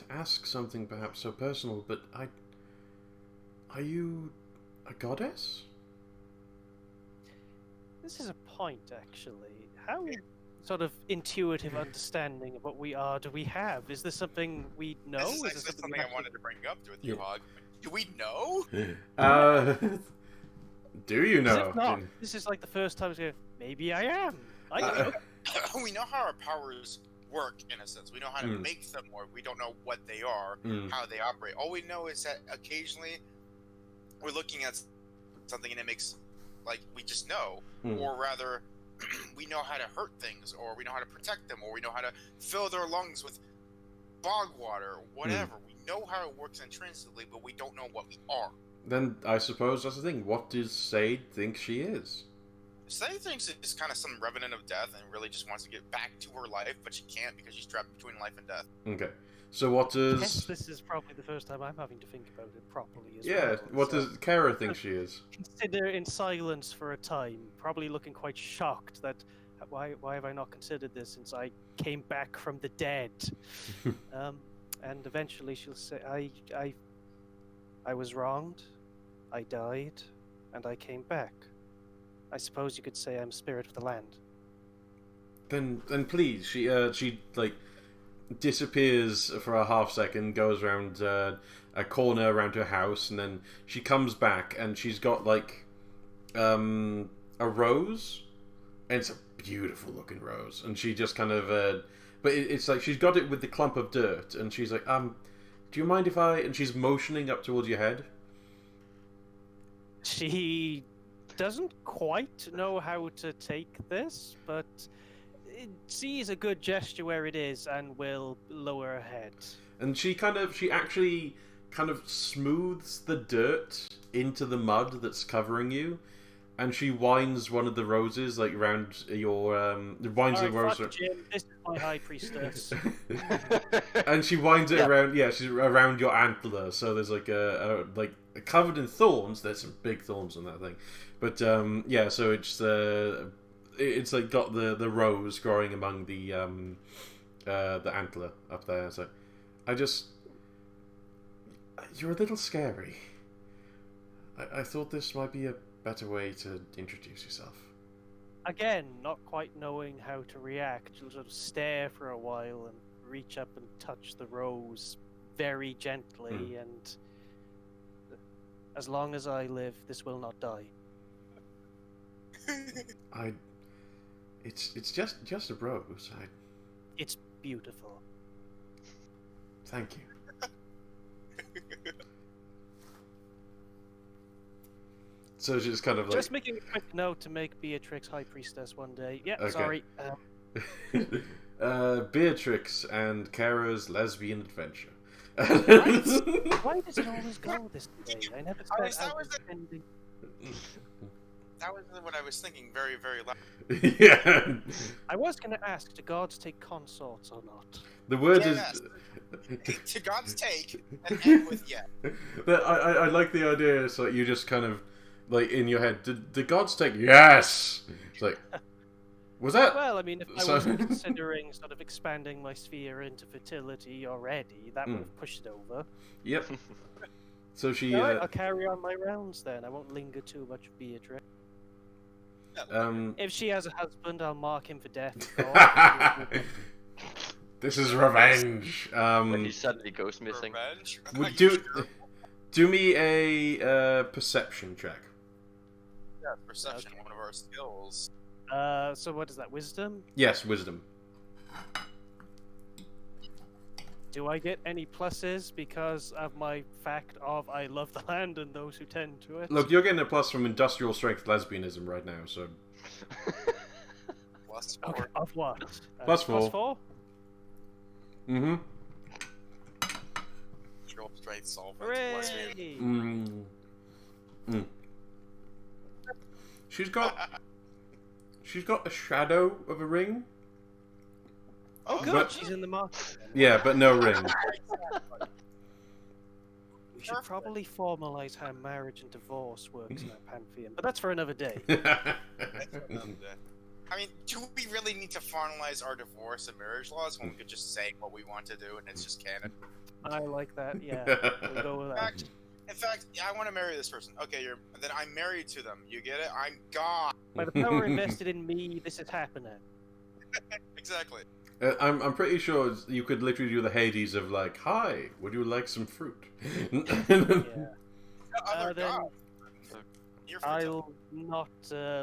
ask something perhaps so personal, but are you a goddess? This is a point, actually. How sort of intuitive understanding of what we are do we have? Is this something we know? This is something I wanted to bring up with you, Hog. Do we know? Do you know? If not, this is like the first time we go, maybe I am. I know. We know how our powers work, in a sense. We know how to make them work. We don't know what they are, how they operate. All we know is that occasionally we're looking at something and it makes, like, we just know. Or rather, we know how to hurt things, or we know how to protect them, or we know how to fill their lungs with bog water, or whatever. We know how it works intrinsically, but we don't know what we are. Then I suppose that's the thing. What does Sade think she is? Sade thinks it's kind of some revenant of death and really just wants to get back to her life, but she can't because she's trapped between life and death. Okay. So what does... Yes, this is probably the first time I'm having to think about it properly as well. Yeah, what does Kara think she is? Consider in silence for a time, probably looking quite shocked that why have I not considered this since I came back from the dead? And eventually she'll say, I was wronged, I died, and I came back. I suppose you could say I'm spirit of the land. Then please, she like disappears for a half second, goes around a corner around her house, and then she comes back and she's got like a rose, and it's a beautiful looking rose, and she just kind of but it's like she's got it with the clump of dirt, and she's like, do you mind if I... And she's motioning up towards your head. She doesn't quite know how to take this, but it sees a good gesture where it is and will lower her head. And she actually kind of smooths the dirt into the mud that's covering you, and she winds one of the roses like around your winds the rose. Jim, this is my high priestess. And she winds it around. Yeah, she's around your antler. So there's like a covered in thorns. There's some big thorns on that thing, but yeah. So it's like got the rose growing among the antler up there. So you're a little scary. I thought this might be a better way to introduce yourself. Again, not quite knowing how to react, you'll sort of stare for a while and reach up and touch the rose very gently, and as long as I live, this will not die. It's just a rose. It's beautiful. Thank you. So she's kind of like... Just making a quick note to make Beatrix High Priestess one day. Yeah, okay. Sorry. Beatrix and Kara's lesbian adventure. Why does it always go this way? I never spent That was what I was thinking very, very loud. Yeah. I was going to ask, do gods take consorts or not? The word yes. is... To God's take, and end with yeah. I like the idea. It's like you just kind of, like, in your head, did the gods take... Yes! It's like... Was that... Well, I mean, if I was considering sort of expanding my sphere into fertility already, that would have pushed it over. Yep. So she... Alright, I'll carry on my rounds then. I won't linger too much with Beatrix. If she has a husband, I'll mark him for death. This is revenge. When he suddenly goes missing. Revenge? Do me a perception check. Yeah, perception, one of our skills. So what is that, wisdom? Yes, wisdom. Do I get any pluses because of my fact of I love the land and those who tend to it? Look, you're getting a plus from industrial strength lesbianism right now, so... Plus 4. Okay, of what? Plus 4. Plus 4? Mm-hmm. Industrial strength solvent. Hooray! She's got a shadow of a ring. Oh, good. But, she's in the market. yeah, but no ring. We should probably formalize how marriage and divorce works in our pantheon, but that's for another day. I mean, do we really need to finalize our divorce and marriage laws when we could just say what we want to do and it's just canon? I like that. Yeah, we'll go with that. In fact, I want to marry this person. Okay, then I'm married to them. You get it? I'm God. By the power invested in me, this is happening. Exactly. I'm pretty sure you could literally do the Hades of like, hi, would you like some fruit? Yeah. Then I'll not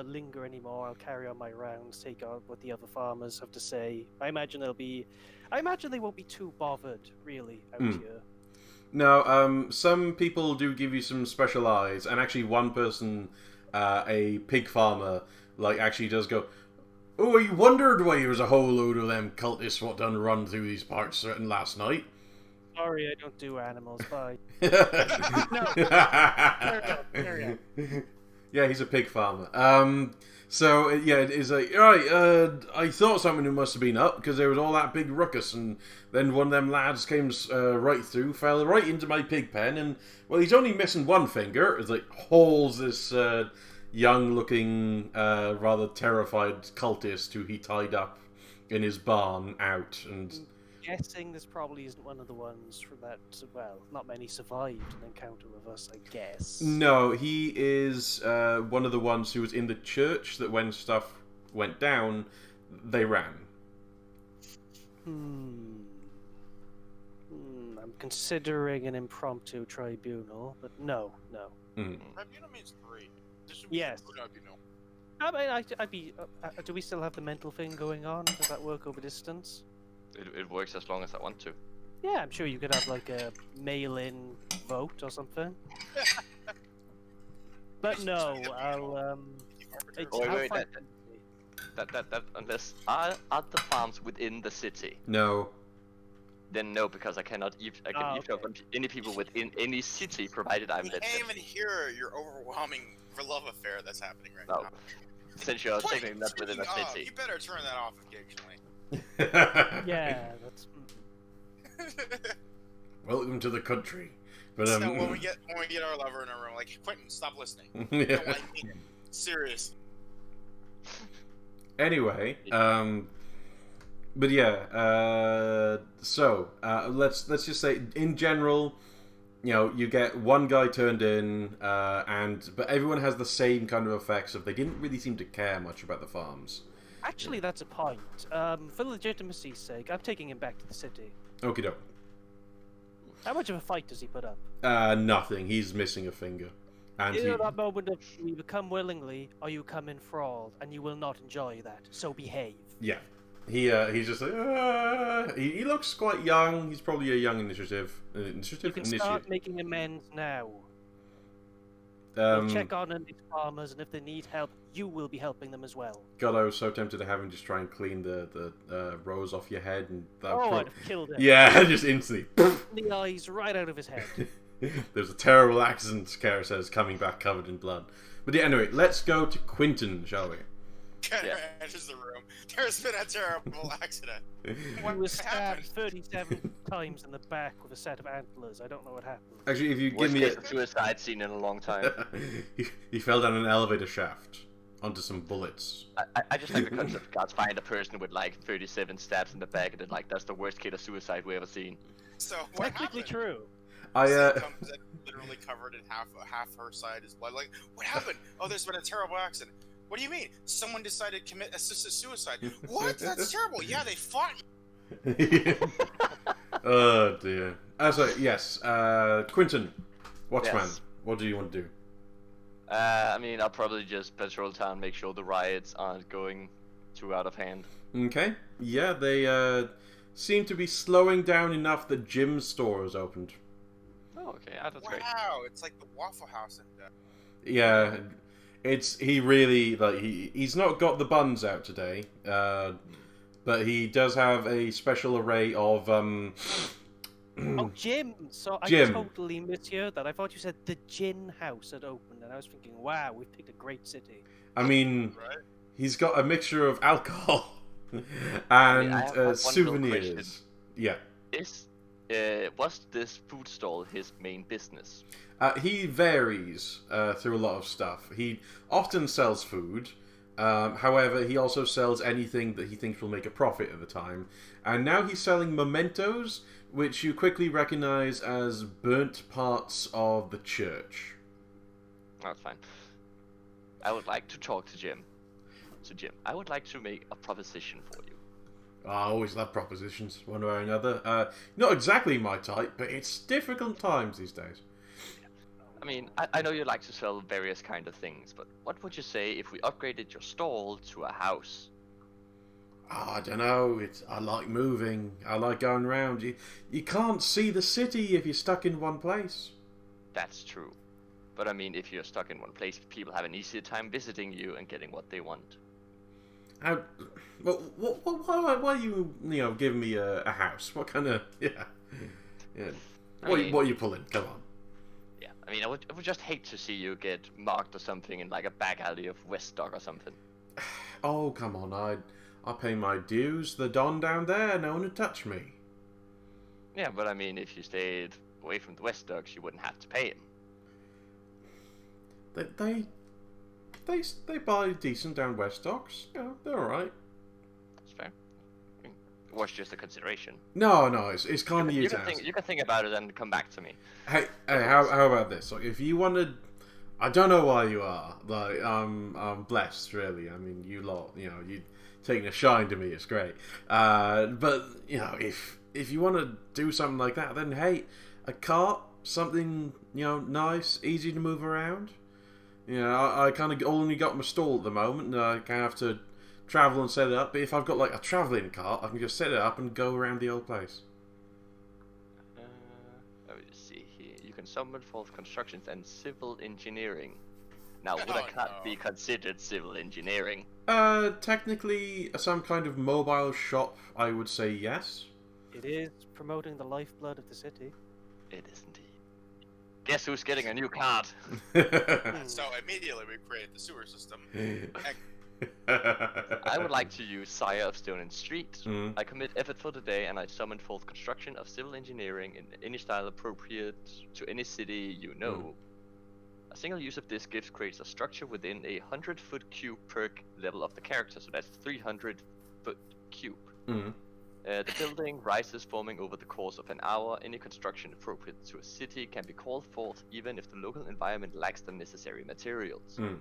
linger anymore. I'll carry on my rounds, take out what the other farmers have to say. I imagine they won't be too bothered, really, out here. No, some people do give you some special eyes, and actually one person, a pig farmer, like actually does go, oh, I wondered why there was a whole load of them cultists what done run through these parts certain last night. Sorry, I don't do animals. Bye. No. Carry on. Yeah, he's a pig farmer. So yeah, it's like, alright, I thought something must have been up because there was all that big ruckus, and then one of them lads came right through, fell right into my pig pen, and well, he's only missing one finger. It's like hauls this young-looking, rather terrified cultist who he tied up in his barn out, and... Guessing this probably isn't one of the ones from that, well, not many survived an encounter with us, I guess. No, he is one of the ones who was in the church that when stuff went down, they ran. I'm considering an impromptu tribunal, but no. Tribunal means 3. Yes. Tribunal. I mean, I'd be... do we still have the mental thing going on? Does that work over distance? It works as long as I want to. Yeah, I'm sure you could have like a mail-in vote or something. But no, I'll Wait, that unless are the farms within the city? No. Then no, because I cannot eavesdrop on any people within any city, provided I'm We let can't them. even hear your overwhelming love affair that's happening right No, now. since you're Point, technically not within a speaking of, city. you better turn that off occasionally. Yeah, that's. Welcome to the country. But So when we get our lover in a room, like Quentin, stop listening. You yeah. don't like me. Serious. Anyway, but yeah, so let's just say in general, you know, you get one guy turned in, but everyone has the same kind of effects of they didn't really seem to care much about the farms. Actually, that's a point. For legitimacy's sake, I'm taking him back to the city. Okie doke. How much of a fight does he put up? Nothing. He's missing a finger, and You know that moment of you come willingly or you come in fraud, and you will not enjoy that. So behave. yeah, he's just like he looks quite young. He's probably a young initiative. You can start making amends now. Um, We'll check on these farmers, and if they need help, you will be helping them as well. God, I was so tempted to have him just try and clean the rose off your head, and that I'd have killed him. yeah, just instantly. The eyes right out of his head. There's a terrible accident, Kara says, coming back covered in blood. But yeah, anyway, let's go to Quentin, shall we? Kara enters the room. There's been a terrible accident. He was stabbed happened? 37 times in the back with a set of antlers. I don't know what happened. Actually, if you give Worst me case of suicide scene in a long time. he fell down an elevator shaft onto some bullets. I just like the concept of guys find a person with like 37 stabs in the back and then like that's the worst case of suicide we ever seen. So what Technically happened? true. Sam comes in, literally covered in half her side is blood. Like, what happened? Oh, there's been a terrible accident. What do you mean? Someone decided to commit assisted suicide. What? That's terrible. Yeah, they fought. Oh dear. So yes, Quentin, Watchman, Yes. what do you want to do? I mean, I'll probably just patrol town, make sure the riots aren't going too out of hand. Okay. Yeah, they seem to be slowing down enough that Jim's store has opened. Oh, okay, that's great. Wow, it's like the Waffle House in there. Yeah, he really like he's not got the buns out today, but he does have a special array of Oh, Jim! So I Jim. totally misheard that. I thought you said the gin house had opened, and I was thinking, wow, we've picked a great city. I mean, Right? he's got a mixture of alcohol and I have one little souvenirs. question. Yeah. Was this food stall his main business? He varies through a lot of stuff. He often sells food. However, he also sells anything that he thinks will make a profit at the time. And now he's selling mementos, which you quickly recognize as burnt parts of the church. That's fine. I would like to talk to Jim. So Jim, I would like to make a proposition for you. I always love propositions, one way or another. Not exactly my type, but it's difficult times these days. I mean, I know you like to sell various kind of things, but what would you say if we upgraded your stall to a house? I don't know. I like moving. I like going around. You can't see the city if you're stuck in one place. That's true. But I mean, if you're stuck in one place, people have an easier time visiting you and getting what they want. Why you giving me a house? What kind of yeah? What are you pulling? Come on. Yeah, I mean, I would just hate to see you get marked or something in like a back alley of Westdock or something. Oh come on! I pay my dues. The Don down there, no one would touch me. Yeah, but I mean, if you stayed away from the Westdocks, you wouldn't have to pay him. They buy decent down Westdocks. Yeah, they're all right. That's fair. It was just a consideration. No, it's kind of You you can to think, ask. you can think about it and come back to me. Hey, how about this? Like, if you wanted, I don't know why you are. Like, I'm blessed, really. I mean, you lot, you taking a shine to me. It's great. But if you want to do something like that, then hey, a cart, something nice, easy to move around. I kind of only got my stall at the moment, and I kind of have to travel and set it up. But if I've got like a travelling cart, I can just set it up and go around the old place. Let me just see here. You can summon forth constructions and civil engineering. Now, would Oh, a cart no. be considered civil engineering? Technically, some kind of mobile shop, I would say yes. It is promoting the lifeblood of the city. It is indeed. Guess who's getting a new card? So immediately we created the sewer system. I would like to use Sire of Stone and Street. Mm. I commit effort for the day and I summon forth construction of civil engineering in any style appropriate to any city you know. A single use of this gift creates a structure within a 100-foot cube per level of the character, so that's 300-foot cube. Mm. The building rises, forming over the course of an hour. Any construction appropriate to a city can be called forth even if the local environment lacks the necessary materials. Mm.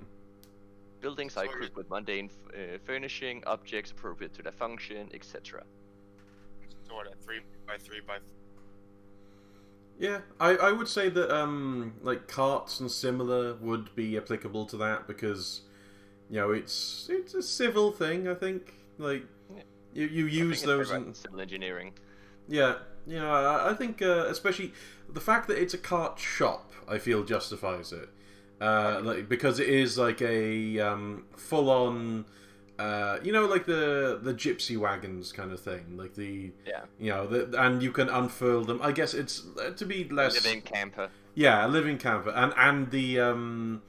Buildings are equipped with mundane furnishing, objects appropriate to their function, etc. So what, a 3x3x? Yeah, I would say that like carts and similar would be applicable to that because, you know, it's a civil thing. I think like you use those in civil engineering. Yeah, you know, I think especially the fact that it's a cart shop, I feel justifies it. Like because it is like a full on. You know, like the gypsy wagons kind of thing, like you know, and you can unfurl them. I guess it's to be less living camper. Yeah, a living camper, and the you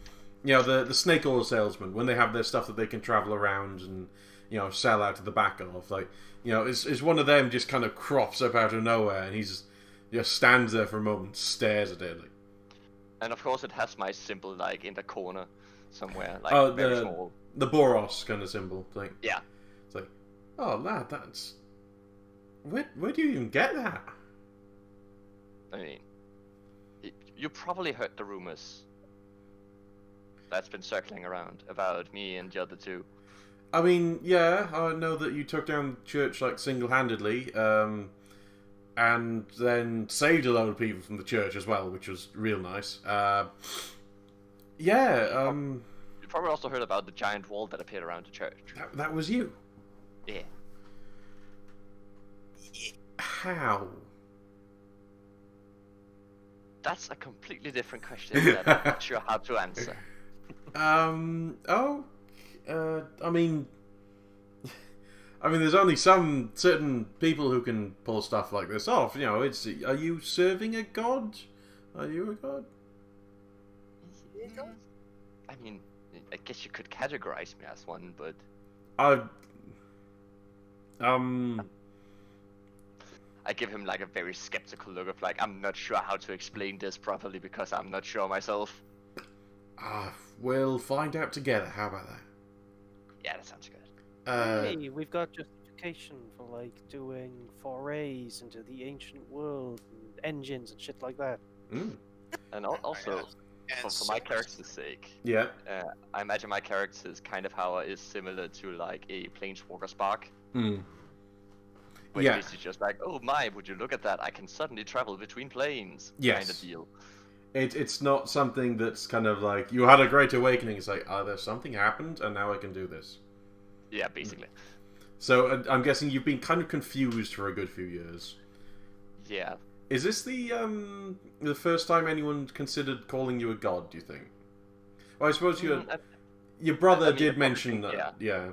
know the snake oil salesman when they have their stuff that they can travel around and you know sell out of the back of. Like you know, is one of them just kind of crops up out of nowhere and he's just stands there for a moment, and stares at it. Like. And of course, it has my symbol like in the corner somewhere, like very small. The Boros kind of symbol, like yeah, it's like, oh lad, that's where do you even get that? I mean, you probably heard the rumors that's been circling around about me and the other two. I mean, yeah, I know that you took down the church like single-handedly, and then saved a load of people from the church as well, which was real nice. Yeah. You probably also heard about the giant wall that appeared around the church. That was you? Yeah. How? That's a completely different question that I'm not sure how to answer. I mean, there's only some certain people who can pull stuff like this off. You know, are you serving a god? Are you a god? I mean, I guess you could categorize me as one, but I give him like a very skeptical look of like, I'm not sure how to explain this properly because I'm not sure myself. We'll find out together. How about that? Yeah, that sounds good. Hey, we've got justification for like doing forays into the ancient world, and engines and shit like that. And also, for my character's sake, yeah, I imagine my character's kind of power is similar to like a planeswalker spark. Where yeah, it's just like, oh my, would you look at that? I can suddenly travel between planes. Yes. Kind of deal. It's not something that's kind of like you had a great awakening. It's like, there's something happened, and now I can do this. Yeah, basically. So I'm guessing you've been kind of confused for a good few years. Yeah. Is this the first time anyone considered calling you a god? Do you think? Well, I suppose your brother did mention that. Yeah.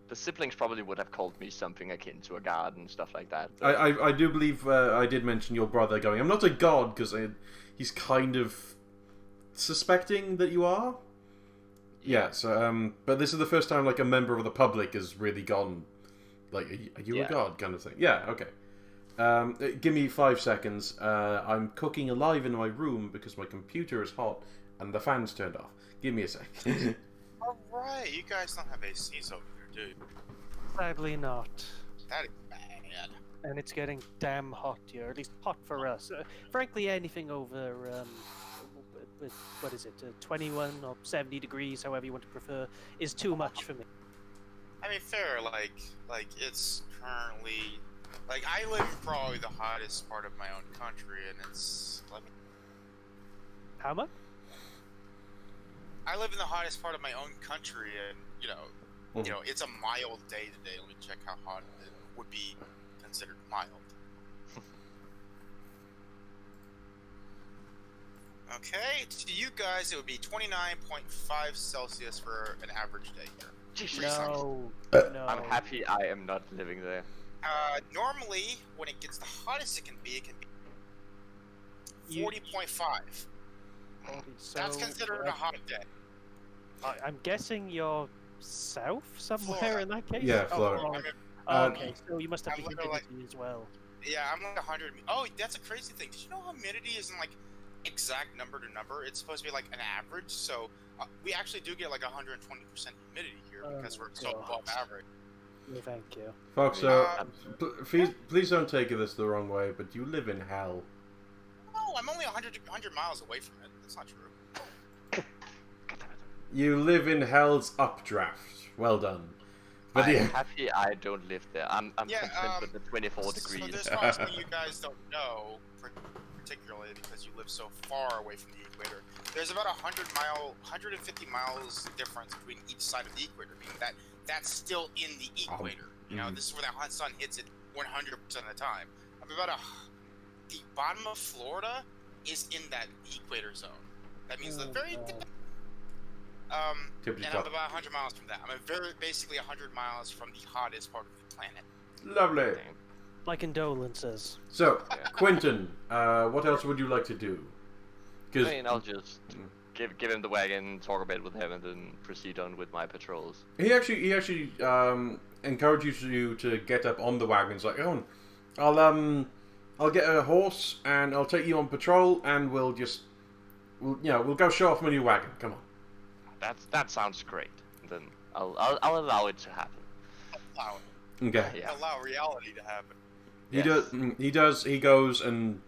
The siblings probably would have called me something akin to a god and stuff like that. I do believe I did mention your brother going, I'm not a god, because he's kind of suspecting that you are. Yeah, so, but this is the first time, like, a member of the public has really gone, like, are you a god, kind of thing. Yeah, okay. Give me 5 seconds. I'm cooking alive in my room because my computer is hot and the fan's turned off. Give me a sec. Alright, you guys don't have ACs over here, do you? Sadly not. That is bad. And it's getting damn hot here, at least hot for us. Frankly, anything over, what is it, 21 or 70 degrees, however you want to prefer, is too much for me. I mean, fair, like it's currently, like, I live in probably the hottest part of my own country, and it's, How much? I live in the hottest part of my own country, and, you know, it's a mild day today. Let me check how hot it would be considered mild. Okay, to you guys, it would be 29.5 Celsius for an average day here. No. I'm happy I am not living there. Normally, when it gets the hottest it can be 40.5. So, That's considered a hot day. I'm guessing you're south somewhere Florida. in that case? Yeah, Oh, Florida. Florida. Um, Okay, so you must have I'm the literally humidity as well. Yeah, I'm like 100. Oh, that's a crazy thing. Did you know humidity isn't like exact number to number? It's supposed to be like an average. So we actually do get like 120% humidity here because we're so above average. No, thank you. Folks, please don't take this the wrong way, but you live in hell. No, I'm only 100 miles away from it. That's not true. You live in hell's updraft. Well done. But I'm yeah. happy I don't live there. I'm Yeah, content with the 24 So degrees. there's probably something you guys don't know, particularly because you live so far away from the equator. There's about 150 miles difference between each side of the equator, meaning that that's still in the equator. You know, this is where the sun hits it 100% of the time. I'm the bottom of Florida is in that equator zone. That means the very and I'm about 100 miles from that. I'm basically 100 miles from the hottest part of the planet. Lovely. My condolences. So, Quentin, what else would you like to do? I mean, I'll just give him the wagon, talk a bit with him, and then proceed on with my patrols. He actually encourages you to get up on the wagon. He's like, oh, I'll get a horse and I'll take you on patrol, and we'll go show off my new wagon. Come on. That sounds great. Then I'll allow it to happen. Allow it. Okay. Yeah. Allow reality to happen. He goes and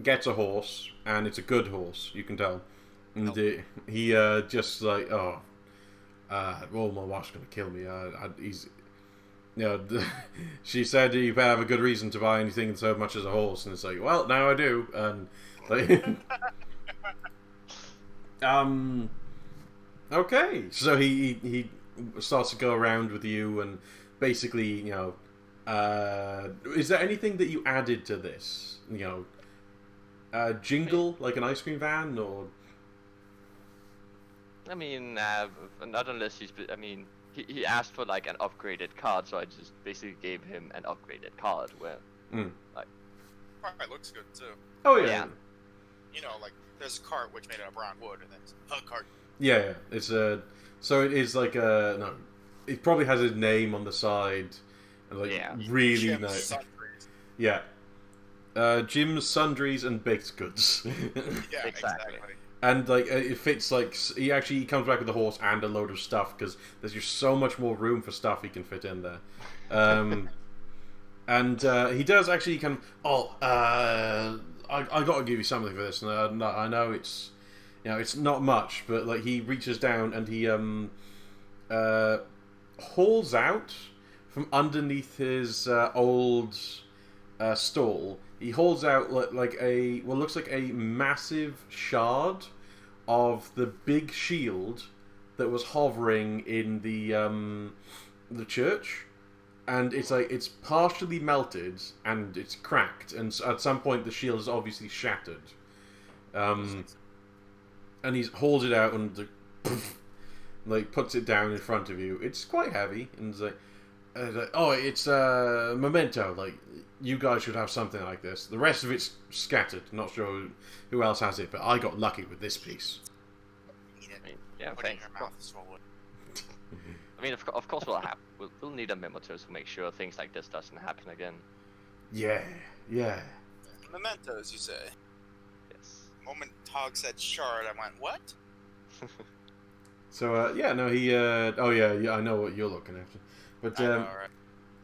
gets a horse, and it's a good horse. You can tell. And he just like, well, my wife's gonna kill me. She said you better have a good reason to buy anything so much as a horse, and it's like, well, now I do. And like, okay, so he starts to go around with you, and basically, is there anything that you added to this? Jingle like an ice cream van, or? I mean, not unless he's. I mean, he asked for like an upgraded card, so I just basically gave him an upgraded card. Where, like, Probably looks good too. Oh yeah. Yeah. You know, like there's a cart which made out of brown wood, and then a cart. Yeah, it's so it is like no, it probably has his name on the side, and like really Jim's nice. Sundries. Yeah, Jim's Sundries and Baked Goods. Yeah, exactly. And like it fits, like he comes back with a horse and a load of stuff because there's just so much more room for stuff he can fit in there. And he does actually I got to give you something for this. And I know it's it's not much, but like he reaches down and he hauls out from underneath his old stall. He hauls out like looks like a massive shard of the big shield that was hovering in the church, and it's partially melted and it's cracked, and at some point the shield is obviously shattered. And he hauls it out and like puts it down in front of you. It's quite heavy, and it's like, oh, it's a memento. Like, you guys should have something like this. The rest of it's scattered. Not sure who else has it, but I got lucky with this piece. Eat it. I mean, yeah, Put it in thanks. your mouth and swallow it. I mean, of course we'll need a memento to make sure things like this doesn't happen again. Yeah. Mementos, you say? Yes. The moment Tog said shard, I went, what? So he I know what you're looking after, but I know, right?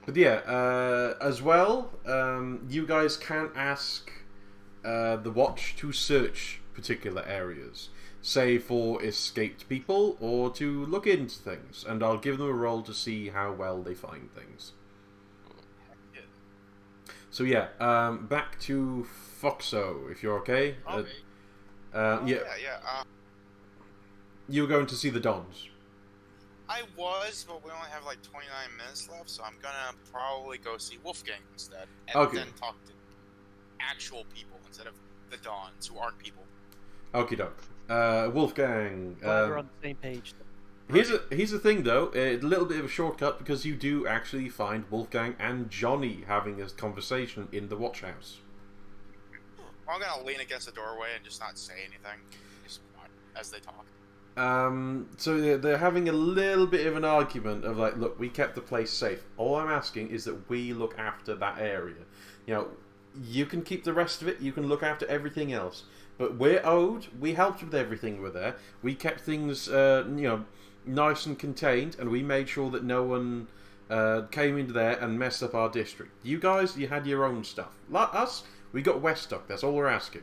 but yeah, as well, you guys can ask the watch to search particular areas, say for escaped people, or to look into things, and I'll give them a roll to see how well they find things. Yeah. So yeah, back to Foxo, if you're okay. Okay. Yeah. You were going to see the Dons. I was, but we only have like 29 minutes left, so I'm gonna probably go see Wolfgang instead, and then talk to actual people instead of the Dons, who aren't people. Okie doke. Wolfgang. Glad we're on the same page. Here's the thing though, a little bit of a shortcut because you do actually find Wolfgang and Johnny having a conversation in the watch house. I'm gonna lean against the doorway and just not say anything, just watch as they talk. So they're having a little bit of an argument of like, look, we kept the place safe. All I'm asking is that we look after that area. You know, you can keep the rest of it. You can look after everything else. But we're owed. We helped with everything over there. We kept things, nice and contained, and we made sure that no one came into there and messed up our district. You guys, you had your own stuff. Like us, we got Westock. That's all we're asking.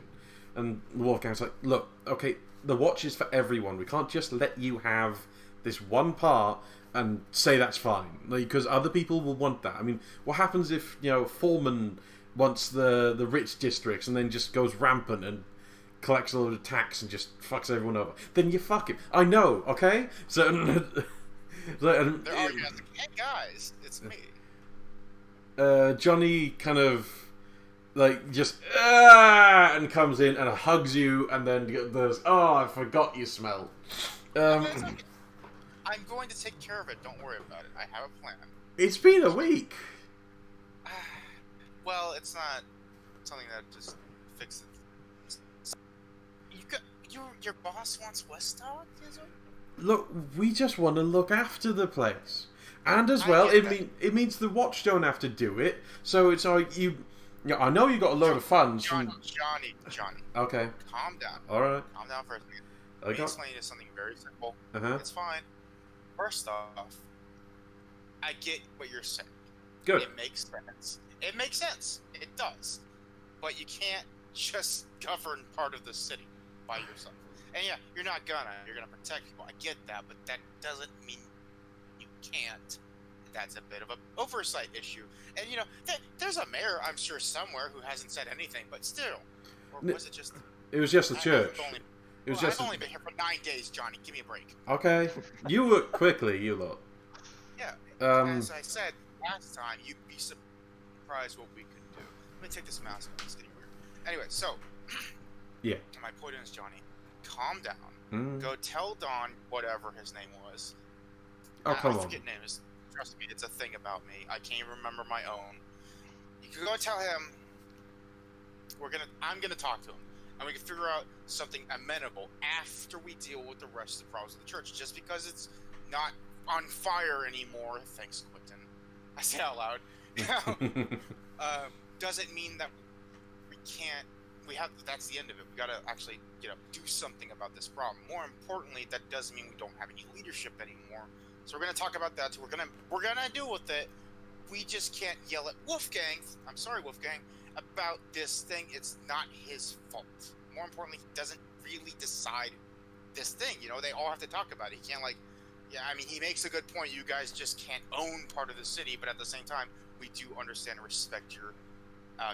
And Wolfgang's like, look, okay, the watch is for everyone. We can't just let you have this one part and say that's fine, because other people will want that. I mean, what happens if Foreman wants the rich districts and then just goes rampant and collects a load of tax and just fucks everyone over? Then you fuck him. I know, okay? So, They're arguing like, hey guys, it's me. Johnny kind of just and comes in and hugs you, and then there's I forgot you smell. I'm going to take care of it. Don't worry about it. I have a plan. It's been a week. Well, it's not something that just fixes. Your boss wants Westock, is it? Look, we just want to look after the place, and as well, it means the watch don't have to do it. So it's like I know you got a load of funds Johnny. Okay. Calm down. All right. Calm down for a second. Let me explain you something very simple. It's fine. First off, I get what you're saying. Good. It makes sense. It makes sense. It does. But you can't just govern part of the city by yourself. And yeah, you're gonna protect people. I get that, but that doesn't mean you can't. That's a bit of an oversight issue. And there's a mayor, I'm sure, somewhere who hasn't said anything, but still. Or was it just... It was just the church. I've only been here for 9 days, Johnny. Give me a break. Okay. You work quickly, you lot. Yeah. As I said last time, you'd be surprised what we could do. Let me take this mask off. It's getting weird. Anyway, so... Yeah. My point is, Johnny, calm down. Go tell Don whatever his name was. Oh, come on. I forget names. Trust me, it's a thing about me. I can't remember my own. You can go tell him I'm gonna talk to him, and we can figure out something amenable after we deal with the rest of the problems of the church. Just because it's not on fire anymore, thanks, Quentin. I say it out loud. Doesn't mean that we can't. That's the end of it. We gotta actually, do something about this problem. More importantly, that doesn't mean we don't have any leadership anymore. So we're gonna talk about that too. We're gonna deal with it. We just can't yell at Wolfgang. I'm sorry, Wolfgang, about this thing. It's not his fault. More importantly, he doesn't really decide this thing. They all have to talk about it. He can't he makes a good point. You guys just can't own part of the city, but at the same time, we do understand and respect your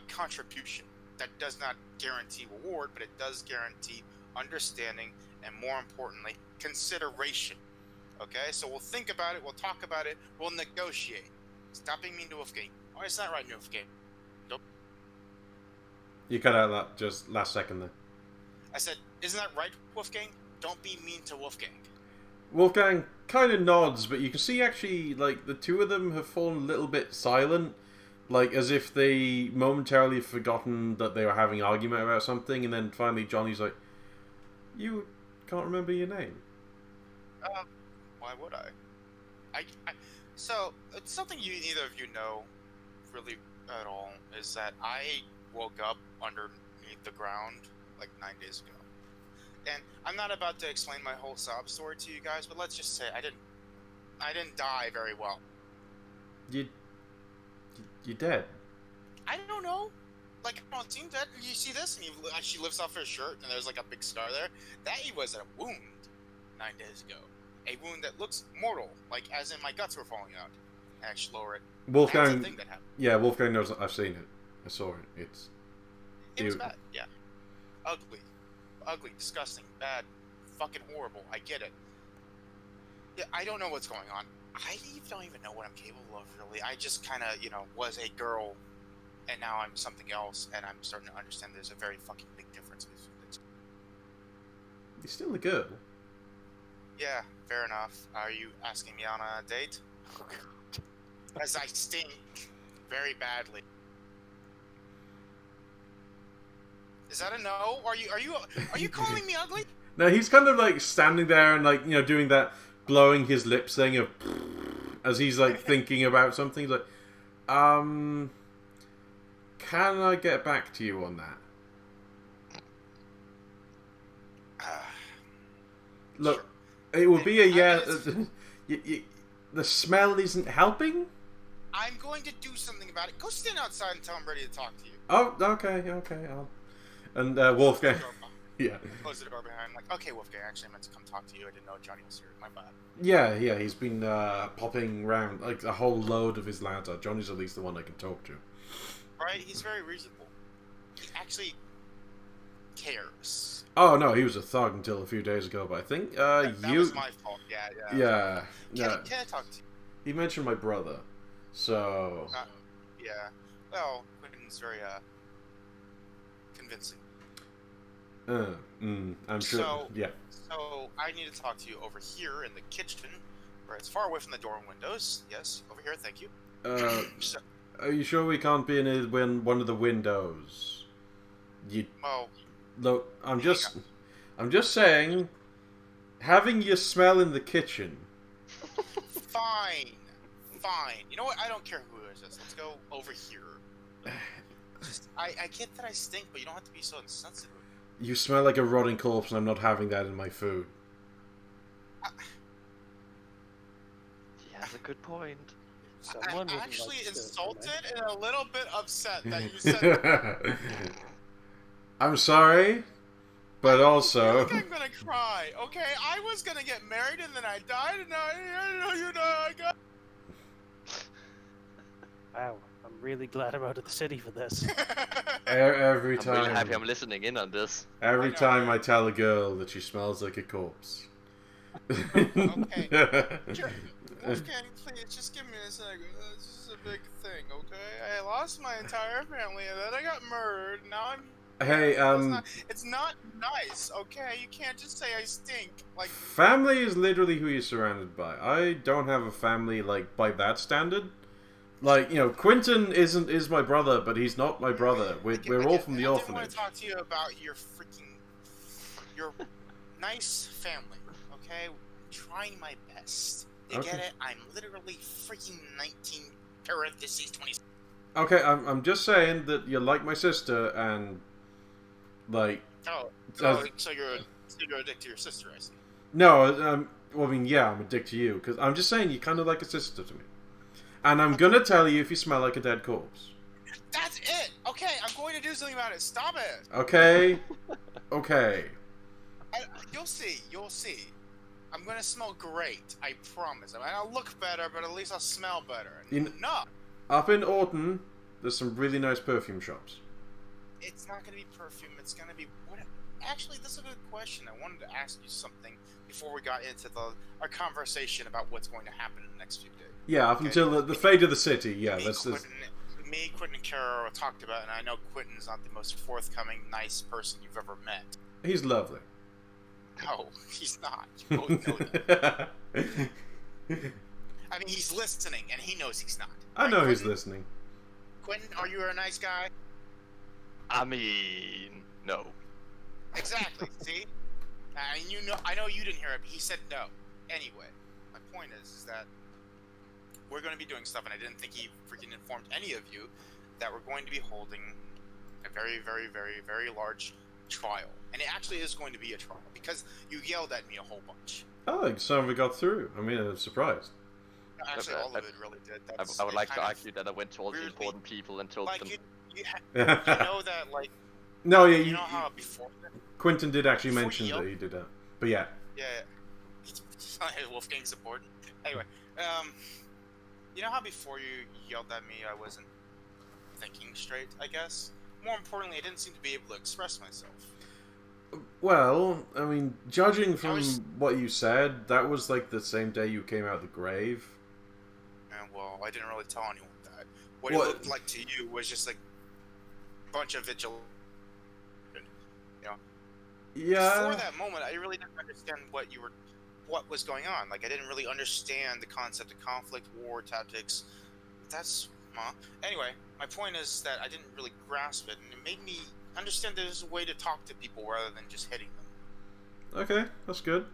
contribution. That does not guarantee reward, but it does guarantee understanding and, more importantly, consideration. Okay, so we'll think about it, we'll talk about it, we'll negotiate. Stop being mean to Wolfgang. Oh, it's not right, Wolfgang. Nope. You cut out that just last second there. I said, isn't that right, Wolfgang? Don't be mean to Wolfgang. Wolfgang kind of nods, but you can see actually, the two of them have fallen a little bit silent. As if they momentarily forgotten that they were having an argument about something, and then finally Johnny's like, you can't remember your name. Why would I? So, it's something neither of you know really at all, is that I woke up underneath the ground 9 days ago. And I'm not about to explain my whole sob story to you guys, but let's just say I didn't die very well. You're dead. I don't know. I don't seem dead. You see this? And she lifts off her shirt, and there's a big scar there. That was a wound 9 days ago. A wound that looks mortal, as in my guts were falling out. I actually lower it. Wolfgang. That's a thing that happened. Yeah, Wolfgang knows. I've seen it. I saw it. It was bad. Yeah. Ugly, disgusting, bad, fucking horrible. I get it. Yeah, I don't know what's going on. I don't even know what I'm capable of, really. I just kind of, was a girl, and now I'm something else, and I'm starting to understand there's a very fucking big difference between the two. You're still a girl. Yeah, fair enough. Are you asking me on a date? As I stink very badly. Is that a no? Are you calling me ugly? No, he's kind of like standing there and like doing that, blowing his lips thing of as he's like thinking about something. He's like, can I get back to you on that? Look, Sure. it would be a yeah. mean, The smell isn't helping. I'm going to do something about it. Go stand outside until I'm ready to talk to you. Oh, okay. And Wolfgang, yeah. Close the door behind. Like, okay, Wolfgang, actually, I meant to come talk to you. I didn't know Johnny was here. My bad. Yeah, he's been popping around like a whole load of his lads. Johnny's at least the one I can talk to. Right? He's very reasonable. He actually cares. Oh no, he was a thug until a few days ago. But I think That was my fault. Yeah. Yeah. Can I talk to you? He mentioned my brother, so Yeah. Well, Quentin's very convincing. I'm sure. So, yeah. So I need to talk to you over here in the kitchen, where it's far away from the door and windows. Yes, over here. Thank you. So, Are you sure we can't be in one of the windows? well, Look, I'm just saying, having your smell in the kitchen. fine. You know what? I don't care who it is. Let's go over here. I get that I stink, but you don't have to be so insensitive. You smell like a rotting corpse, and I'm not having that in my food. He has a good point. Someone I'm wouldn't actually like insulted and a little bit upset that you said that. I'm sorry, but also. I think I'm gonna cry. Okay, I was gonna get married and then I died, and now I got. Wow, I'm really glad I'm out of the city for this. Every I'm time. really happy I'm listening in on this. Every time I tell a girl that she smells like a corpse. Okay. Wolfgang, please, just give me a second. This is a big thing, okay? I lost my entire family, and then I got murdered, and now I'm... Hey, It's not nice, okay? You can't just say I stink, like... family is literally who you're surrounded by. I don't have a family, like, by that standard. Like, Quentin is my brother, but he's not my brother. We're all from the orphanage. I want to talk to you about your nice family, okay? I'm trying my best. You Okay. get it? I'm literally freaking 19 parentheses 20. Okay, I'm just saying that you're like my sister, and like. So you're a dick to your sister, I see. No, well, I mean, yeah, I'm a dick to you because I'm just saying you're kind of like a sister to me, and I'm gonna tell you if you smell like a dead corpse. That's it. Okay, I'm going to do something about it. Stop it. Okay. You'll see. I'm gonna smell great. I promise. I mean, I'll look better, but at least I'll smell better. No. Up in Orton, there's some really nice perfume shops. It's not gonna be perfume. It's gonna be what? Actually, that's a good question. I wanted to ask you something before we got into our conversation about what's going to happen in the next few days. Yeah, up until the fate of the city. Yeah, Quentin, and Kara talked about, and I know Quentin's not the most forthcoming, nice person you've ever met. He's lovely. No, he's not. You both know that. I mean, he's listening, and he knows he's not. I know Quentin? he's listening. Quentin, are you a nice guy? I mean, no. Exactly. See? I know you didn't hear it, but he said no. Anyway, my point is that we're going to be doing stuff, and I didn't think he freaking informed any of you that we're going to be holding a very, very, very, very large trial. And it actually is going to be a trial, because you yelled at me a whole bunch. Oh, some of it got through. I mean, I'm surprised. No, actually, all of it really did. I would like to argue that I went towards the important people and told them. You know that, like... No, yeah, you know how before... Quentin did actually Before mention you that he did that. But yeah. Yeah. Wolfgang's important. Anyway, you know how before you yelled at me I wasn't thinking straight, I guess? More importantly, I didn't seem to be able to express myself. Well, I mean, judging from what you said, that was like the same day you came out of the grave. And well, I didn't really tell anyone that. What it looked like to you was just like a bunch of vigilante. You know? Yeah. Before that moment, I really didn't understand what what was going on. Like, I didn't really understand the concept of conflict, war, tactics. That's anyway. My point is that I didn't really grasp it, and it made me understand there's a way to talk to people rather than just hitting them. Okay, that's good.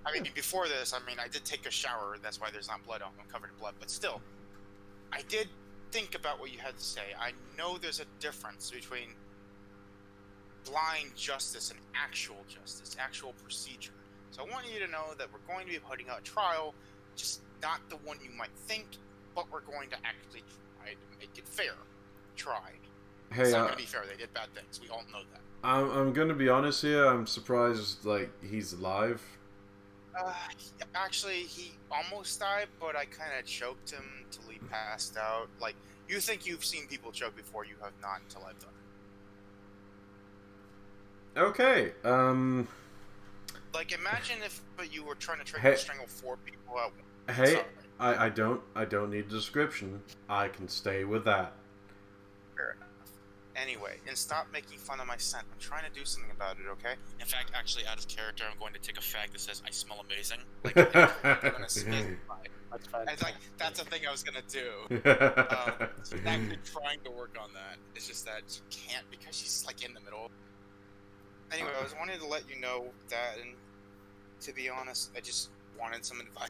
I mean, before this, I did take a shower. That's why there's not blood on. I'm covered in blood, but still, I did think about what you had to say. I know there's a difference between blind justice and actual justice, actual procedure. So I want you to know that we're going to be putting out a trial, just not the one you might think, but we're going to actually try to make it fair. Try. Hey, It's not going to be fair. They did bad things. We all know that. I'm gonna be honest here. I'm surprised, like, he's alive. Actually, he almost died, but I kind of choked him till he passed out. Like, you think you've seen people choke before, you have not until I've done it. Okay. Like, imagine if you were trying to strangle 4 people at once. Hey, Sorry. I don't need a description. I can stay with that. Fair enough. Anyway, and stop making fun of my scent. I'm trying to do something about it, okay? In fact, actually, out of character, I'm going to take a fag that says I smell amazing. Like, I'm gonna smell. That's fine. It's like, that's a thing I was gonna do. So I'm actually trying to work on that. It's just that she can't because she's like in the middle. Anyway, I was wanting to let you know that, and to be honest, I just wanted some advice.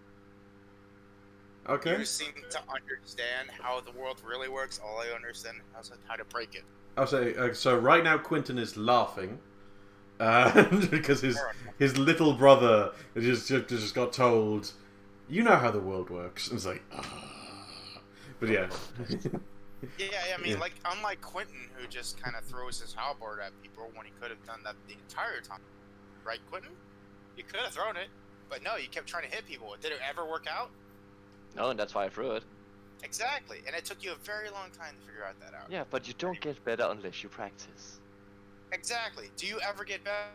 Okay. You seem to understand how the world really works. All I understand is how to break it. I'll say, so right now Quentin is laughing because his little brother just got told, you know how the world works. And it's like, but yeah. Yeah, I mean, Yeah. like, unlike Quentin, who just kind of throws his halberd at people when he could have done that the entire time. Right, Quentin? You could have thrown it, but no, you kept trying to hit people. Did it ever work out? No, and that's why I threw it. Exactly, and it took you a very long time to figure that out. Yeah, but you don't get better unless you practice. Exactly. Do you ever get better?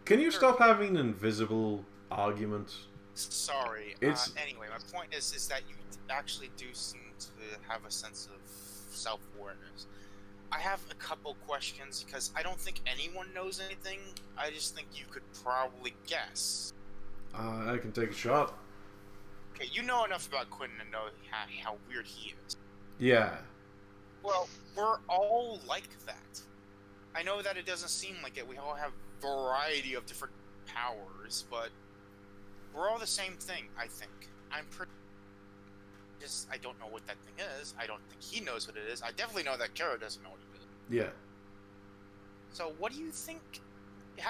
Can you stop having an invisible argument? Sorry. It's- Anyway, my point is that you actually do seem to have a sense of self-awareness. I have a couple questions because I don't think anyone knows anything. I just think you could probably guess. I can take a shot. Okay, you know enough about Quentin to know how weird he is. Yeah. Well, we're all like that. I know that it doesn't seem like it. We all have variety of different powers, but we're all the same thing, I think. I'm pretty... I don't know what that thing is. I don't think he knows what it is. I definitely know that Kara doesn't know what it is. Yeah. So, what do you think?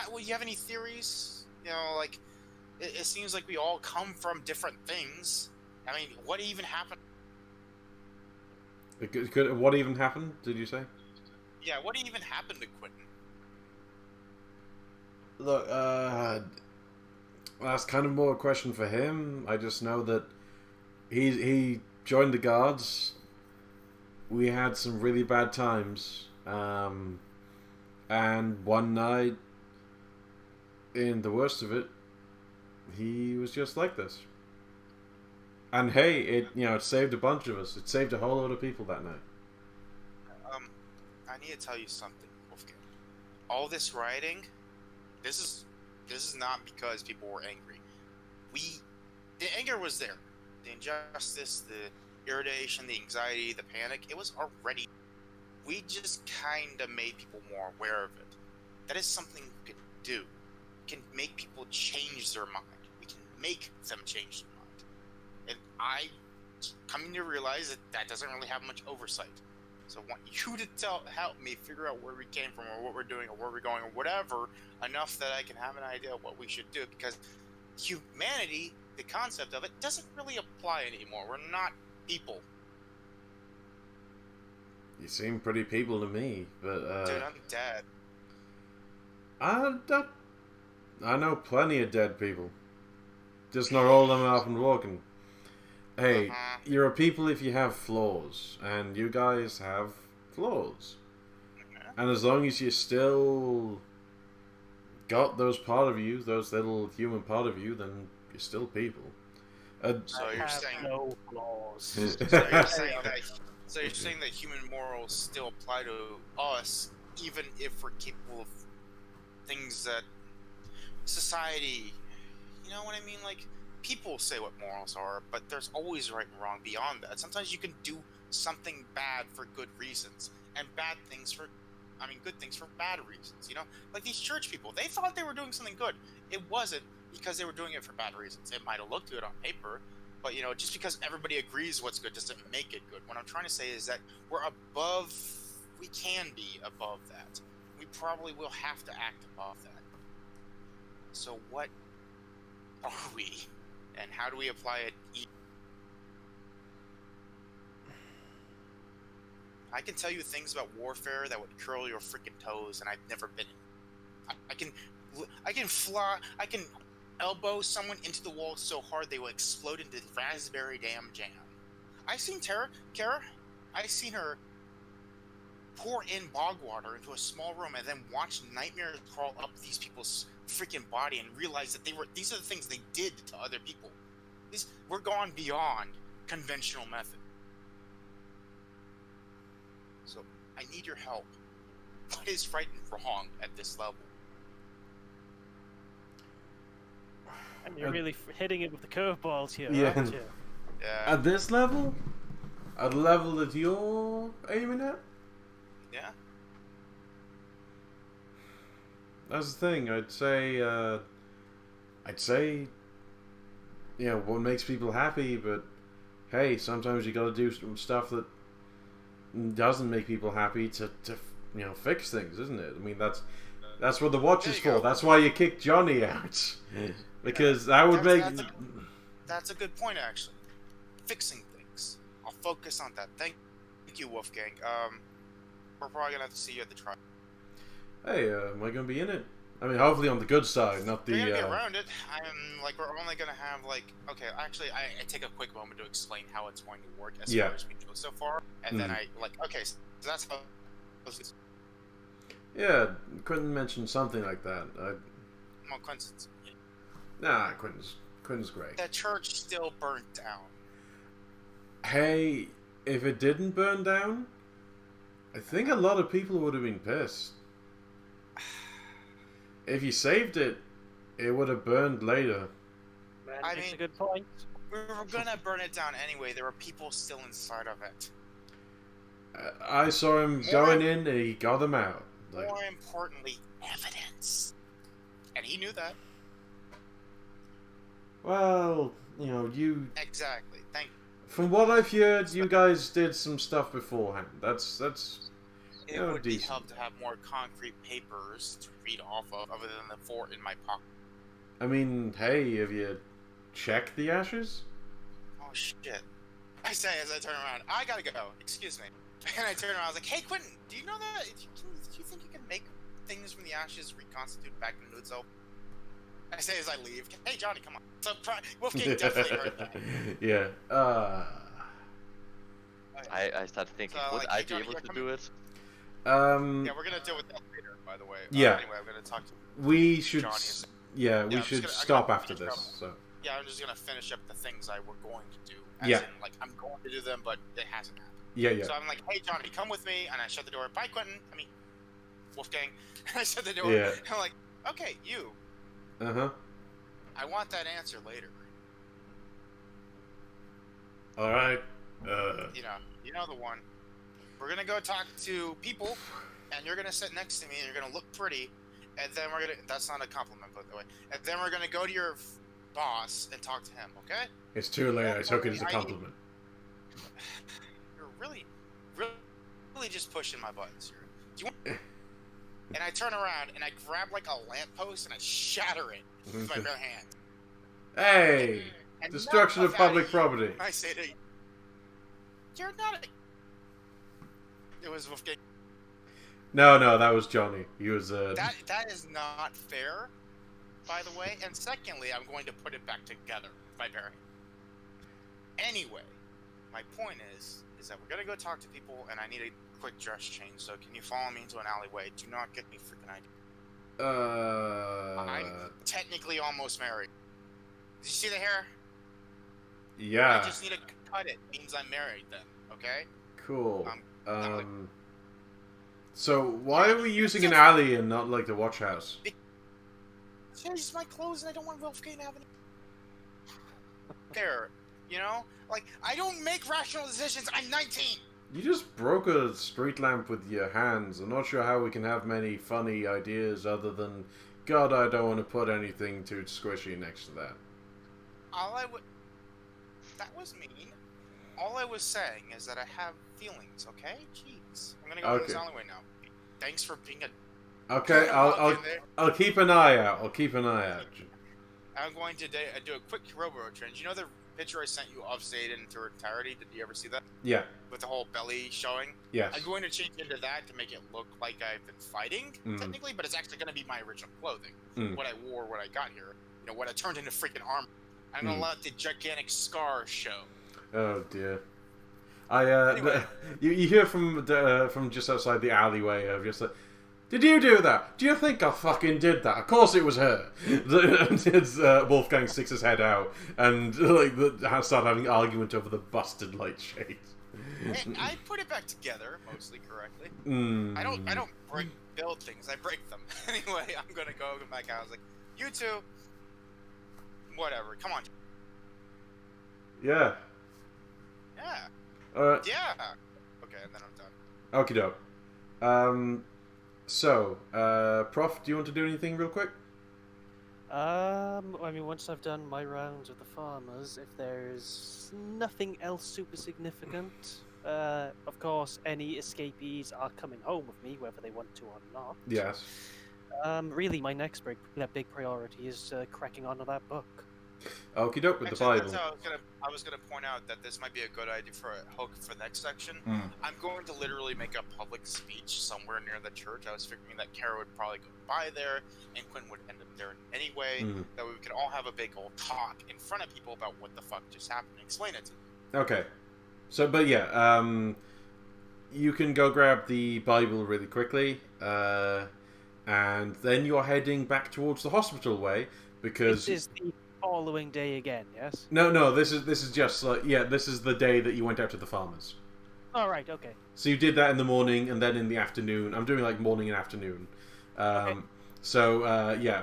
Well, you have any theories? You know, like, it seems like we all come from different things. I mean, what even happened? What even happened, did you say? Yeah, what even happened to Quentin? Look, that's kind of more a question for him. I just know that he joined the guards. We had some really bad times. And one night, in the worst of it, he was just like this. And hey, it saved a bunch of us. It saved a whole lot of people that night. I need to tell you something, Wolfgang. All this rioting, this is not because people were angry. The anger was there. The injustice, the irritation, the anxiety, the panic, it was already. We just kind of made people more aware of it. That is something we can do. We can make people change their mind. We can make them change their mind. And I coming to realize that doesn't really have much oversight. So I want you to help me figure out where we came from or what we're doing or where we're going or whatever, enough that I can have an idea of what we should do, because humanity, the concept of it, doesn't really apply anymore. We're not people. You seem pretty people to me, but Dude, I'm dead. I know plenty of dead people. Just not all of them are up and walking. Hey, you're a people if you have flaws, and you guys have flaws. And as long as you still got those part of you, those little human part of you, then you're still people. So you're saying no flaws. So you're saying that human morals still apply to us, even if we're capable of things that society, You know what I mean? Like, people say what morals are, but there's always right and wrong beyond that. Sometimes you can do something bad for good reasons, and good things for bad reasons, you know? Like these church people, they thought they were doing something good. It wasn't because they were doing it for bad reasons. It might have looked good on paper, but, you know, just because everybody agrees what's good doesn't make it good. What I'm trying to say is that we can be above that. We probably will have to act above that. So what are we? And how do we apply it? I can tell you things about warfare that would curl your freaking toes, and I've never been. I can elbow someone into the wall so hard they will explode into raspberry jam. I seen Kara. I seen her pour in bog water into a small room and then watch nightmares crawl up these people's freaking body and realize that these are the things they did to other people. We're gone beyond conventional method. So I need your help. What is right and wrong at this level? And you're really hitting it with the curveballs here, Yeah. aren't you? Yeah. At this level? At the level that you're aiming at? Yeah. That's the thing. I'd say, you know, what makes people happy, but hey, sometimes you gotta do some stuff that doesn't make people happy to you know, fix things, isn't it? I mean, that's what the watch is for. Go. That's why you kicked Johnny out. Because that would make... That's a good point, actually. Fixing things. I'll focus on that. Thank you, Wolfgang. We're probably gonna have to see you at the trial. Hey, am I gonna be in it? I mean, hopefully on the good side, not the... We're gonna be around it. We're only gonna have, okay, actually, I take a quick moment to explain how it's going to work as far as we know so far. And then okay, so that's how... Yeah, Quentin mentioned something like that. Well, Quentin's... Nah, Quentin's great. The church still burnt down. Hey, if it didn't burn down, I think a lot of people would have been pissed. If you saved it, it would have burned later. That's a good point. We were gonna burn it down anyway. There were people still inside of it. I saw him going in and he got them out. More importantly, evidence. And he knew that. Well, you know, Exactly. Thank you. From what I've heard, you guys did some stuff beforehand. That's It would be helpful to have more concrete papers to read off of, other than the 4 in my pocket. I mean, hey, have you checked the ashes? Oh shit! I say as I turn around, I gotta go. Excuse me. And I turn around, I was like, "Hey, Quentin, do you know that? Do you think you can make things from the ashes reconstitute back into itself?" I say as I leave, "Hey, Johnny, come on." So Wolfgang definitely heard that. Yeah. I started thinking, So, would hey, I be Johnny, able you're to coming? do it? Yeah, we're gonna deal with that later, by the way. Yeah. Anyway, I'm gonna talk to we should. Johnny. We I'm should just gonna- stop I'm after gonna this. So. Yeah, I'm just gonna finish up the things I were going to do. As Yeah. in, I'm going to do them, but it hasn't happened. Yeah. So I'm like, "Hey, Johnny, come with me," and I shut the door. "Bye, Quentin." I mean, Wolfgang. And I shut the door. Yeah. And I'm like, "Okay, you. I want that answer later." All right. You know the one. We're gonna go talk to people, and you're gonna sit next to me, and you're gonna look pretty, and then we're gonna. That's not a compliment, by the way. And then we're gonna go to your boss and talk to him. Okay? It's too late. I took it as a compliment. You're really just pushing my buttons here. Do you want? And I turn around and I grab a lamppost and I shatter it with my bare hand. Hey! And Destruction knock of the fuck public out of you. property. I say to you, "You're not a..." It was Wolfgang. No, that was Johnny. He was. That is not fair, by the way. And secondly, I'm going to put it back together with my bare hand. Anyway, my point is that we're gonna go talk to people, and I need a quick dress change. So can you follow me into an alleyway? Do not get me freaking idea. I'm technically almost married. Did you see the hair? Yeah. I just need to cut it. Means I'm married then. Okay. Cool. Not So why are we using an alley and not the watch house? changed my clothes and I don't want Wolfgang Avenue. There, you know? Like, I don't make rational decisions. I'm 19. You just broke a street lamp with your hands. I'm not sure how we can have many funny ideas other than, God, I don't want to put anything too squishy next to that. That was mean. All I was saying is that I have feelings, okay? Jeez. I'm gonna go in this alleyway now. Thanks for being a... Okay, I'll keep an eye out. I'll keep an eye out. I'm going to do a quick robo trend. You know the picture I sent you of Zayden in her entirety? Did you ever see that? Yeah. With the whole belly showing? Yes. I'm going to change into that to make it look like I've been fighting, technically, but it's actually going to be my original clothing. What I wore when I got here. You know, what I turned into freaking armor. I'm going to let the gigantic scar show. Oh, dear. Anyway. You hear from just outside the alleyway of just like, did you do that? Do you think I fucking did that? Of course it was her. Wolfgang sticks his head out and start having an argument over the busted light shades. Hey, I put it back together mostly correctly. I don't build things. I break them. Anyway, I'm gonna go back out. I was like, you two, whatever. Come on. Yeah. Yeah. Yeah. Okay, and then I'm done. Okie doke. So, Prof, do you want to do anything real quick? I mean, once I've done my rounds with the farmers, if there's nothing else super significant, of course, any escapees are coming home with me, whether they want to or not. Yes. Really, my next big priority is cracking onto that book. Okie doke with the Bible. I was gonna point out that this might be a good idea for a hook for the next section. I'm going to literally make a public speech somewhere near the church. I was figuring that Kara would probably go by there, and Quinn would end up there anyway. That we could all have a big old talk in front of people about what the fuck just happened and explain it to them. Okay. So, but yeah, you can go grab the Bible really quickly, and then you're heading back towards the hospital way because This is the following day again, yes? No, this is just like, this is the day that you went out to the farmers. All right, okay. So you did that in the morning and then in the afternoon. I'm doing like morning and afternoon. Okay. So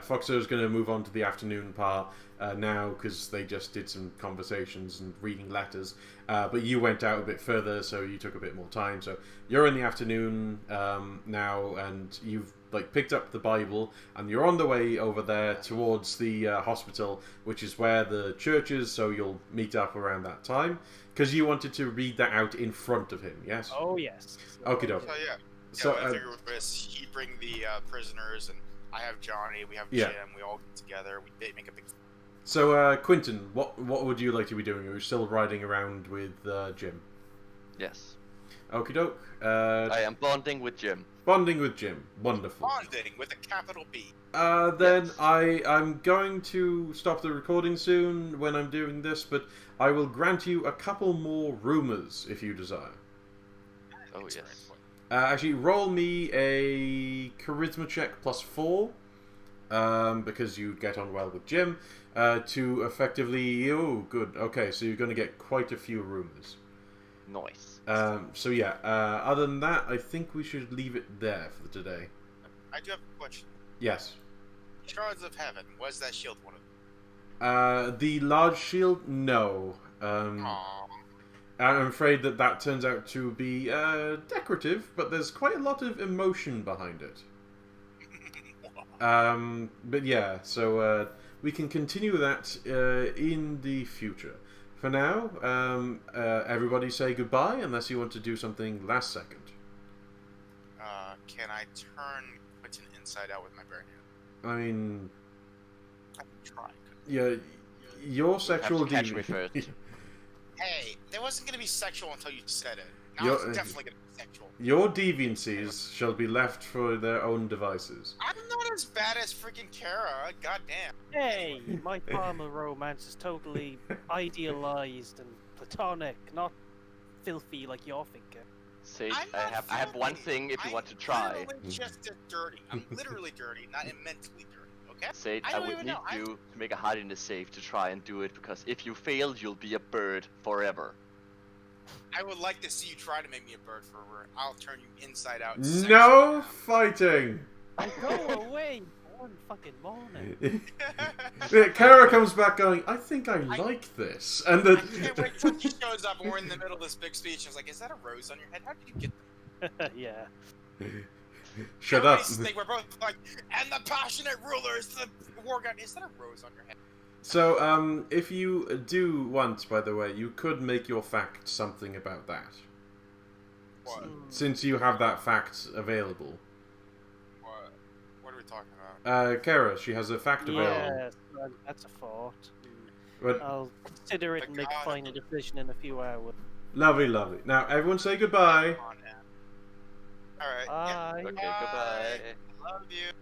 Foxo's going to move on to the afternoon part now because they just did some conversations and reading letters. But you went out a bit further, so you took a bit more time. So you're in the afternoon now, and you've picked up the Bible, and you're on the way over there towards the hospital, which is where the church is. So you'll meet up around that time because you wanted to read that out in front of him. Yes. Oh yes. Okie doke. Oh yeah. So I figured he'd bring the prisoners, and I have Johnny, we have Jim, we all get together, we make a big... So, Quentin, what would you like to be doing? Are you still riding around with Jim? Yes. Okie doke. I am bonding with Jim. Bonding with Jim. Wonderful. Bonding with a capital B. Then Yes. I'm going to stop the recording soon when I'm doing this, but I will grant you a couple more rumors if you desire. Oh, It's yes. very important. Actually, roll me a charisma check +4, because you get on well with Jim, to effectively... Oh, good. Okay, so you're going to get quite a few rumors. Nice. So yeah, other than that, I think we should leave it there for today. I do have a question. Yes. Shards of Heaven, was that shield one of them? The large shield? No. Aww. I'm afraid that turns out to be decorative, but there's quite a lot of emotion behind it. But yeah, so we can continue that in the future. For now, everybody say goodbye, unless you want to do something last second. Can I turn Quentin inside out with my bare hand? I mean, I can try. yeah, your sexual Have to catch me deviance. first. Hey, there wasn't gonna be sexual until you said it. Now You're- it's definitely gonna be sexual. Your deviancies shall be left for their own devices. I'm not as bad as freaking Kara, goddamn. Hey, my farmer romance is totally idealized and platonic, not filthy like you're thinking. Sage, I'm I not have one filthy. thing if you want to I'm try. literally just as dirty. I'm literally dirty, not mentally dirty, okay? Sage, I I don't would even need know. you to make a hardiness save to try and do it, because if you fail, you'll be a bird forever. I would like to see you try to make me a bird forever. I'll turn you inside out. No fighting! Go away, One fucking morning. Kara comes back going, I think I like this. And I then can't wait till she shows up and we're in the middle of this big speech. I was like, is that a rose on your head? How did you get Yeah. shut up. We're both like, and the passionate ruler is the war god. Is that a rose on your head? So, if you do want, by the way, you could make your fact something about that. What? Since you have that fact available. What? What are we talking about? Kara, she has a fact available. Yes, that's a thought. But I'll consider it and make a final decision in a few hours. lovely, lovely. Now, everyone say goodbye. Come on, man. Alright. Bye. Okay, goodbye. Love you.